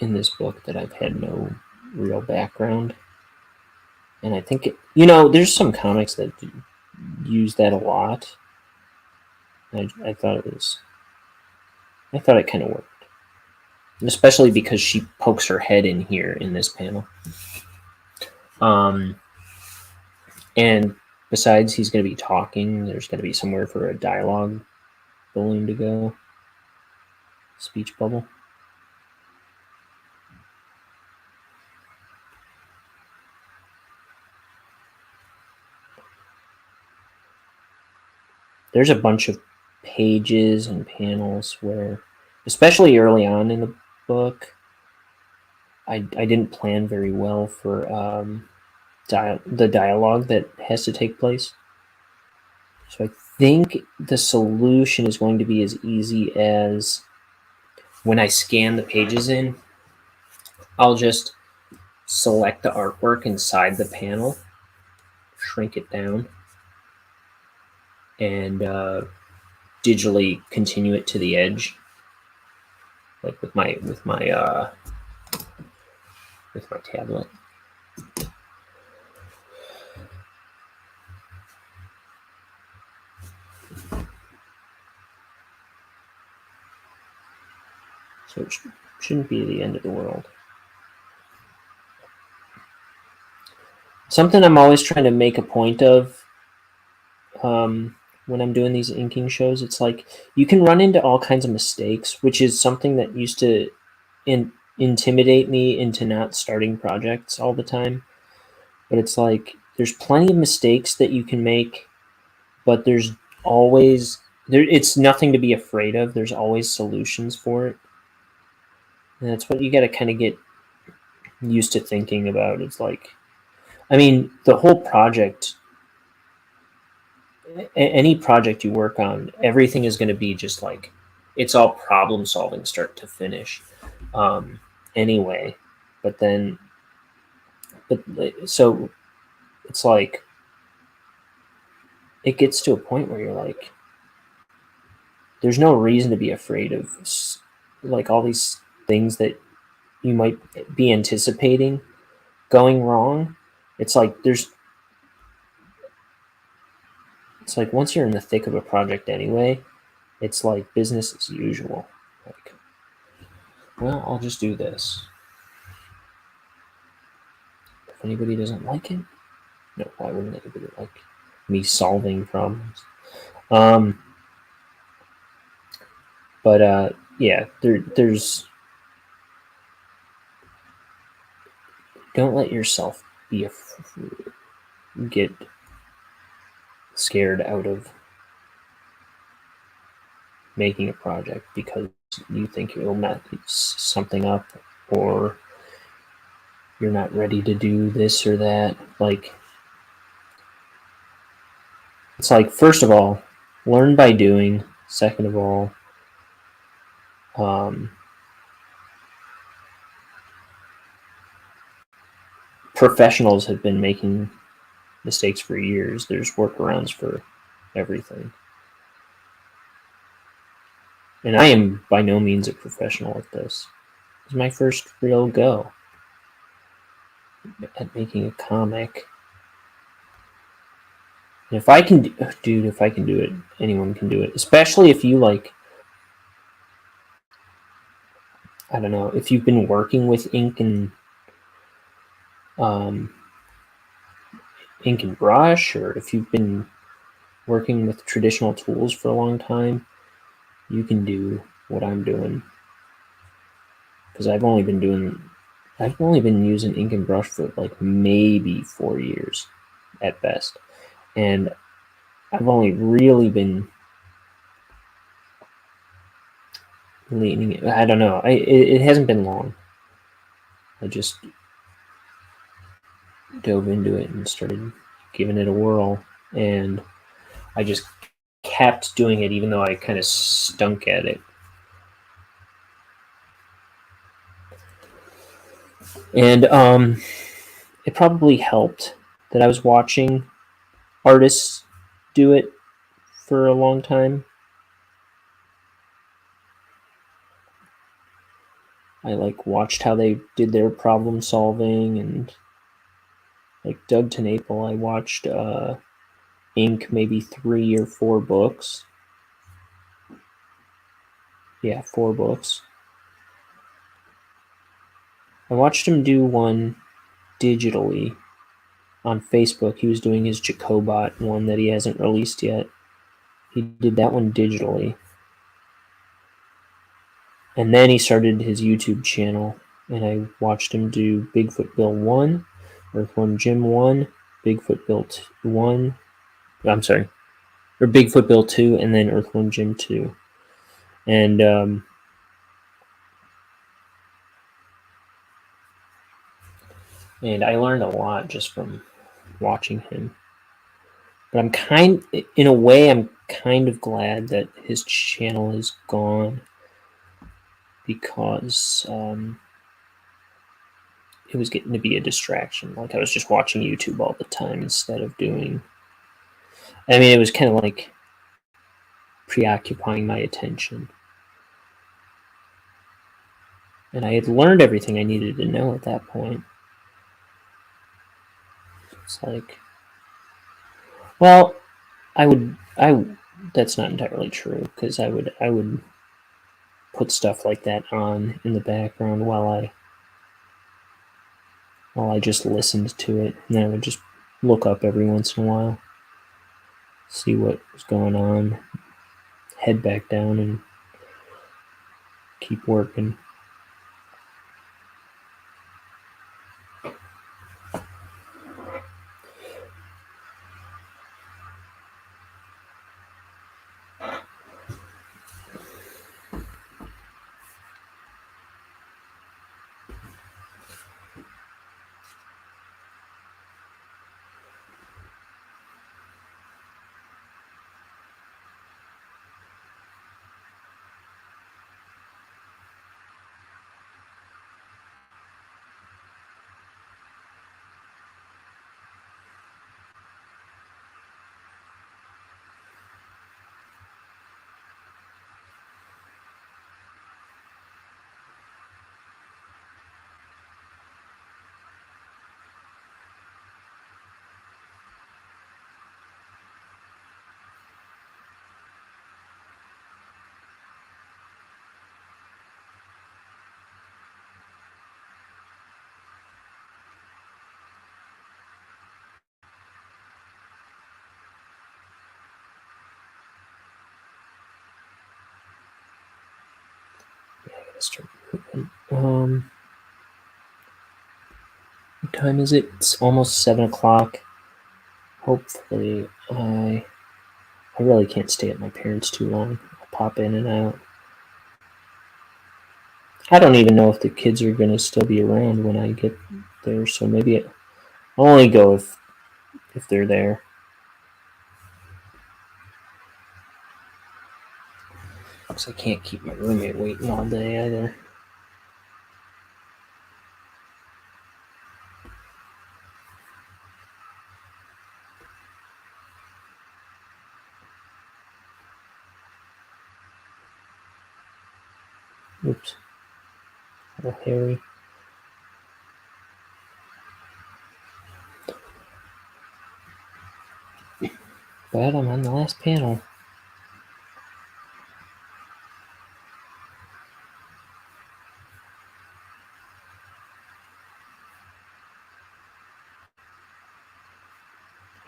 in this book that I've had no real background, and I think there's some comics that use that a lot. I thought it kind of worked, especially because she pokes her head in here in this panel. And besides, he's going to be talking. There's going to be somewhere for a dialogue balloon to go. Speech bubble. There's a bunch of pages and panels where, especially early on in the book, I didn't plan very well for the dialogue that has to take place. So I think the solution is going to be as easy as when I scan the pages in, I'll just select the artwork inside the panel, shrink it down, and digitally continue it to the edge, like with my tablet. So it shouldn't be the end of the world. Something I'm always trying to make a point of when I'm doing these inking shows, it's like you can run into all kinds of mistakes, which is something that used to intimidate me into not starting projects all the time. But it's like there's plenty of mistakes that you can make, but there's always it's nothing to be afraid of. There's always solutions for it. And that's what you got to kind of get used to thinking about. It's like, I mean, the whole project, any project you work on, everything is going to be just like, it's all problem solving start to finish anyway. So it's like, it gets to a point where you're like, there's no reason to be afraid of like all these things that you might be anticipating going wrong. It's like once you're in the thick of a project anyway, it's like business as usual. Like, well, I'll just do this. If anybody doesn't like it, no, why wouldn't anybody like me solving problems? But yeah, there's. Don't let yourself get scared out of making a project because you think you'll mess something up or you're not ready to do this or that. Like, it's like, first of all, learn by doing. Second of all, professionals have been making mistakes for years. There's workarounds for everything. And I am by no means a professional at this. It's my first real go at making a comic. And if I can do it, anyone can do it. Especially if you like, I don't know, if you've been working with ink and brush, or if you've been working with traditional tools for a long time, you can do what I'm doing. Because I've only been using ink and brush for like maybe 4 years at best. And I've only really been leaning, I don't know, it hasn't been long. I just dove into it and started giving it a whirl, and I just kept doing it even though I kind of stunk at it. And it probably helped that I was watching artists do it for a long time. I like watched how they did their problem solving, and like Doug TenNapel, I watched ink maybe 3 or 4 books. Yeah, 4 books. I watched him do one digitally on Facebook. He was doing his Jacobot one that he hasn't released yet. He did that one digitally. And then he started his YouTube channel, and I watched him do Bigfoot Bill 1, Earthworm Jim 1, Bigfoot Bill 1, I'm sorry, or Bigfoot Bill 2, and then Earthworm Jim 2. And I learned a lot just from watching him. But I'm in a way, I'm kind of glad that his channel is gone, because it was getting to be a distraction. Like, I was just watching YouTube all the time instead of doing... I mean, it was kind of like preoccupying my attention. And I had learned everything I needed to know at that point. It's like... Well, that's not entirely true, because I would put stuff like that on in the background while I just listened to it, and then I would just look up every once in a while, see what was going on, head back down, and keep working. What time is it? It's almost 7 o'clock. Hopefully, I really can't stay at my parents' too long. I'll pop in and out. I don't even know if the kids are going to still be around when I get there, so maybe I'll only go if they're there. Because I can't keep my roommate waiting all day either. Oops. A little hairy. But I'm on the last panel.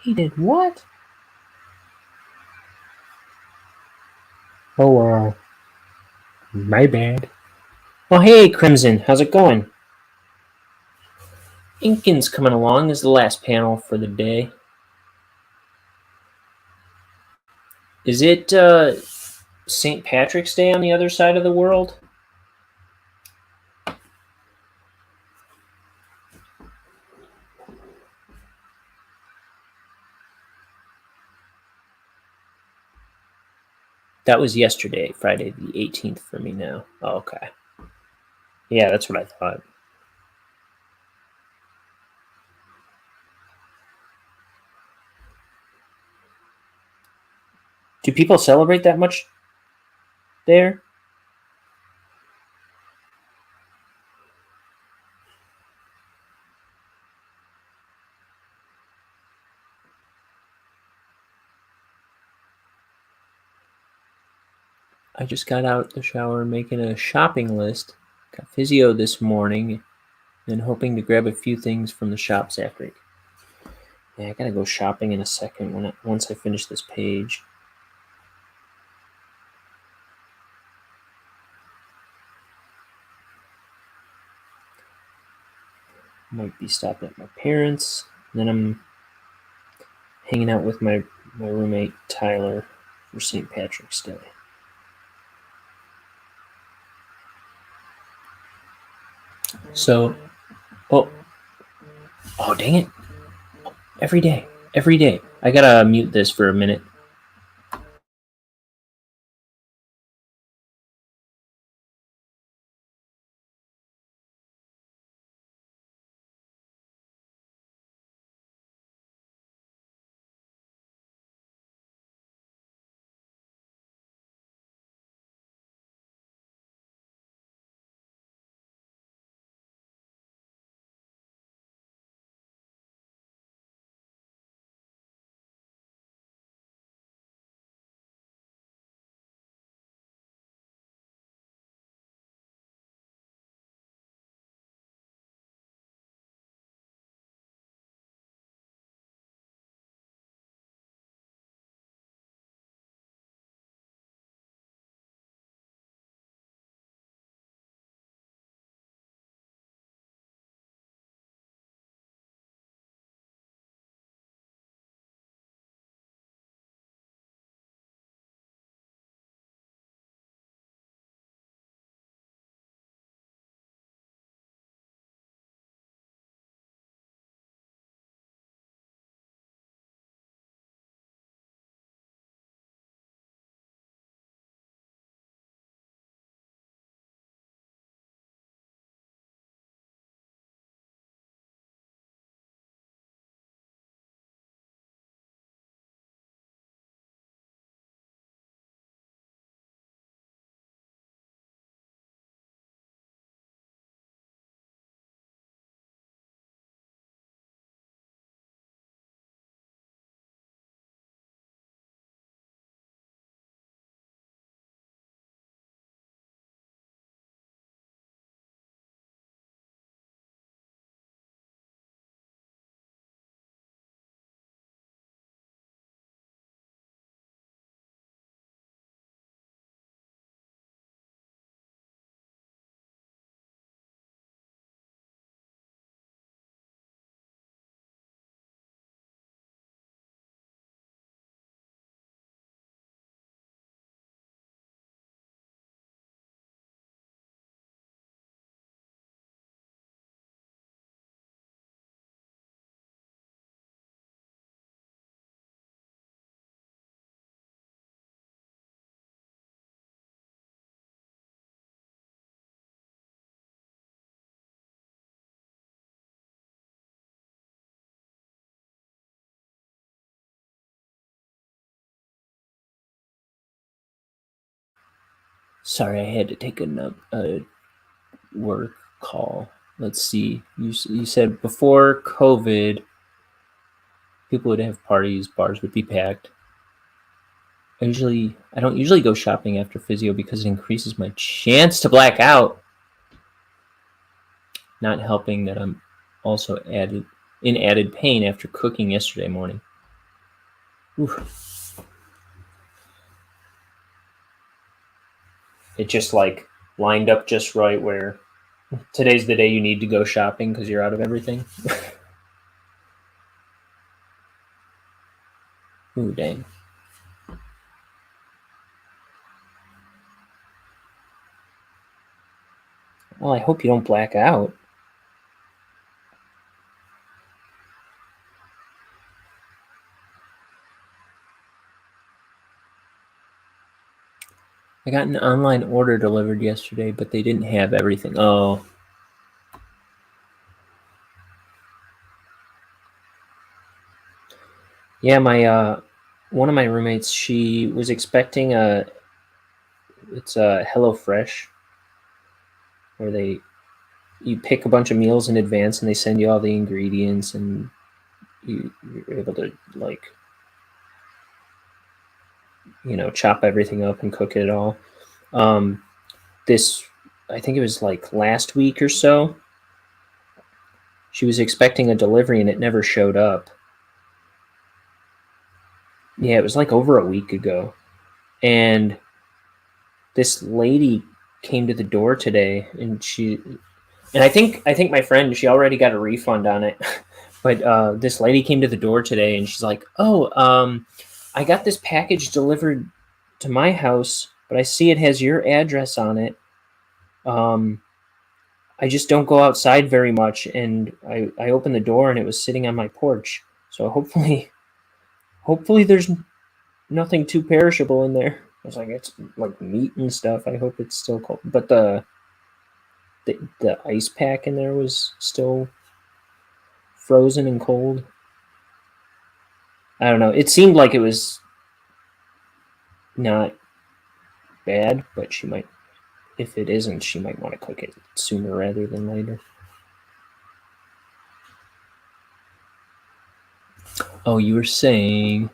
He did what? Oh, my bad. Oh, hey, Crimson. How's it going? Inkin's coming along is the last panel for the day. Is it St. Patrick's Day on the other side of the world? That was yesterday, Friday the 18th for me now. Oh, okay. Yeah, that's what I thought. Do people celebrate that much there? I just got out the shower making a shopping list. Got physio this morning and hoping to grab a few things from the shops after. Yeah, I gotta go shopping in a second once I finish this page. Might be stopping at my parents'. Then I'm hanging out with my roommate Tyler for St. Patrick's Day. So, oh dang it. Every day. I gotta mute this for a minute. Sorry, I had to take a work call. Let's see. You said before COVID, people would have parties, bars would be packed. I don't usually go shopping after physio because it increases my chance to black out. Not helping that I'm also in added pain after cooking yesterday morning. Oof. It just lined up just right where today's the day you need to go shopping because you're out of everything. Ooh, dang. Well, I hope you don't black out. I got an online order delivered yesterday, but they didn't have everything. Oh. Yeah, my one of my roommates, she was expecting it's a HelloFresh, where you pick a bunch of meals in advance and they send you all the ingredients and you're able to like, chop everything up and cook it all. I think it was like last week or so, she was expecting a delivery and it never showed up. Yeah, it was like over a week ago. And this lady came to the door today and I think my friend, she already got a refund on it. But this lady came to the door today and she's like, "Oh, I got this package delivered to my house, but I see it has your address on it. I just don't go outside very much, and I opened the door and it was sitting on my porch. So hopefully there's nothing too perishable in there." I was like, "It's like meat and stuff. I hope it's still cold." But the ice pack in there was still frozen and cold. I don't know. It seemed like it was not bad, but she might, if it isn't, she might want to cook it sooner rather than later. Oh, you were saying...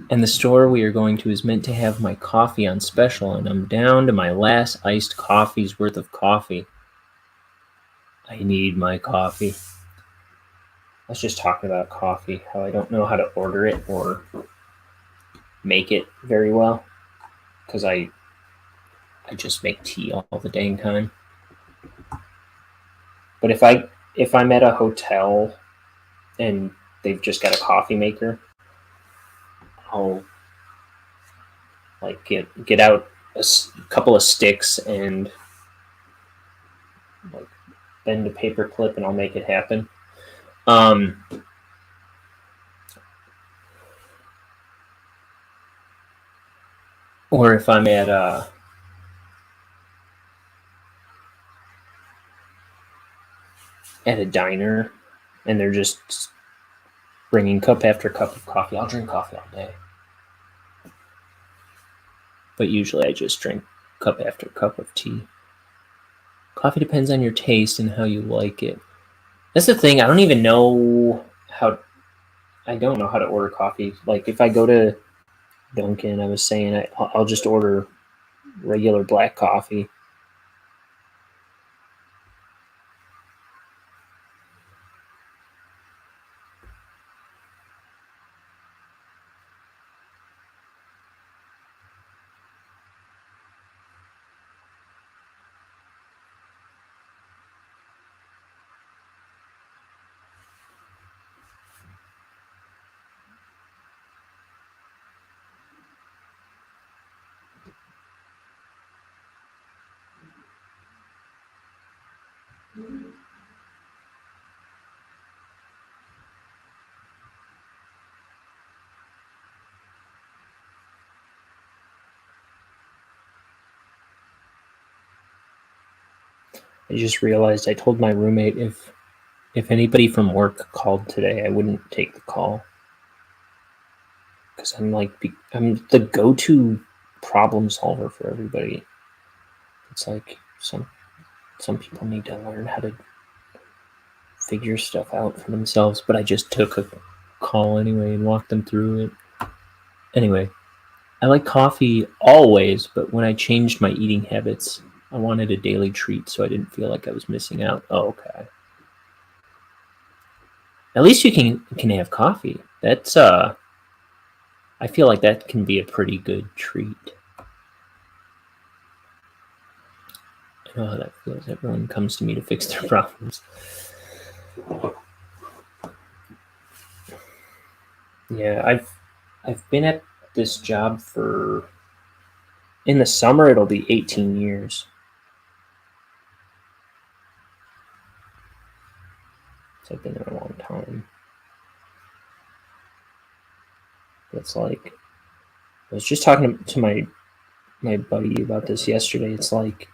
And the store we are going to is meant to have my coffee on special, and I'm down to my last iced coffee's worth of coffee. I need my coffee. I was just talking about coffee, how I don't know how to order it or make it very well, because I just make tea all the dang time. But if I'm at a hotel and they've just got a coffee maker, I'll like get out a couple of sticks and like bend a paper clip and I'll make it happen. Or if I'm at a diner and they're just bringing cup after cup of coffee, I'll drink coffee all day. But usually I just drink cup after cup of tea. Coffee depends on your taste and how you like it. That's the thing. I don't even know how... I don't know how to order coffee. Like, if I go to Dunkin', I was saying I'll just order regular black coffee. I just realized I told my roommate if anybody from work called today, I wouldn't take the call. Because I'm the go-to problem solver for everybody. It's like some people need to learn how to figure stuff out for themselves, but I just took a call anyway and walked them through it. Anyway, I like coffee always, but when I changed my eating habits, I wanted a daily treat so I didn't feel like I was missing out. Oh, okay. At least you can have coffee. That's I feel like that can be a pretty good treat. I know how that feels. Everyone comes to me to fix their problems. Yeah, I've been at this job for... In the summer, it'll be 18 years. So I've been there a long time. It's like... I was just talking to my buddy about this yesterday. It's like...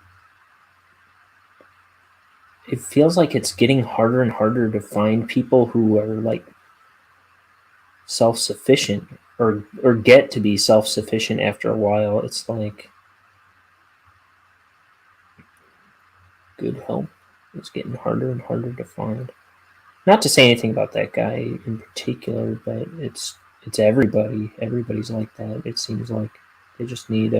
It feels like it's getting harder and harder to find people who are like self-sufficient or get to be self-sufficient after a while. It's like good help is getting harder and harder to find. Not to say anything about that guy in particular, but it's everybody. Everybody's like that. It seems like they just need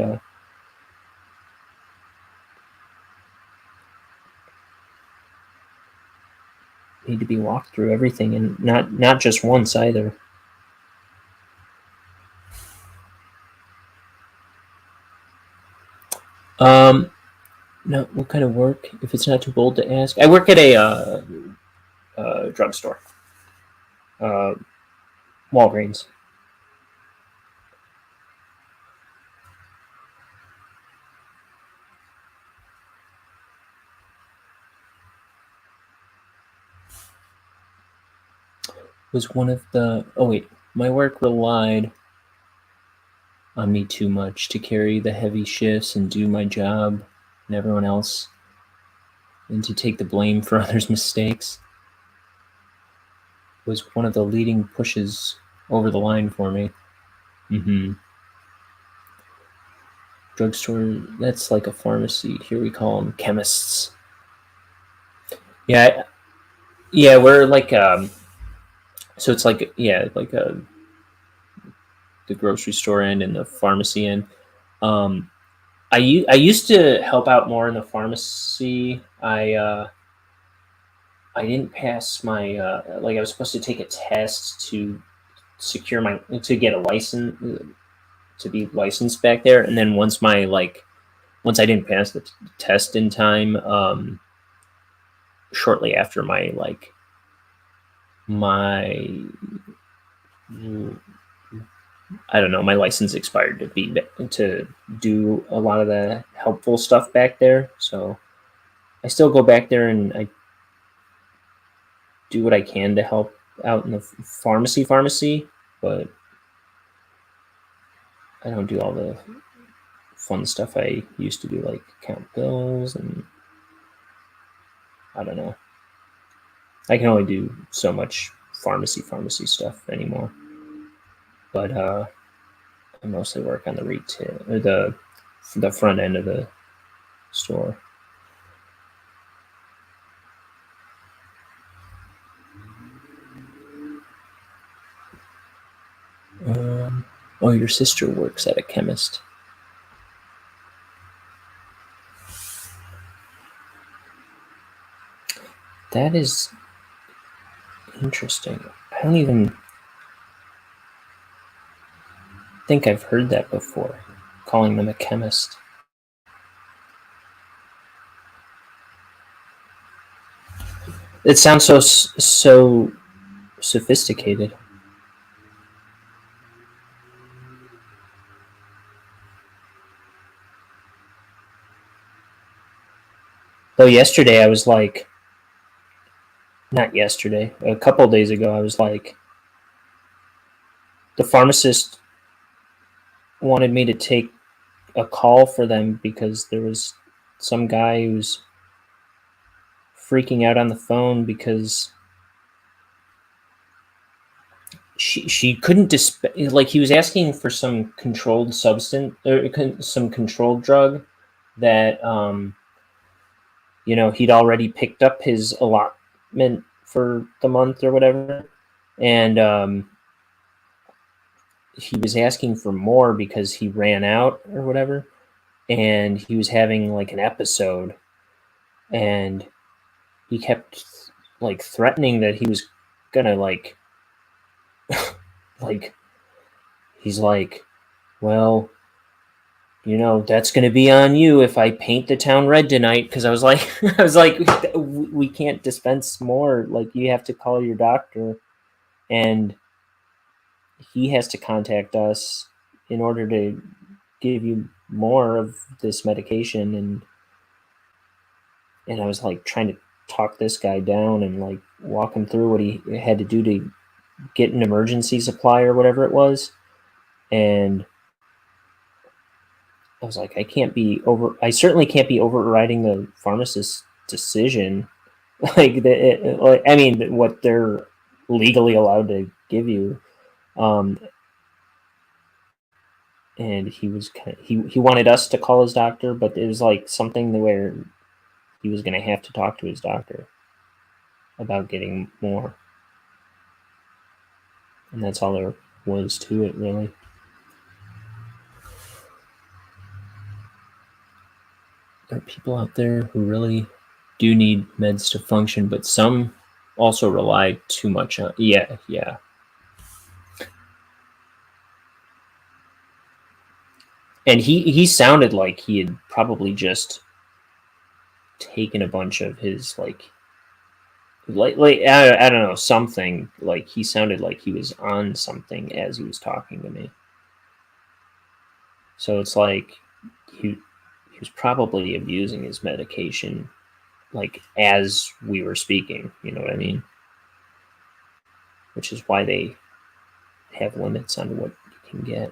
need to be walked through everything, and not just once either. No, what kind of work? If it's not too bold to ask, I work at a drugstore, Walgreens. Was one of the my work relied on me too much to carry the heavy shifts and do my job and everyone else, and to take the blame for others' mistakes. Was one of the leading pushes over the line for me. Drugstore, that's like a pharmacy. Here we call them chemists. Yeah, we're like so it's like like the grocery store end and the pharmacy end. I used to help out more in the pharmacy. I didn't pass my I was supposed to take a test to secure to get a license, to be licensed back there, and then once I didn't pass the test in time, shortly after my my license expired to do a lot of the helpful stuff back there. So I still go back there and I do what I can to help out in the pharmacy, but I don't do all the fun stuff I used to do, like count bills, and I don't know. I can only do so much pharmacy stuff anymore. But I mostly work on the retail, or the front end of the store. Your sister works at a chemist. That is interesting. I don't even think I've heard that before, calling them a chemist. It sounds so sophisticated. Though yesterday I was like, not yesterday, a couple of days ago, I was like, the pharmacist wanted me to take a call for them because there was some guy who's freaking out on the phone because she couldn't he was asking for some controlled substance or some controlled drug that he'd already picked up his allotment for the month or whatever, and he was asking for more because he ran out or whatever, and he was having like an episode, and he kept threatening that he was gonna he's like, well, that's going to be on you if I paint the town red tonight. Because I was like, we can't dispense more. You have to call your doctor, and he has to contact us in order to give you more of this medication. And I was trying to talk this guy down and walk him through what he had to do to get an emergency supply or whatever it was. And I was like, I certainly can't be overriding the pharmacist's decision. What they're legally allowed to give you. And he was he wanted us to call his doctor, but it was like something where he was going to have to talk to his doctor about getting more, and that's all there was to it, really. There are people out there who really do need meds to function, but some also rely too much on. Yeah. And he sounded like he had probably just taken a bunch of his like I don't know, something. Like he sounded like he was on something as he was talking to me. So it's like he was probably abusing his medication like as we were speaking, you know what I mean? Which is why they have limits on what you can get.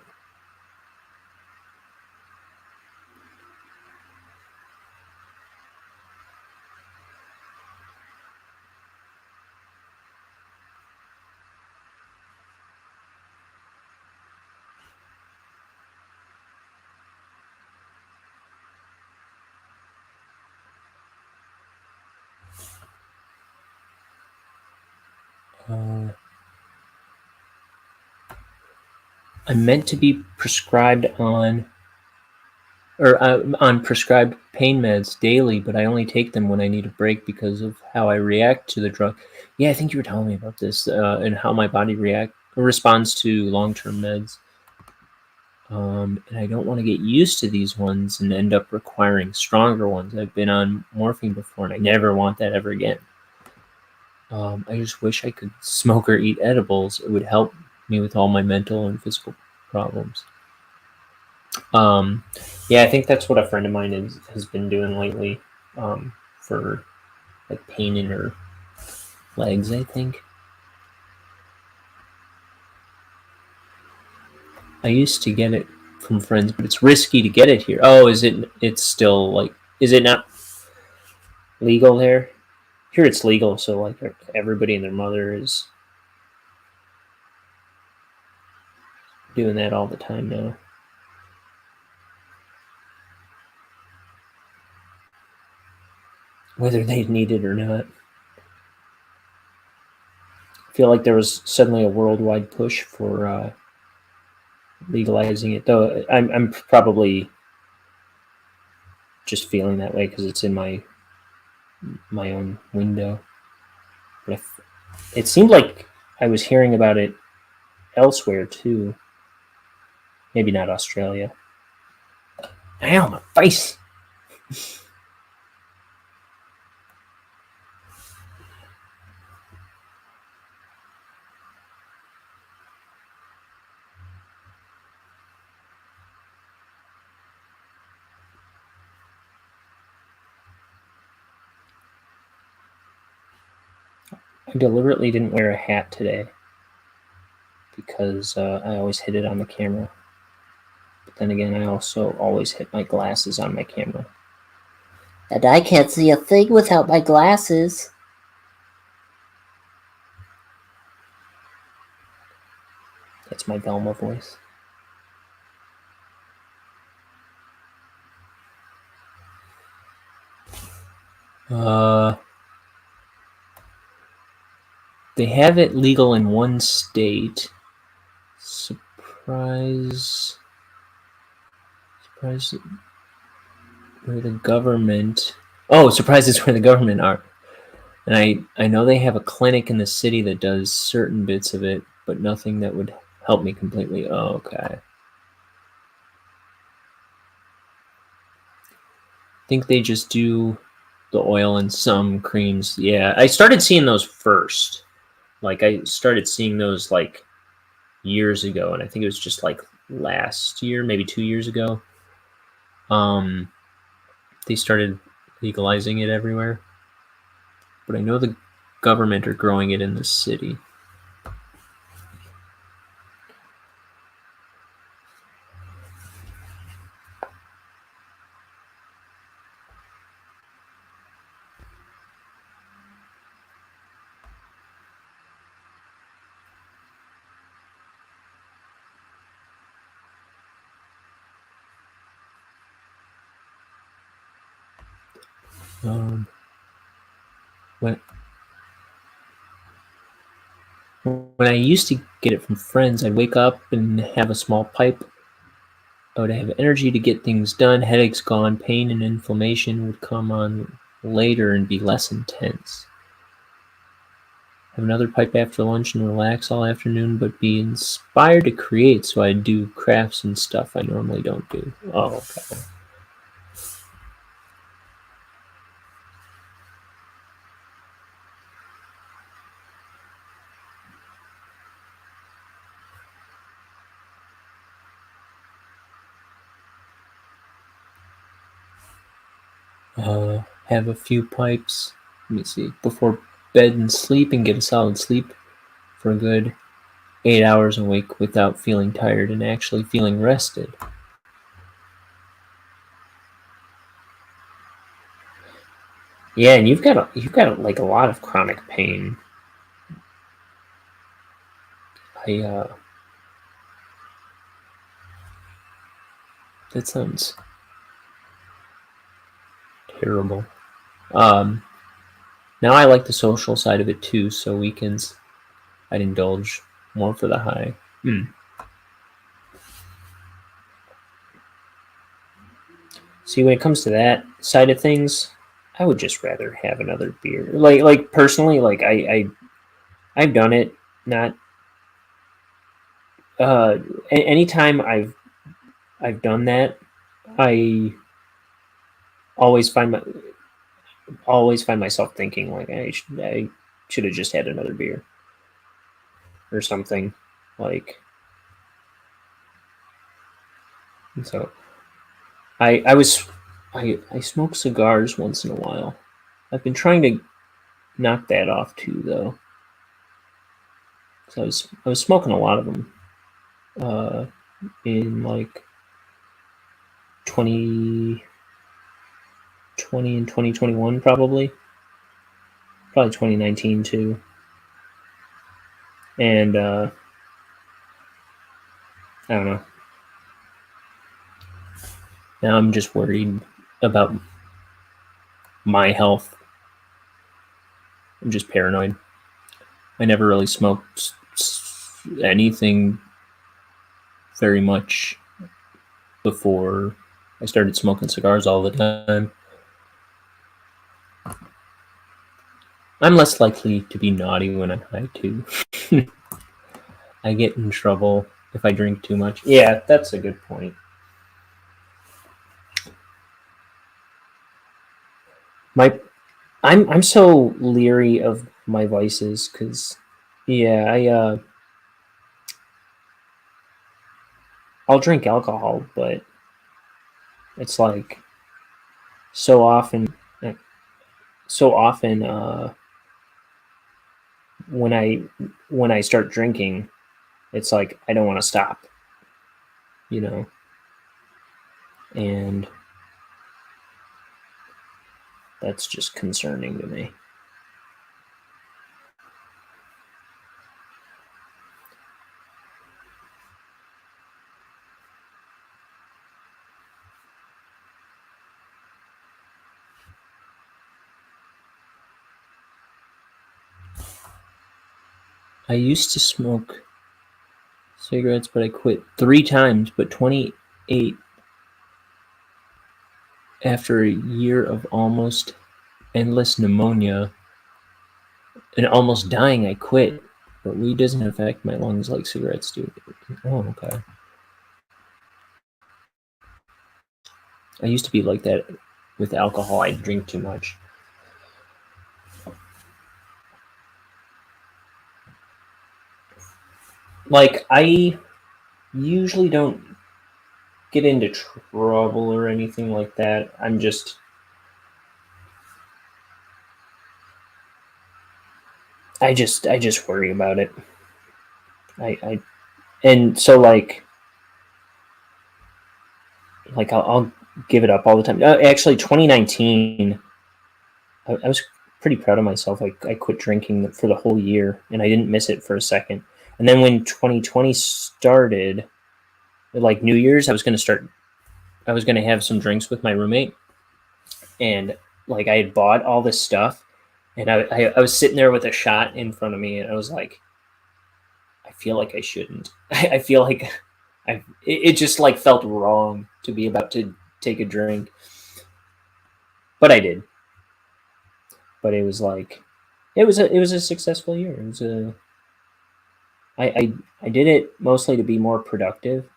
I'm meant to be prescribed on prescribed pain meds daily, but I only take them when I need a break because of how I react to the drug. Yeah, I think you were telling me about this and how my body responds to long-term meds. And I don't want to get used to these ones and end up requiring stronger ones. I've been on morphine before, and I never want that ever again. I just wish I could smoke or eat edibles. It would help me with all my mental and physical problems. Yeah, I think that's what a friend of mine has been doing lately for like pain in her legs, I think. I used to get it from friends, but it's risky to get it here. Oh, it's still like, is it not legal there? Here it's legal, so like everybody and their mother is doing that all the time now. Whether they need it or not. I feel like there was suddenly a worldwide push for legalizing it, though I'm probably just feeling that way because it's in my own window. But it seemed like I was hearing about it elsewhere too. Maybe not Australia. Ow, my face! I deliberately didn't wear a hat today because I always hit it on the camera. But then again, I also always hit my glasses on my camera. And I can't see a thing without my glasses. That's my Velma voice. They have it legal in one state. Surprise where the government... Oh, surprises where the government are. And I know they have a clinic in the city that does certain bits of it, but nothing that would help me completely. Oh, okay. I think they just do the oil and some creams. Yeah, I started seeing those first. Like, I started seeing those, like, years ago, and I think it was just, like, last year, maybe 2 years ago. They started legalizing it everywhere. But I know the government are growing it in the city. When I used to get it from friends, I'd wake up and have a small pipe. I would have energy to get things done, headaches gone, pain and inflammation would come on later and be less intense. Have another pipe after lunch and relax all afternoon, but be inspired to create, so I do crafts and stuff I normally don't do. Oh, okay. Have a few pipes, let me see, before bed and sleep, and get a solid sleep for a good 8 hours awake without feeling tired and actually feeling rested. Yeah, and you've got like a lot of chronic pain. That sounds terrible. Now I like the social side of it too, so weekends I'd indulge more for the high. See, when it comes to that side of things, I would just rather have another beer. Like personally, like I've done it. Not anytime I've done that, I always find myself thinking like I should have just had another beer or something, like. And so I smoke cigars once in a while. I've been trying to knock that off too, though. So I was smoking a lot of them in like 2020 and 2021, probably 2019 too. And I don't know. Now I'm just worried about my health. I'm just paranoid. I never really smoked anything very much before I started smoking cigars all the time. I'm less likely to be naughty when I'm high too. I get in trouble if I drink too much. Yeah, that's a good point. I'm so leery of my vices because, yeah, I'll drink alcohol, but it's like so often when I start drinking, it's like I don't want to stop, and that's just concerning to me. I used to smoke cigarettes, but I quit 3 times, but 28 after a year of almost endless pneumonia and almost dying. I quit, but weed doesn't affect my lungs like cigarettes do. Oh, okay. I used to be like that with alcohol. I'd drink too much. Like, I usually don't get into trouble or anything like that. I just worry about it. And so like I'll give it up all the time. Actually, 2019, I was pretty proud of myself. I quit drinking for the whole year, and I didn't miss it for a second. And then when 2020 started, like New Year's, I was going to have some drinks with my roommate, and like I had bought all this stuff, and I was sitting there with a shot in front of me, and I was like, I feel like I shouldn't. I feel like it just like felt wrong to be about to take a drink, but I did. But it was like, it was a successful year. It was I did it mostly to be more productive,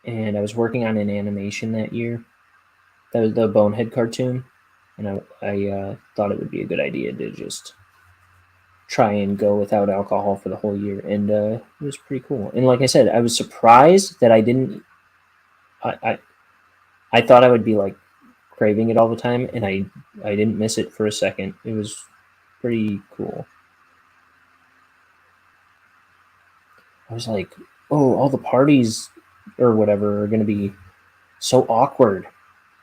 and I was working on an animation that year. That was the Bonehead cartoon, and I thought it would be a good idea to just try and go without alcohol for the whole year, and it was pretty cool. And like I said, I was surprised that I didn't. I thought I would be like craving it all the time, and I didn't miss it for a second. It was pretty cool. I was like, oh, all the parties or whatever are going to be so awkward,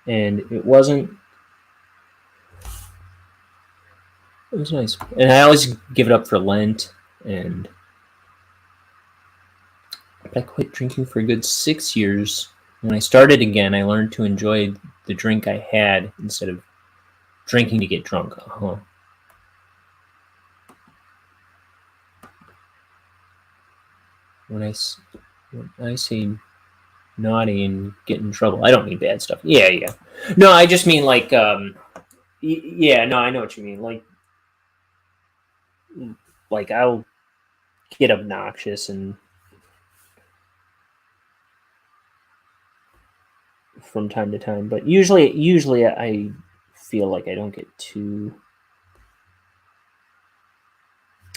and it wasn't. It was nice, and I always give it up for Lent, and I quit drinking for a good 6 years. When I started again, I learned to enjoy the drink I had instead of drinking to get drunk. When I say naughty and get in trouble, I don't mean bad stuff. Yeah. No, I just mean like, yeah, no, I know what you mean. Like I'll get obnoxious and from time to time, but usually I feel like I don't get too,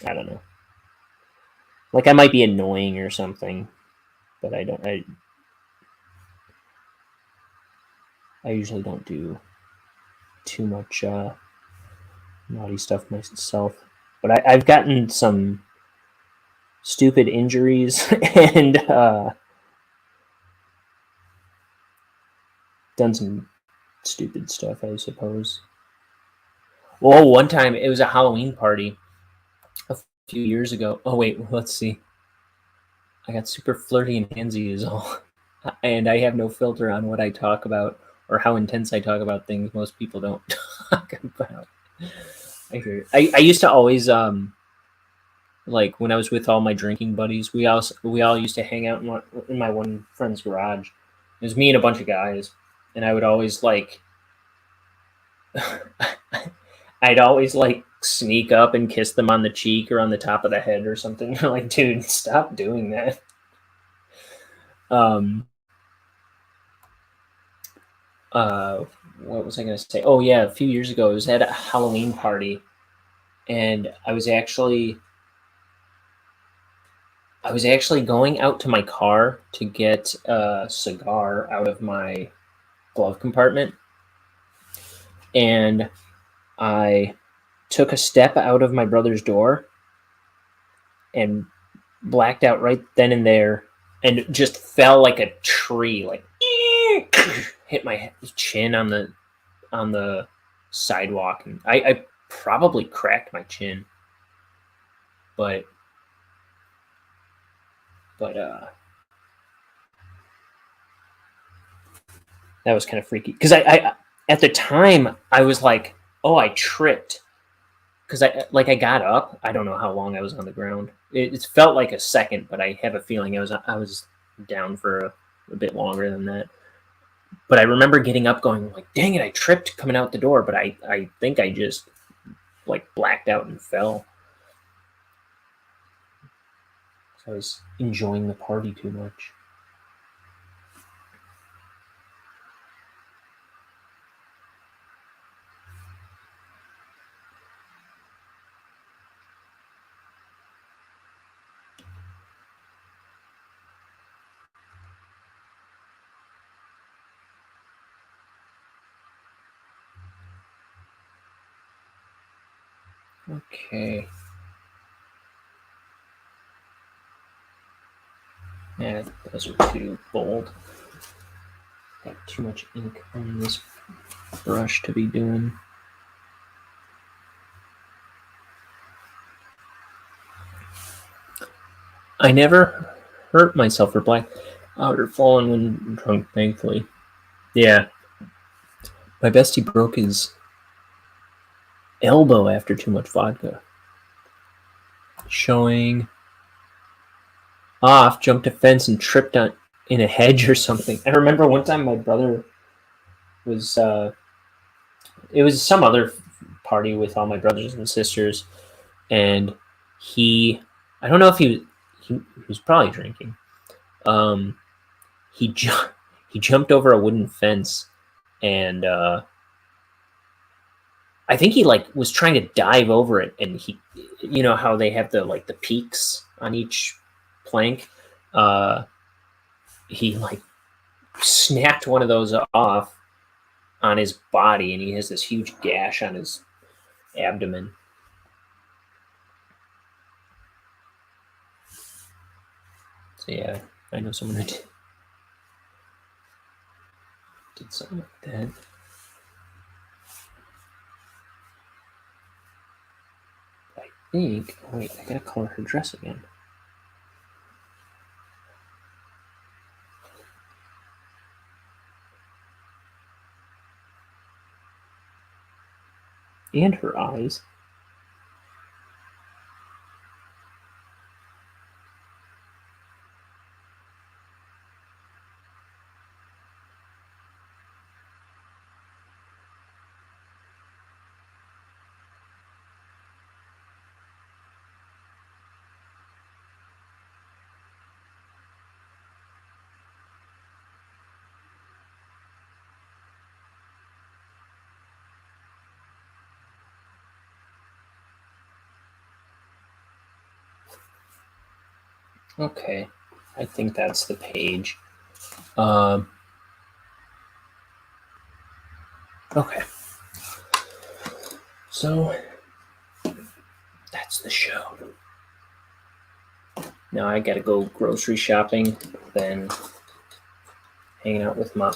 I don't know. Like I might be annoying or something, but I usually don't do too much naughty stuff myself. But I've gotten some stupid injuries and done some stupid stuff, I suppose. Well, one time it was a Halloween party a few years ago. Oh wait, let's see. I got super flirty and handsy is all. And I have no filter on what I talk about or how intense I talk about things most people don't talk about. I used to always like when I was with all my drinking buddies, we all used to hang out in my one friend's garage. It was me and a bunch of guys, and I would always like I'd always like sneak up and kiss them on the cheek or on the top of the head or something. They're like, dude, stop doing that. What was I going to say? Oh yeah, a few years ago, I was at a Halloween party, and I was actually going out to my car to get a cigar out of my glove compartment, and I took a step out of my brother's door and blacked out right then and there, and just fell like a tree, like hit my chin on the sidewalk, and I probably cracked my chin, but that was kind of freaky because I at the time I was like, oh, I tripped because I got up. I don't know how long I was on the ground. It felt like a second, but I have a feeling I was down for a bit longer than that. But I remember getting up going like, dang it, I tripped coming out the door, but I think I just like blacked out and fell. So I was enjoying the party too much. Okay. Yeah, those are too bold. Got too much ink on this brush to be doing. I never hurt myself or blacked out or fallen when drunk, thankfully. Yeah. My bestie broke his elbow after too much vodka. Showing off, jumped a fence and tripped on in a hedge or something. I remember one time my brother was it was some other party with all my brothers and sisters, and I don't know if he was probably drinking. He jumped over a wooden fence, and I think he like was trying to dive over it, and he, you know how they have the peaks on each plank. He like snapped one of those off on his body, and he has this huge gash on his abdomen. So yeah, I know someone who did something like that. I think. Oh wait, I gotta color her dress again. And her eyes. Okay, I think that's the page. Okay. So that's the show. Now I gotta go grocery shopping, then hanging out with my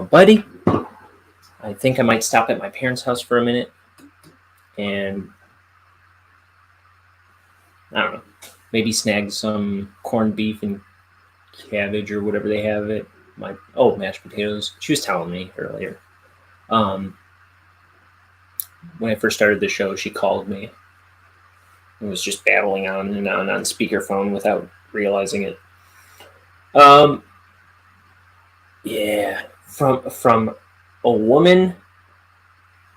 buddy. I think I might stop at my parents' house for a minute, and I don't know, maybe snag some corned beef and cabbage or whatever they have it. Mashed potatoes. She was telling me earlier. When I first started the show, she called me and was just babbling on and on speakerphone without realizing it. Yeah, from a woman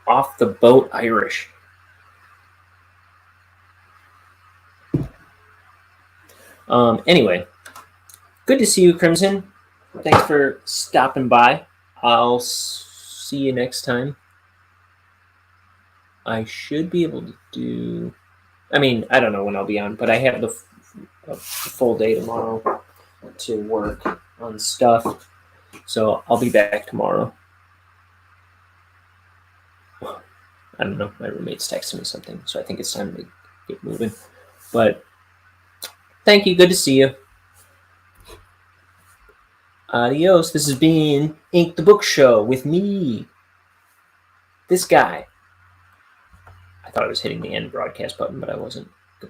off the boat, Irish. Anyway, good to see you, Crimson. Thanks for stopping by. I'll see you next time. I should be able to do... I mean, I don't know when I'll be on, but I have the full day tomorrow to work on stuff. So I'll be back tomorrow. I don't know. My roommate's texting me something, so I think it's time to get moving. But thank you. Good to see you. Adios. This has been Ink the Book Show with me, this guy. I thought I was hitting the end broadcast button, but I wasn't.